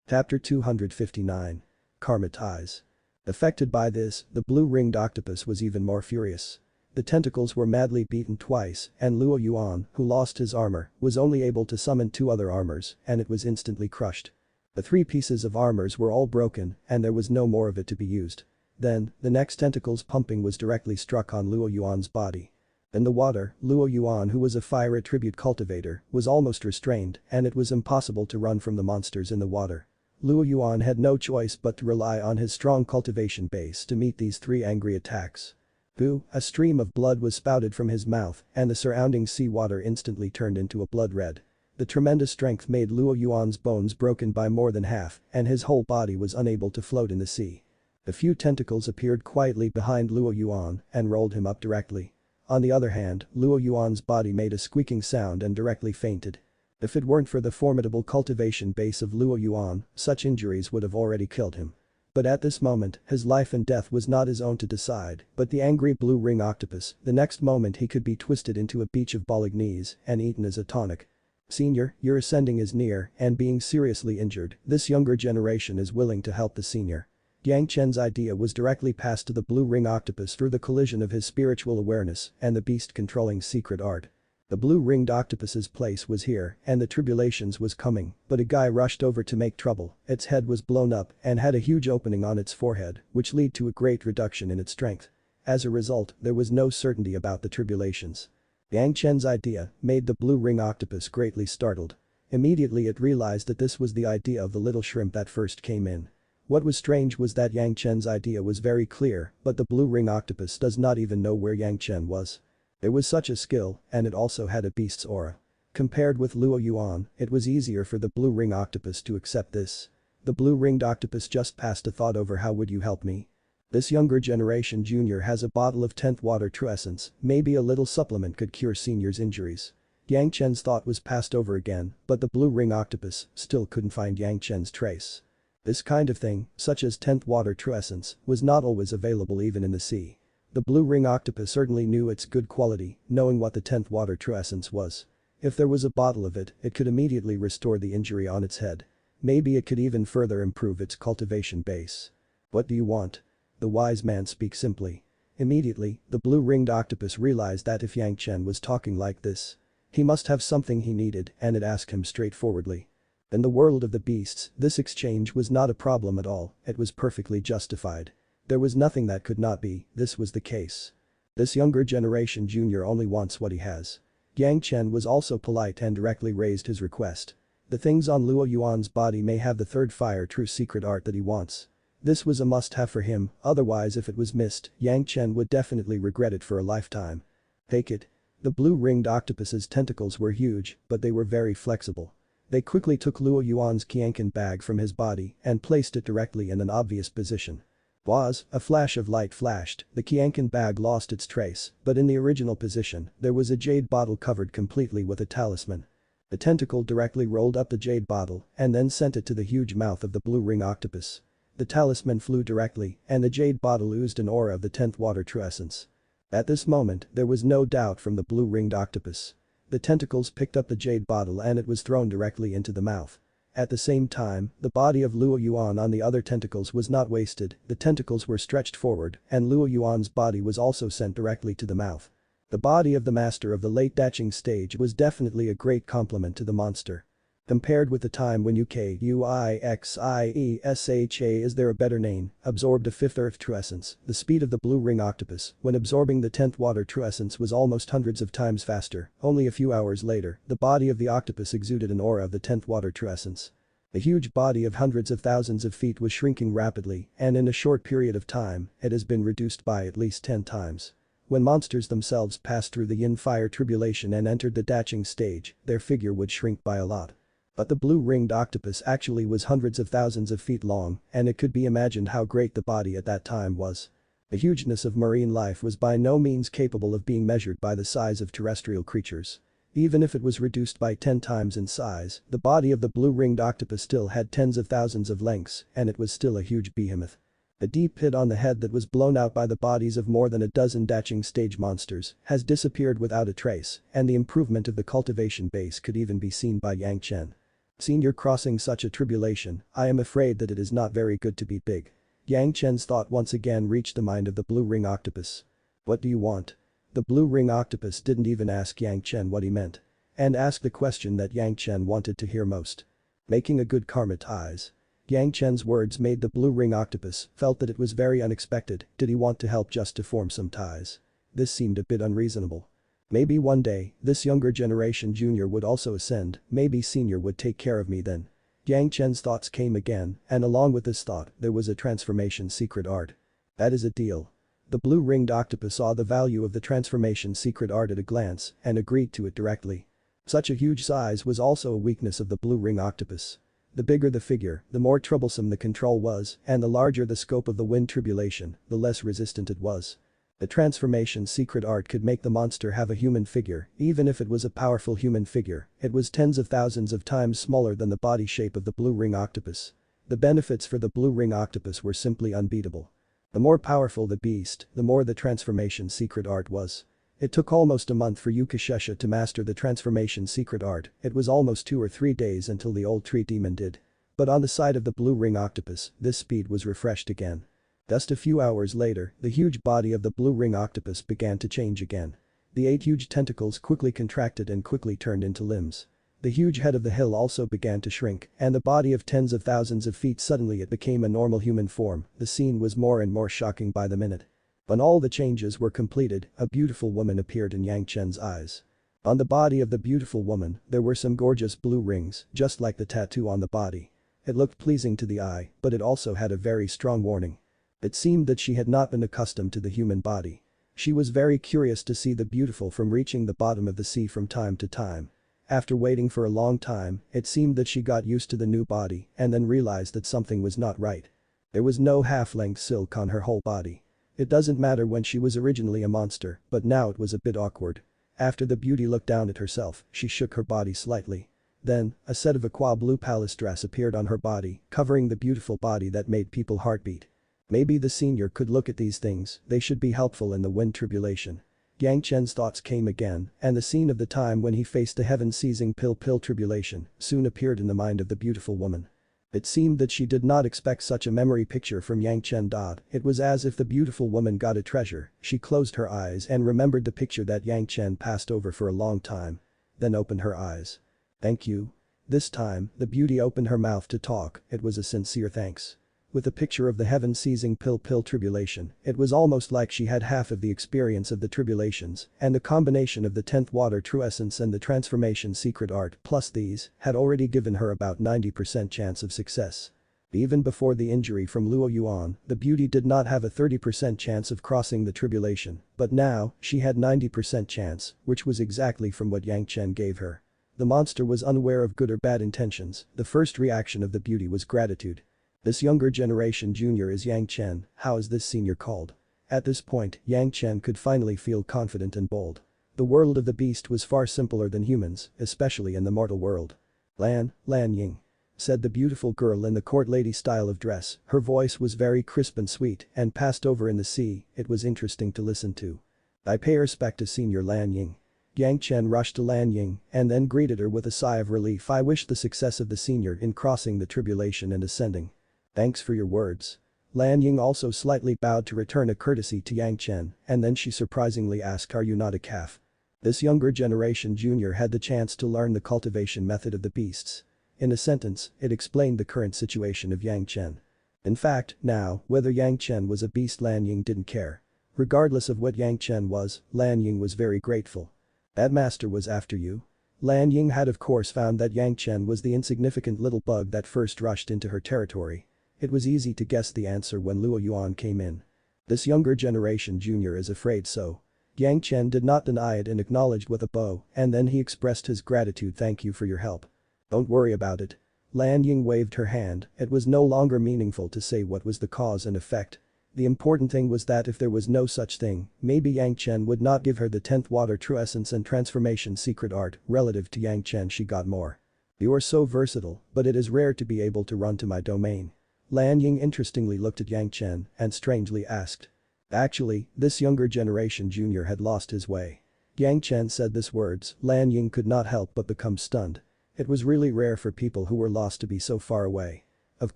Chapter 259. Karma Ties. Affected by this, the blue-ringed octopus was even more furious. The tentacles were madly beaten twice and Luo Yuan, who lost his armor, was only able to summon 2 other armors and it was instantly crushed. The 3 pieces of armors were all broken and there was no more of it to be used. Then, the next tentacles pumping was directly struck on Luo Yuan's body. In the water, Luo Yuan, who was a fire attribute cultivator, was almost restrained and it was impossible to run from the monsters in the water. Luo Yuan had no choice but to rely on his strong cultivation base to meet these 3 angry attacks. Boo, a stream of blood was spouted from his mouth and the surrounding sea water instantly turned into a blood red. The tremendous strength made Luo Yuan's bones broken by more than half and his whole body was unable to float in the sea. A few tentacles appeared quietly behind Luo Yuan and rolled him up directly. On the other hand, Luo Yuan's body made a squeaking sound and directly fainted. If it weren't for the formidable cultivation base of Luo Yuan, such injuries would have already killed him. But at this moment, his life and death was not his own to decide, but the angry blue ring octopus. The next moment he could be twisted into a beach of bolognese and eaten as a tonic. Senior, your ascending is near and being seriously injured, this younger generation is willing to help the senior. Yang Chen's idea was directly passed to the blue ring octopus through the collision of his spiritual awareness and the beast controlling secret art. The blue-ringed octopus's place was here and the tribulations was coming, but a guy rushed over to make trouble. Its head was blown up and had a huge opening on its forehead, which led to a great reduction in its strength. As a result, there was no certainty about the tribulations. Yang Chen's idea made the blue ring octopus greatly startled. Immediately it realized that this was the idea of the little shrimp that first came in. What was strange was that Yang Chen's idea was very clear, but the blue ring octopus does not even know where Yang Chen was. There was such a skill, and it also had a beast's aura. Compared with Luo Yuan, it was easier for the blue ring octopus to accept this. The blue-ringed octopus just passed a thought over. How would you help me? This younger generation junior has a bottle of 10th water true essence, maybe a little supplement could cure senior's injuries. Yang Chen's thought was passed over again, but the blue ring octopus still couldn't find Yang Chen's trace. This kind of thing, such as 10th water true essence, was not always available even in the sea. The blue ring octopus certainly knew its good quality, knowing what the 10th water true essence was. If there was a bottle of it, it could immediately restore the injury on its head. Maybe it could even further improve its cultivation base. What do you want? The wise man speaks simply. Immediately, the blue-ringed octopus realized that if Yang Chen was talking like this, he must have something he needed and it asked him straightforwardly. In the world of the beasts, this exchange was not a problem at all, it was perfectly justified. There was nothing that could not be, this was the case. This younger generation junior only wants what he has. Yang Chen was also polite and directly raised his request. The things on Luo Yuan's body may have the third fire true secret art that he wants. This was a must-have for him, otherwise if it was missed, Yang Chen would definitely regret it for a lifetime. Take it. The blue-ringed octopus's tentacles were huge, but they were very flexible. They quickly took Luo Yuan's Qianqin bag from his body and placed it directly in an obvious position. A flash of light flashed, the Qianqin bag lost its trace, but in the original position, there was a jade bottle covered completely with a talisman. The tentacle directly rolled up the jade bottle and then sent it to the huge mouth of the blue ring octopus. The talisman flew directly, and the jade bottle oozed an aura of the 10th water true essence. At this moment, there was no doubt from the blue-ringed octopus. The tentacles picked up the jade bottle and it was thrown directly into the mouth. At the same time, the body of Luo Yuan on the other tentacles was not wasted, the tentacles were stretched forward, and Luo Yuan's body was also sent directly to the mouth. The body of the master of the late Daching stage was definitely a great compliment to the monster. Compared with the time when UKUIXIESHA, is there a better name, absorbed a 5th earth true essence, the speed of the blue ring octopus when absorbing the 10th water true essence was almost hundreds of times faster. Only a few hours later, the body of the octopus exuded an aura of the 10th water true essence. The huge body of hundreds of thousands of feet was shrinking rapidly, and in a short period of time, it has been reduced by at least 10 times. When monsters themselves passed through the yin fire tribulation and entered the Daching stage, their figure would shrink by a lot. But the blue-ringed octopus actually was hundreds of thousands of feet long, and it could be imagined how great the body at that time was. The hugeness of marine life was by no means capable of being measured by the size of terrestrial creatures. Even if it was reduced by 10 times in size, the body of the blue-ringed octopus still had tens of thousands of lengths, and it was still a huge behemoth. The deep pit on the head that was blown out by the bodies of more than a dozen Daching stage monsters has disappeared without a trace, and the improvement of the cultivation base could even be seen by Yang Chen. Senior, crossing such a tribulation, I am afraid that it is not very good to be big. Yang Chen's thought once again reached the mind of the blue ring octopus. What do you want? The blue ring octopus didn't even ask Yang Chen what he meant. And asked the question that Yang Chen wanted to hear most. Making a good karma ties. Yang Chen's words made the blue ring octopus felt that it was very unexpected. Did he want to help just to form some ties? This seemed a bit unreasonable. Maybe one day, this younger generation junior would also ascend, maybe senior would take care of me then. Yang Chen's thoughts came again, and along with this thought, there was a transformation secret art. That is a deal. The blue-ringed octopus saw the value of the transformation secret art at a glance and agreed to it directly. Such a huge size was also a weakness of the blue ring octopus. The bigger the figure, the more troublesome the control was, and the larger the scope of the wind tribulation, the less resistant it was. The transformation secret art could make the monster have a human figure, even if it was a powerful human figure, it was tens of thousands of times smaller than the body shape of the blue ring octopus. The benefits for the blue ring octopus were simply unbeatable. The more powerful the beast, the more the transformation secret art was. It took almost a month for Yukashesha to master the transformation secret art, it was almost 2 or 3 days until the old tree demon did. But on the side of the blue ring octopus, this speed was refreshed again. Just a few hours later, the huge body of the blue ring octopus began to change again. The 8 huge tentacles quickly contracted and quickly turned into limbs. The huge head of the hill also began to shrink, and the body of tens of thousands of feet suddenly it became a normal human form. The scene was more and more shocking by the minute. When all the changes were completed, a beautiful woman appeared in Yang Chen's eyes. On the body of the beautiful woman, there were some gorgeous blue rings, just like the tattoo on the body. It looked pleasing to the eye, but it also had a very strong warning. It seemed that she had not been accustomed to the human body. She was very curious to see the beautiful from reaching the bottom of the sea from time to time. After waiting for a long time, it seemed that she got used to the new body and then realized that something was not right. There was no half-length silk on her whole body. It doesn't matter when she was originally a monster, but now it was a bit awkward. After the beauty looked down at herself, she shook her body slightly. Then, a set of aqua blue palace dress appeared on her body, covering the beautiful body that made people heartbeat. Maybe the senior could look at these things, they should be helpful in the wind tribulation. Yang Chen's thoughts came again, and the scene of the time when he faced the heaven-seizing pill tribulation soon appeared in the mind of the beautiful woman. It seemed that she did not expect such a memory picture from Yang Chen. It was as if the beautiful woman got a treasure. She closed her eyes and remembered the picture that Yang Chen passed over for a long time. Then opened her eyes. Thank you. This time, the beauty opened her mouth to talk, it was a sincere thanks. With the picture of the heaven-seizing pill tribulation, it was almost like she had half of the experience of the tribulations, and the combination of the 10th water true essence and the transformation secret art plus these had already given her about 90% chance of success. Even before the injury from Luo Yuan, the beauty did not have a 30% chance of crossing the tribulation, but now, she had 90% chance, which was exactly from what Yang Chen gave her. The monster was unaware of good or bad intentions, the first reaction of the beauty was gratitude. This younger generation junior is Yang Chen, how is this senior called? At this point, Yang Chen could finally feel confident and bold. The world of the beast was far simpler than humans, especially in the mortal world. Lan Ying," said the beautiful girl in the court lady style of dress, her voice was very crisp and sweet and passed over in the sea, it was interesting to listen to. "I pay respect to Senior Lan Ying." Yang Chen rushed to Lan Ying and then greeted her with a sigh of relief. "I wish the success of the senior in crossing the tribulation and ascending." "Thanks for your words." Lan Ying also slightly bowed to return a courtesy to Yang Chen and then she surprisingly asked, "Are you not a calf?" This younger generation junior had the chance to learn the cultivation method of the beasts. In a sentence, it explained the current situation of Yang Chen. In fact, now, whether Yang Chen was a beast Lan Ying didn't care. Regardless of what Yang Chen was, Lan Ying was very grateful. "That master was after you?" Lan Ying had of course found that Yang Chen was the insignificant little bug that first rushed into her territory. It was easy to guess the answer when Luo Yuan came in. This younger generation junior is afraid so. Yang Chen did not deny it and acknowledged with a bow and then he expressed his gratitude. "Thank you for your help." "Don't worry about it." Lan Ying waved her hand, it was no longer meaningful to say what was the cause and effect. The important thing was that if there was no such thing, maybe Yang Chen would not give her the 10th water true essence and transformation secret art, relative to Yang Chen she got more. "You are so versatile, but it is rare to be able to run to my domain." Lan Ying interestingly looked at Yang Chen and strangely asked. Actually, this younger generation junior had lost his way. Yang Chen said these words, Lan Ying could not help but become stunned. It was really rare for people who were lost to be so far away. Of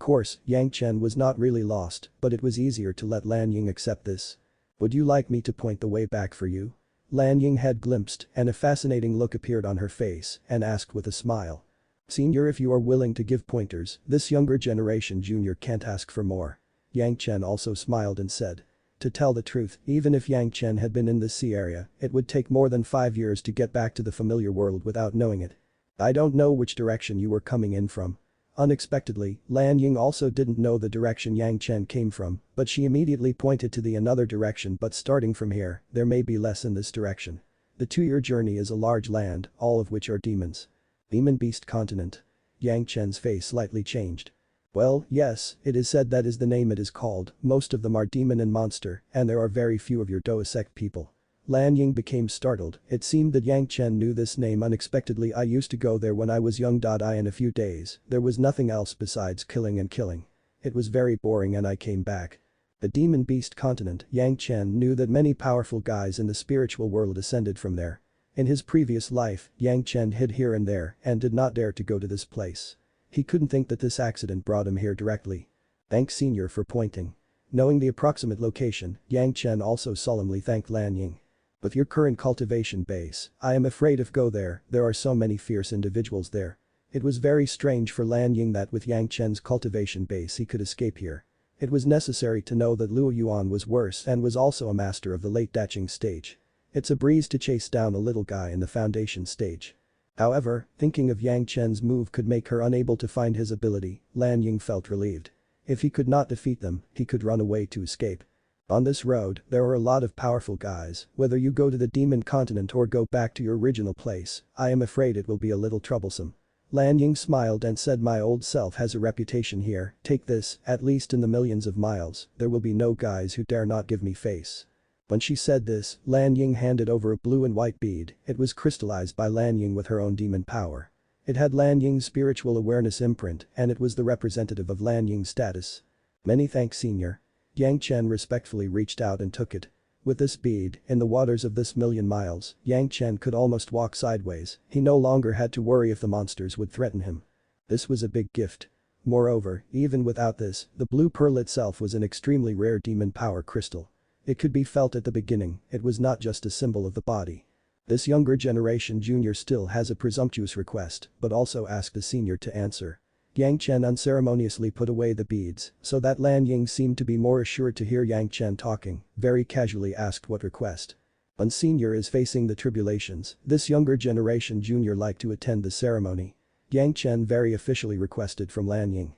course, Yang Chen was not really lost, but it was easier to let Lan Ying accept this. "Would you like me to point the way back for you?" Lan Ying had glimpsed and a fascinating look appeared on her face and asked with a smile. "Senior, if you are willing to give pointers, this younger generation junior can't ask for more." Yang Chen also smiled and said. To tell the truth, even if Yang Chen had been in this sea area, it would take more than 5 years to get back to the familiar world without knowing it. "I don't know which direction you were coming in from." Unexpectedly, Lan Ying also didn't know the direction Yang Chen came from, but she immediately pointed to the another direction. "But starting from here, there may be less in this direction. The 2-year journey is a large land, all of which are demons." "Demon beast continent?" Yang Chen's face slightly changed. "Well, yes, it is said that is the name it is called, most of them are demon and monster, and there are very few of your Doa-sect people." Lan Ying became startled, it seemed that Yang Chen knew this name unexpectedly. "I used to go there when I was young. In a few days, there was nothing else besides killing and killing. It was very boring and I came back." The demon beast continent, Yang Chen knew that many powerful guys in the spiritual world ascended from there. In his previous life, Yang Chen hid here and there and did not dare to go to this place. He couldn't think that this accident brought him here directly. "Thanks senior for pointing." Knowing the approximate location, Yang Chen also solemnly thanked Lan Ying. "With your current cultivation base, I am afraid if go there are so many fierce individuals there." It was very strange for Lan Ying that with Yang Chen's cultivation base he could escape here. It was necessary to know that Luo Yuan was worse and was also a master of the late Daching stage. It's a breeze to chase down a little guy in the foundation stage. However, thinking of Yang Chen's move could make her unable to find his ability, Lan Ying felt relieved. If he could not defeat them, he could run away to escape. On this road, there are a lot of powerful guys, whether you go to the demon continent or go back to your original place, I am afraid it will be a little troublesome. Lan Ying smiled and said, "My old self has a reputation here, take this, at least in the millions of miles, there will be no guys who dare not give me face." When she said this, Lan Ying handed over a blue and white bead, it was crystallized by Lan Ying with her own demon power. It had Lan Ying's spiritual awareness imprint and it was the representative of Lan Ying's status. "Many thanks senior." Yang Chen respectfully reached out and took it. With this bead, in the waters of this million miles, Yang Chen could almost walk sideways, he no longer had to worry if the monsters would threaten him. This was a big gift. Moreover, even without this, the blue pearl itself was an extremely rare demon power crystal. It could be felt at the beginning, it was not just a symbol of the body. This younger generation junior still has a presumptuous request, but also asked the senior to answer. Yang Chen unceremoniously put away the beads, so that Lan Ying seemed to be more assured to hear Yang Chen talking, very casually asked what request. When senior is facing the tribulations, this younger generation junior like to attend the ceremony. Yang Chen very officially requested from Lan Ying.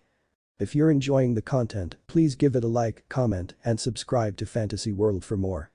If you're enjoying the content, please give it a like, comment, and subscribe to Fantasy World for more.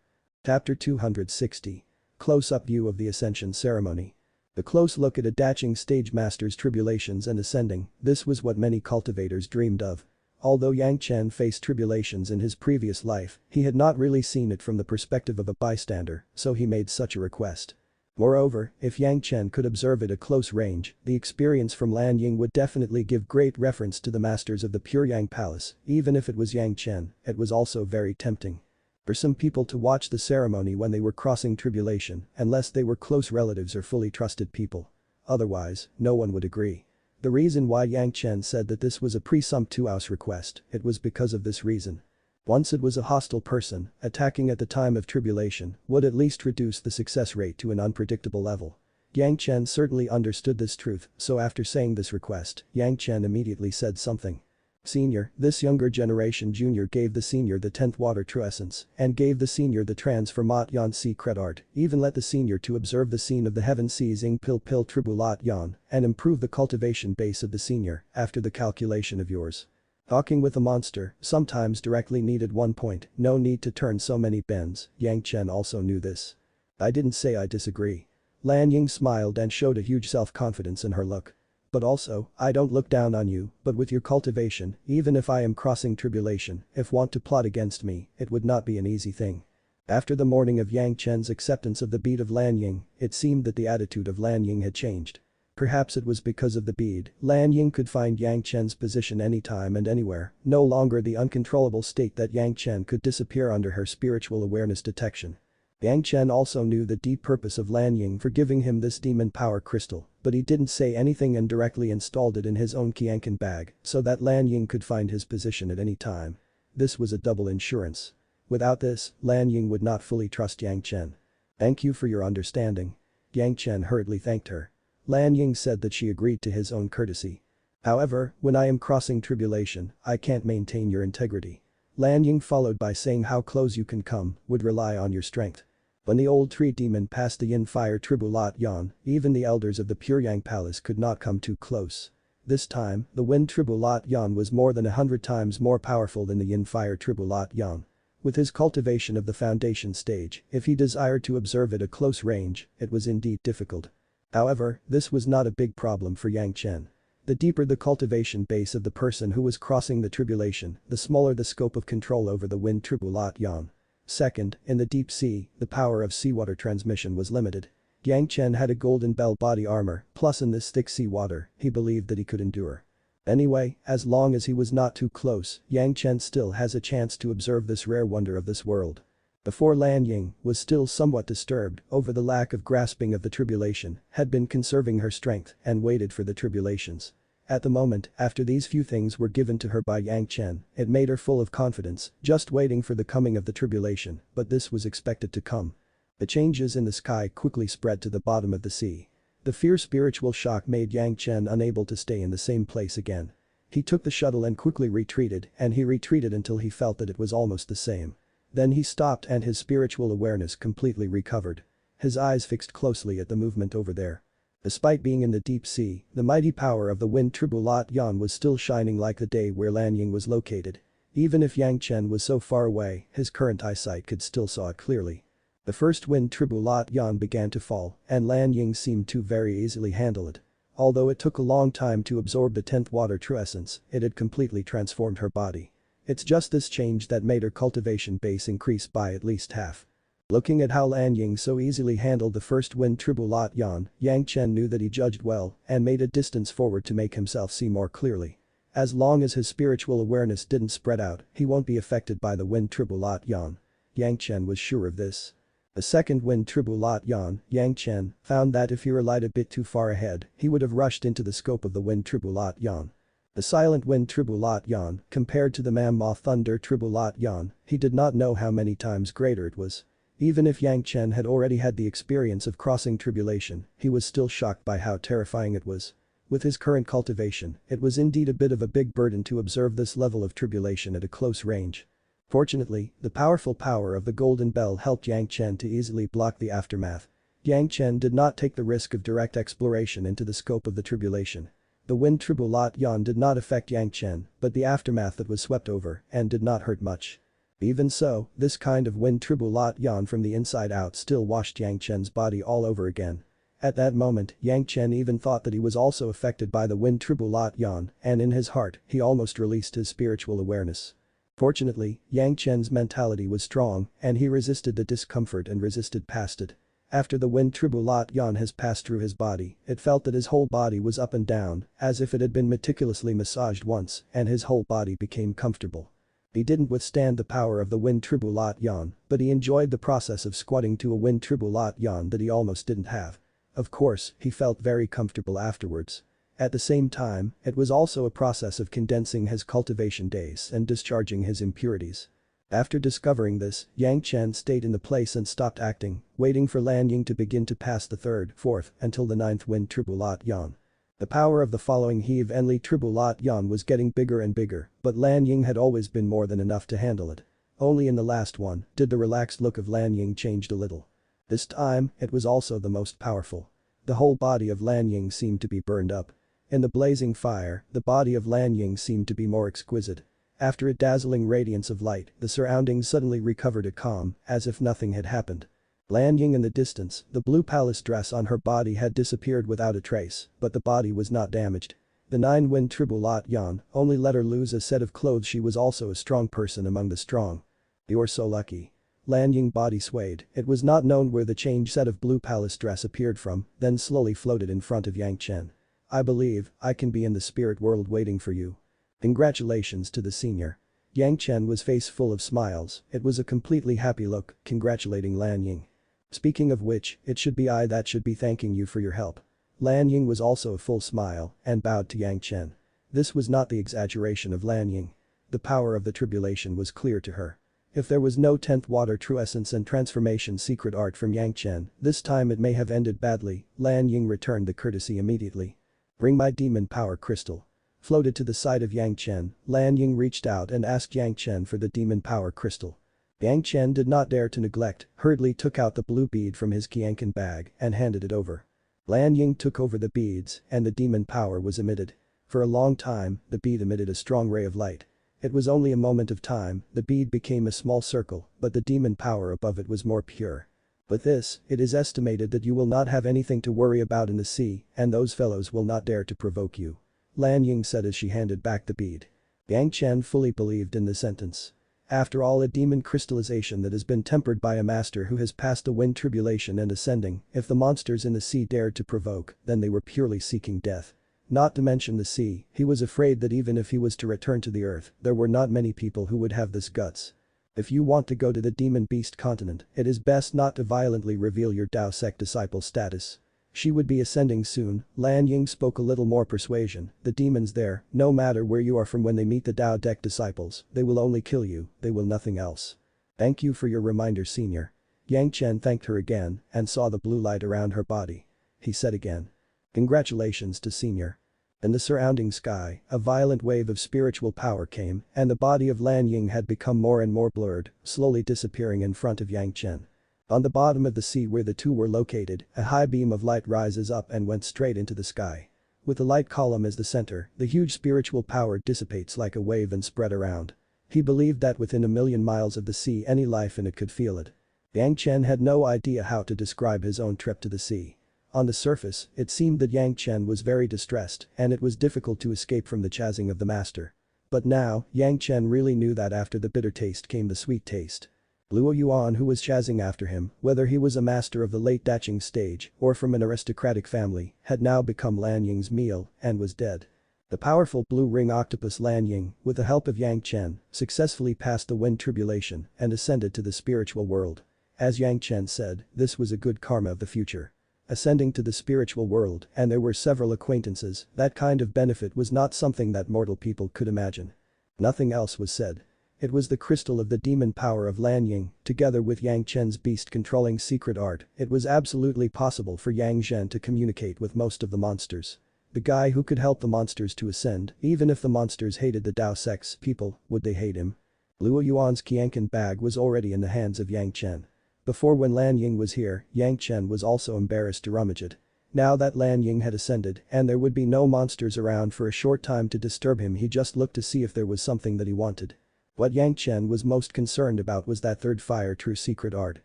Chapter 260. Close-up view of the Ascension Ceremony. The close look at a dashing stage master's tribulations and ascending, this was what many cultivators dreamed of. Although Yang Chen faced tribulations in his previous life, he had not really seen it from the perspective of a bystander, so he made such a request. Moreover, if Yang Chen could observe it at close range, the experience from Lanying would definitely give great reference to the masters of the Pure Yang Palace. Even if it was Yang Chen, it was also very tempting for some people to watch the ceremony when they were crossing tribulation, unless they were close relatives or fully trusted people. Otherwise, no one would agree. The reason why Yang Chen said that this was a presumptuous request, it was because of this reason. Once it was a hostile person, attacking at the time of tribulation would at least reduce the success rate to an unpredictable level. Yang Chen certainly understood this truth, so after saying this request, Yang Chen immediately said something. Senior, this younger generation junior gave the senior the 10th water true essence and gave the senior the transformat yan secret art, even let the senior to observe the scene of the heaven seizing pil tribulat yan and improve the cultivation base of the senior after the calculation of yours. Talking with a monster sometimes directly needed 1 point, no need to turn so many bends. Yang Chen also knew this. I didn't say I disagree. Lanying smiled and showed a huge self-confidence in her look. But also, I don't look down on you, but with your cultivation, even if I am crossing tribulation, if want to plot against me, it would not be an easy thing. After the morning of Yang Chen's acceptance of the bead of Lanying, it seemed that the attitude of Lanying had changed. Perhaps it was because of the bead, Lanying could find Yang Chen's position anytime and anywhere, no longer the uncontrollable state that Yang Chen could disappear under her spiritual awareness detection. Yang Chen also knew the deep purpose of Lanying for giving him this demon power crystal, but he didn't say anything and directly installed it in his own Qianqin bag so that Lanying could find his position at any time. This was a double insurance. Without this, Lanying would not fully trust Yang Chen. Thank you for your understanding. Yang Chen hurriedly thanked her. Lanying said that she agreed to his own courtesy. However, when I am crossing tribulation, I can't maintain your integrity. Lanying followed by saying how close you can come would rely on your strength. When the old tree demon passed the yin fire tribulat yan, even the elders of the Pure Yang Palace could not come too close. This time, the wind tribulat yan was more than 100 times more powerful than the yin fire tribulat yan. With his cultivation of the foundation stage, if he desired to observe it at close range, it was indeed difficult. However, this was not a big problem for Yang Chen. The deeper the cultivation base of the person who was crossing the tribulation, the smaller the scope of control over the wind tribulat yan. Second, in the deep sea, the power of seawater transmission was limited. Yang Chen had a golden bell body armor, plus in this thick seawater, he believed that he could endure. Anyway, as long as he was not too close, Yang Chen still has a chance to observe this rare wonder of this world. Before Lanying was still somewhat disturbed over the lack of grasping of the tribulation, had been conserving her strength and waited for the tribulations. At the moment, after these few things were given to her by Yang Chen, it made her full of confidence, just waiting for the coming of the tribulation, but this was expected to come. The changes in the sky quickly spread to the bottom of the sea. The fierce spiritual shock made Yang Chen unable to stay in the same place again. He took the shuttle and quickly retreated, and he retreated until he felt that it was almost the same. Then he stopped and his spiritual awareness completely recovered. His eyes fixed closely at the movement over there. Despite being in the deep sea, the mighty power of the wind tribulat yan was still shining like the day where Lanying was located. Even if Yang Chen was so far away, his current eyesight could still saw it clearly. The first wind tribulat yan began to fall, and Lanying seemed to very easily handle it. Although it took a long time to absorb the 10th water true essence, it had completely transformed her body. It's just this change that made her cultivation base increase by at least half. Looking at how Lanying so easily handled the first wind tribulat yan, Yang Chen knew that he judged well and made a distance forward to make himself see more clearly. As long as his spiritual awareness didn't spread out, he won't be affected by the wind tribulat yan. Yang Chen was sure of this. The second wind tribulat yan, Yang Chen found that if he relied a bit too far ahead, he would have rushed into the scope of the wind tribulat yan. The silent wind tribulat yan, compared to the mammoth thunder tribulat yan, he did not know how many times greater it was. Even if Yang Chen had already had the experience of crossing tribulation, he was still shocked by how terrifying it was. With his current cultivation, it was indeed a bit of a big burden to observe this level of tribulation at a close range. Fortunately, the powerful power of the golden bell helped Yang Chen to easily block the aftermath. Yang Chen did not take the risk of direct exploration into the scope of the tribulation. The wind tribulat yan did not affect Yang Chen, but the aftermath that was swept over and did not hurt much. Even so, this kind of wind tribulat yan from the inside out still washed Yang Chen's body all over again. At that moment, Yang Chen even thought that he was also affected by the wind tribulat yan, and in his heart, he almost released his spiritual awareness. Fortunately, Yang Chen's mentality was strong and he resisted the discomfort and resisted past it. After the wind tribulat yan has passed through his body, it felt that his whole body was up and down, as if it had been meticulously massaged once, and his whole body became comfortable. He didn't withstand the power of the wind tribulat yan, but he enjoyed the process of squatting to a wind tribulat yan that he almost didn't have. Of course, he felt very comfortable afterwards. At the same time, it was also a process of condensing his cultivation days and discharging his impurities. After discovering this, Yang Chen stayed in the place and stopped acting, waiting for Lanying to begin to pass the third, fourth, until the ninth wind tribulat yan. The power of the following heave Enli tribulat yan was getting bigger and bigger, but Lanying had always been more than enough to handle it. Only in the last one did the relaxed look of Lanying changed a little. This time, it was also the most powerful. The whole body of Lanying seemed to be burned up. In the blazing fire, the body of Lanying seemed to be more exquisite. After a dazzling radiance of light, the surroundings suddenly recovered a calm, as if nothing had happened. Lanying in the distance, the blue palace dress on her body had disappeared without a trace, but the body was not damaged. The nine wind tribulat yan only let her lose a set of clothes. She was also a strong person among the strong. "You're so lucky." Lanying body swayed, it was not known where the changed set of blue palace dress appeared from, then slowly floated in front of Yang Chen. "I believe I can be in the spirit world waiting for you." "Congratulations to the senior." Yang Chen was face full of smiles, it was a completely happy look, congratulating Lanying. "Speaking of which, it should be I that should be thanking you for your help." Lanying was also a full smile and bowed to Yang Chen. This was not the exaggeration of Lanying. The power of the tribulation was clear to her. If there was no 10th water true essence and transformation secret art from Yang Chen, this time it may have ended badly. Lanying returned the courtesy immediately. "Bring my demon power crystal." Floated to the side of Yang Chen, Lanying reached out and asked Yang Chen for the demon power crystal. Yang Chen did not dare to neglect, hurriedly took out the blue bead from his Qianqin bag and handed it over. Lanying took over the beads and the demon power was emitted. For a long time, the bead emitted a strong ray of light. It was only a moment of time, the bead became a small circle, but the demon power above it was more pure. "With this, it is estimated that you will not have anything to worry about in the sea, and those fellows will not dare to provoke you," Lanying said as she handed back the bead. Yang Chen fully believed in the sentence. After all, a demon crystallization that has been tempered by a master who has passed the wind tribulation and ascending, if the monsters in the sea dared to provoke, then they were purely seeking death. Not to mention the sea, he was afraid that even if he was to return to the earth, there were not many people who would have this guts. "If you want to go to the demon beast continent, it is best not to violently reveal your Dao sect disciple status." She would be ascending soon, Lanying spoke a little more persuasion, "The demons there, no matter where you are from when they meet the Dao deck disciples, they will only kill you, they will nothing else." "Thank you for your reminder, senior." Yang Chen thanked her again and saw the blue light around her body. He said again. "Congratulations to senior." In the surrounding sky, a violent wave of spiritual power came and the body of Lanying had become more and more blurred, slowly disappearing in front of Yang Chen. On the bottom of the sea where the two were located, a high beam of light rises up and went straight into the sky. With the light column as the center, the huge spiritual power dissipates like a wave and spread around. He believed that within a million miles of the sea any life in it could feel it. Yang Chen had no idea how to describe his own trip to the sea. On the surface, it seemed that Yang Chen was very distressed and it was difficult to escape from the chasing of the master. But now, Yang Chen really knew that after the bitter taste came the sweet taste. Luo Yuan, who was chasing after him, whether he was a master of the late Daching stage or from an aristocratic family, had now become Lanying's meal and was dead. The powerful blue ring octopus Lanying, with the help of Yang Chen, successfully passed the wind tribulation and ascended to the spiritual world. As Yang Chen said, this was a good karma of the future. Ascending to the spiritual world, and there were several acquaintances, that kind of benefit was not something that mortal people could imagine. Nothing else was said. It was the crystal of the demon power of Lanying, together with Yang Chen's beast-controlling secret art, it was absolutely possible for Yang Zhen to communicate with most of the monsters. The guy who could help the monsters to ascend, even if the monsters hated the Dao sect's people, would they hate him? Luo Yuan's Qianqin bag was already in the hands of Yang Chen. Before, when Lanying was here, Yang Chen was also embarrassed to rummage it. Now that Lanying had ascended and there would be no monsters around for a short time to disturb him, he just looked to see if there was something that he wanted. What Yang Chen was most concerned about was that third fire true secret art.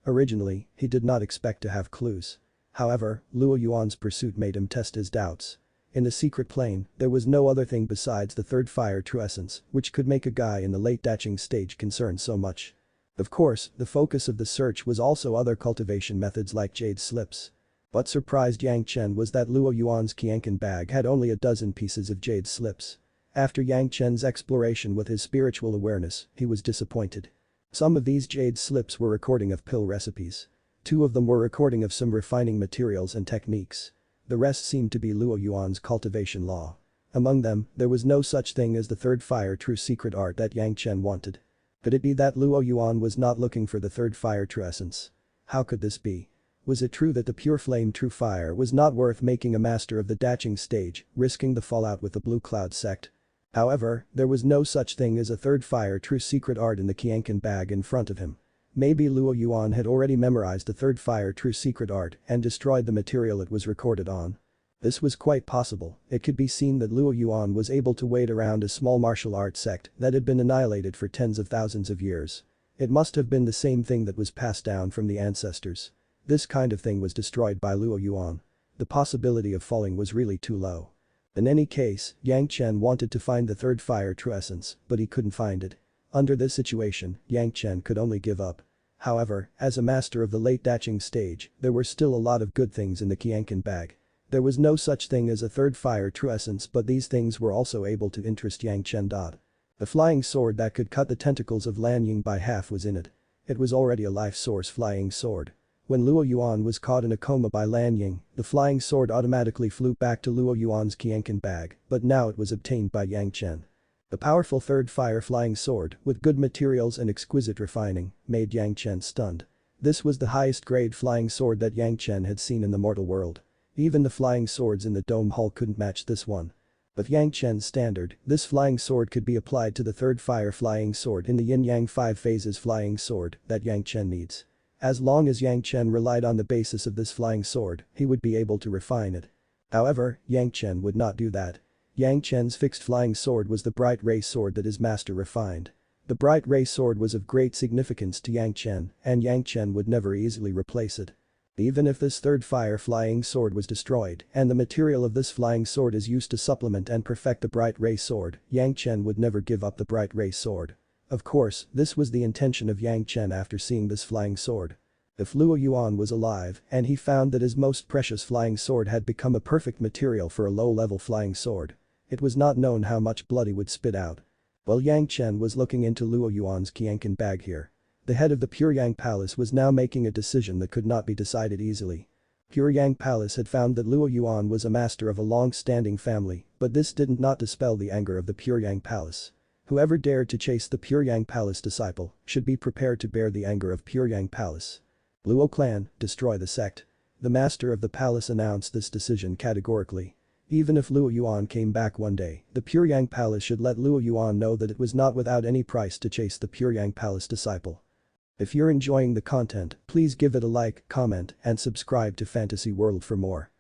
Originally, he did not expect to have clues. However, Luo Yuan's pursuit made him test his doubts. In the secret plane, there was no other thing besides the third fire true essence, which could make a guy in the late daching stage concerned so much. Of course, the focus of the search was also other cultivation methods like jade slips. What surprised Yang Chen was that Luo Yuan's Qianqin bag had only a dozen pieces of jade slips. After Yang Chen's exploration with his spiritual awareness, he was disappointed. Some of these jade slips were recording of pill recipes. 2 of them were recording of some refining materials and techniques. The rest seemed to be Luo Yuan's cultivation law. Among them, there was no such thing as the third fire true secret art that Yang Chen wanted. Could it be that Luo Yuan was not looking for the third fire true essence? How could this be? Was it true that the pure flame true fire was not worth making a master of the daching stage, risking the fallout with the Blue Cloud sect? However, there was no such thing as a third fire true secret art in the Qianqin bag in front of him. Maybe Luo Yuan had already memorized the third fire true secret art and destroyed the material it was recorded on. This was quite possible. It could be seen that Luo Yuan was able to wait around a small martial arts sect that had been annihilated for tens of thousands of years. It must have been the same thing that was passed down from the ancestors. This kind of thing was destroyed by Luo Yuan. The possibility of falling was really too low. In any case, Yang Chen wanted to find the third fire true essence, but he couldn't find it. Under this situation, Yang Chen could only give up. However, as a master of the late daching stage, there were still a lot of good things in the Qianqin bag. There was no such thing as a third fire true essence, but these things were also able to interest Yang Chen. The flying sword that could cut the tentacles of Lan Ying by half was in it. It was already a life source flying sword. When Luo Yuan was caught in a coma by Lan Ying, the flying sword automatically flew back to Luo Yuan's Qianqin bag, but now it was obtained by Yang Chen. The powerful third fire flying sword, with good materials and exquisite refining, made Yang Chen stunned. This was the highest grade flying sword that Yang Chen had seen in the mortal world. Even the flying swords in the dome hall couldn't match this one. With Yang Chen's standard, this flying sword could be applied to the third fire flying sword in the yin-yang 5 phases flying sword that Yang Chen needs. As long as Yang Chen relied on the basis of this flying sword, he would be able to refine it. However, Yang Chen would not do that. Yang Chen's fixed flying sword was the bright ray sword that his master refined. The bright ray sword was of great significance to Yang Chen, and Yang Chen would never easily replace it. Even if this third fire flying sword was destroyed and the material of this flying sword is used to supplement and perfect the bright ray sword, Yang Chen would never give up the bright ray sword. Of course, this was the intention of Yang Chen after seeing this flying sword. If Luo Yuan was alive and he found that his most precious flying sword had become a perfect material for a low-level flying sword, it was not known how much blood he would spit out. While Yang Chen was looking into Luo Yuan's Qianqin bag here, the head of the Pure Yang Palace was now making a decision that could not be decided easily. Pure Yang Palace had found that Luo Yuan was a master of a long-standing family, but this did not dispel the anger of the Pure Yang Palace. Whoever dared to chase the Pure Yang Palace disciple should be prepared to bear the anger of Pure Yang Palace. Luo clan, destroy the sect. The master of the palace announced this decision categorically. Even if Luo Yuan came back one day, the Pure Yang Palace should let Luo Yuan know that it was not without any price to chase the Pure Yang Palace disciple. If you're enjoying the content, please give it a like, comment, and subscribe to Fantasy World for more.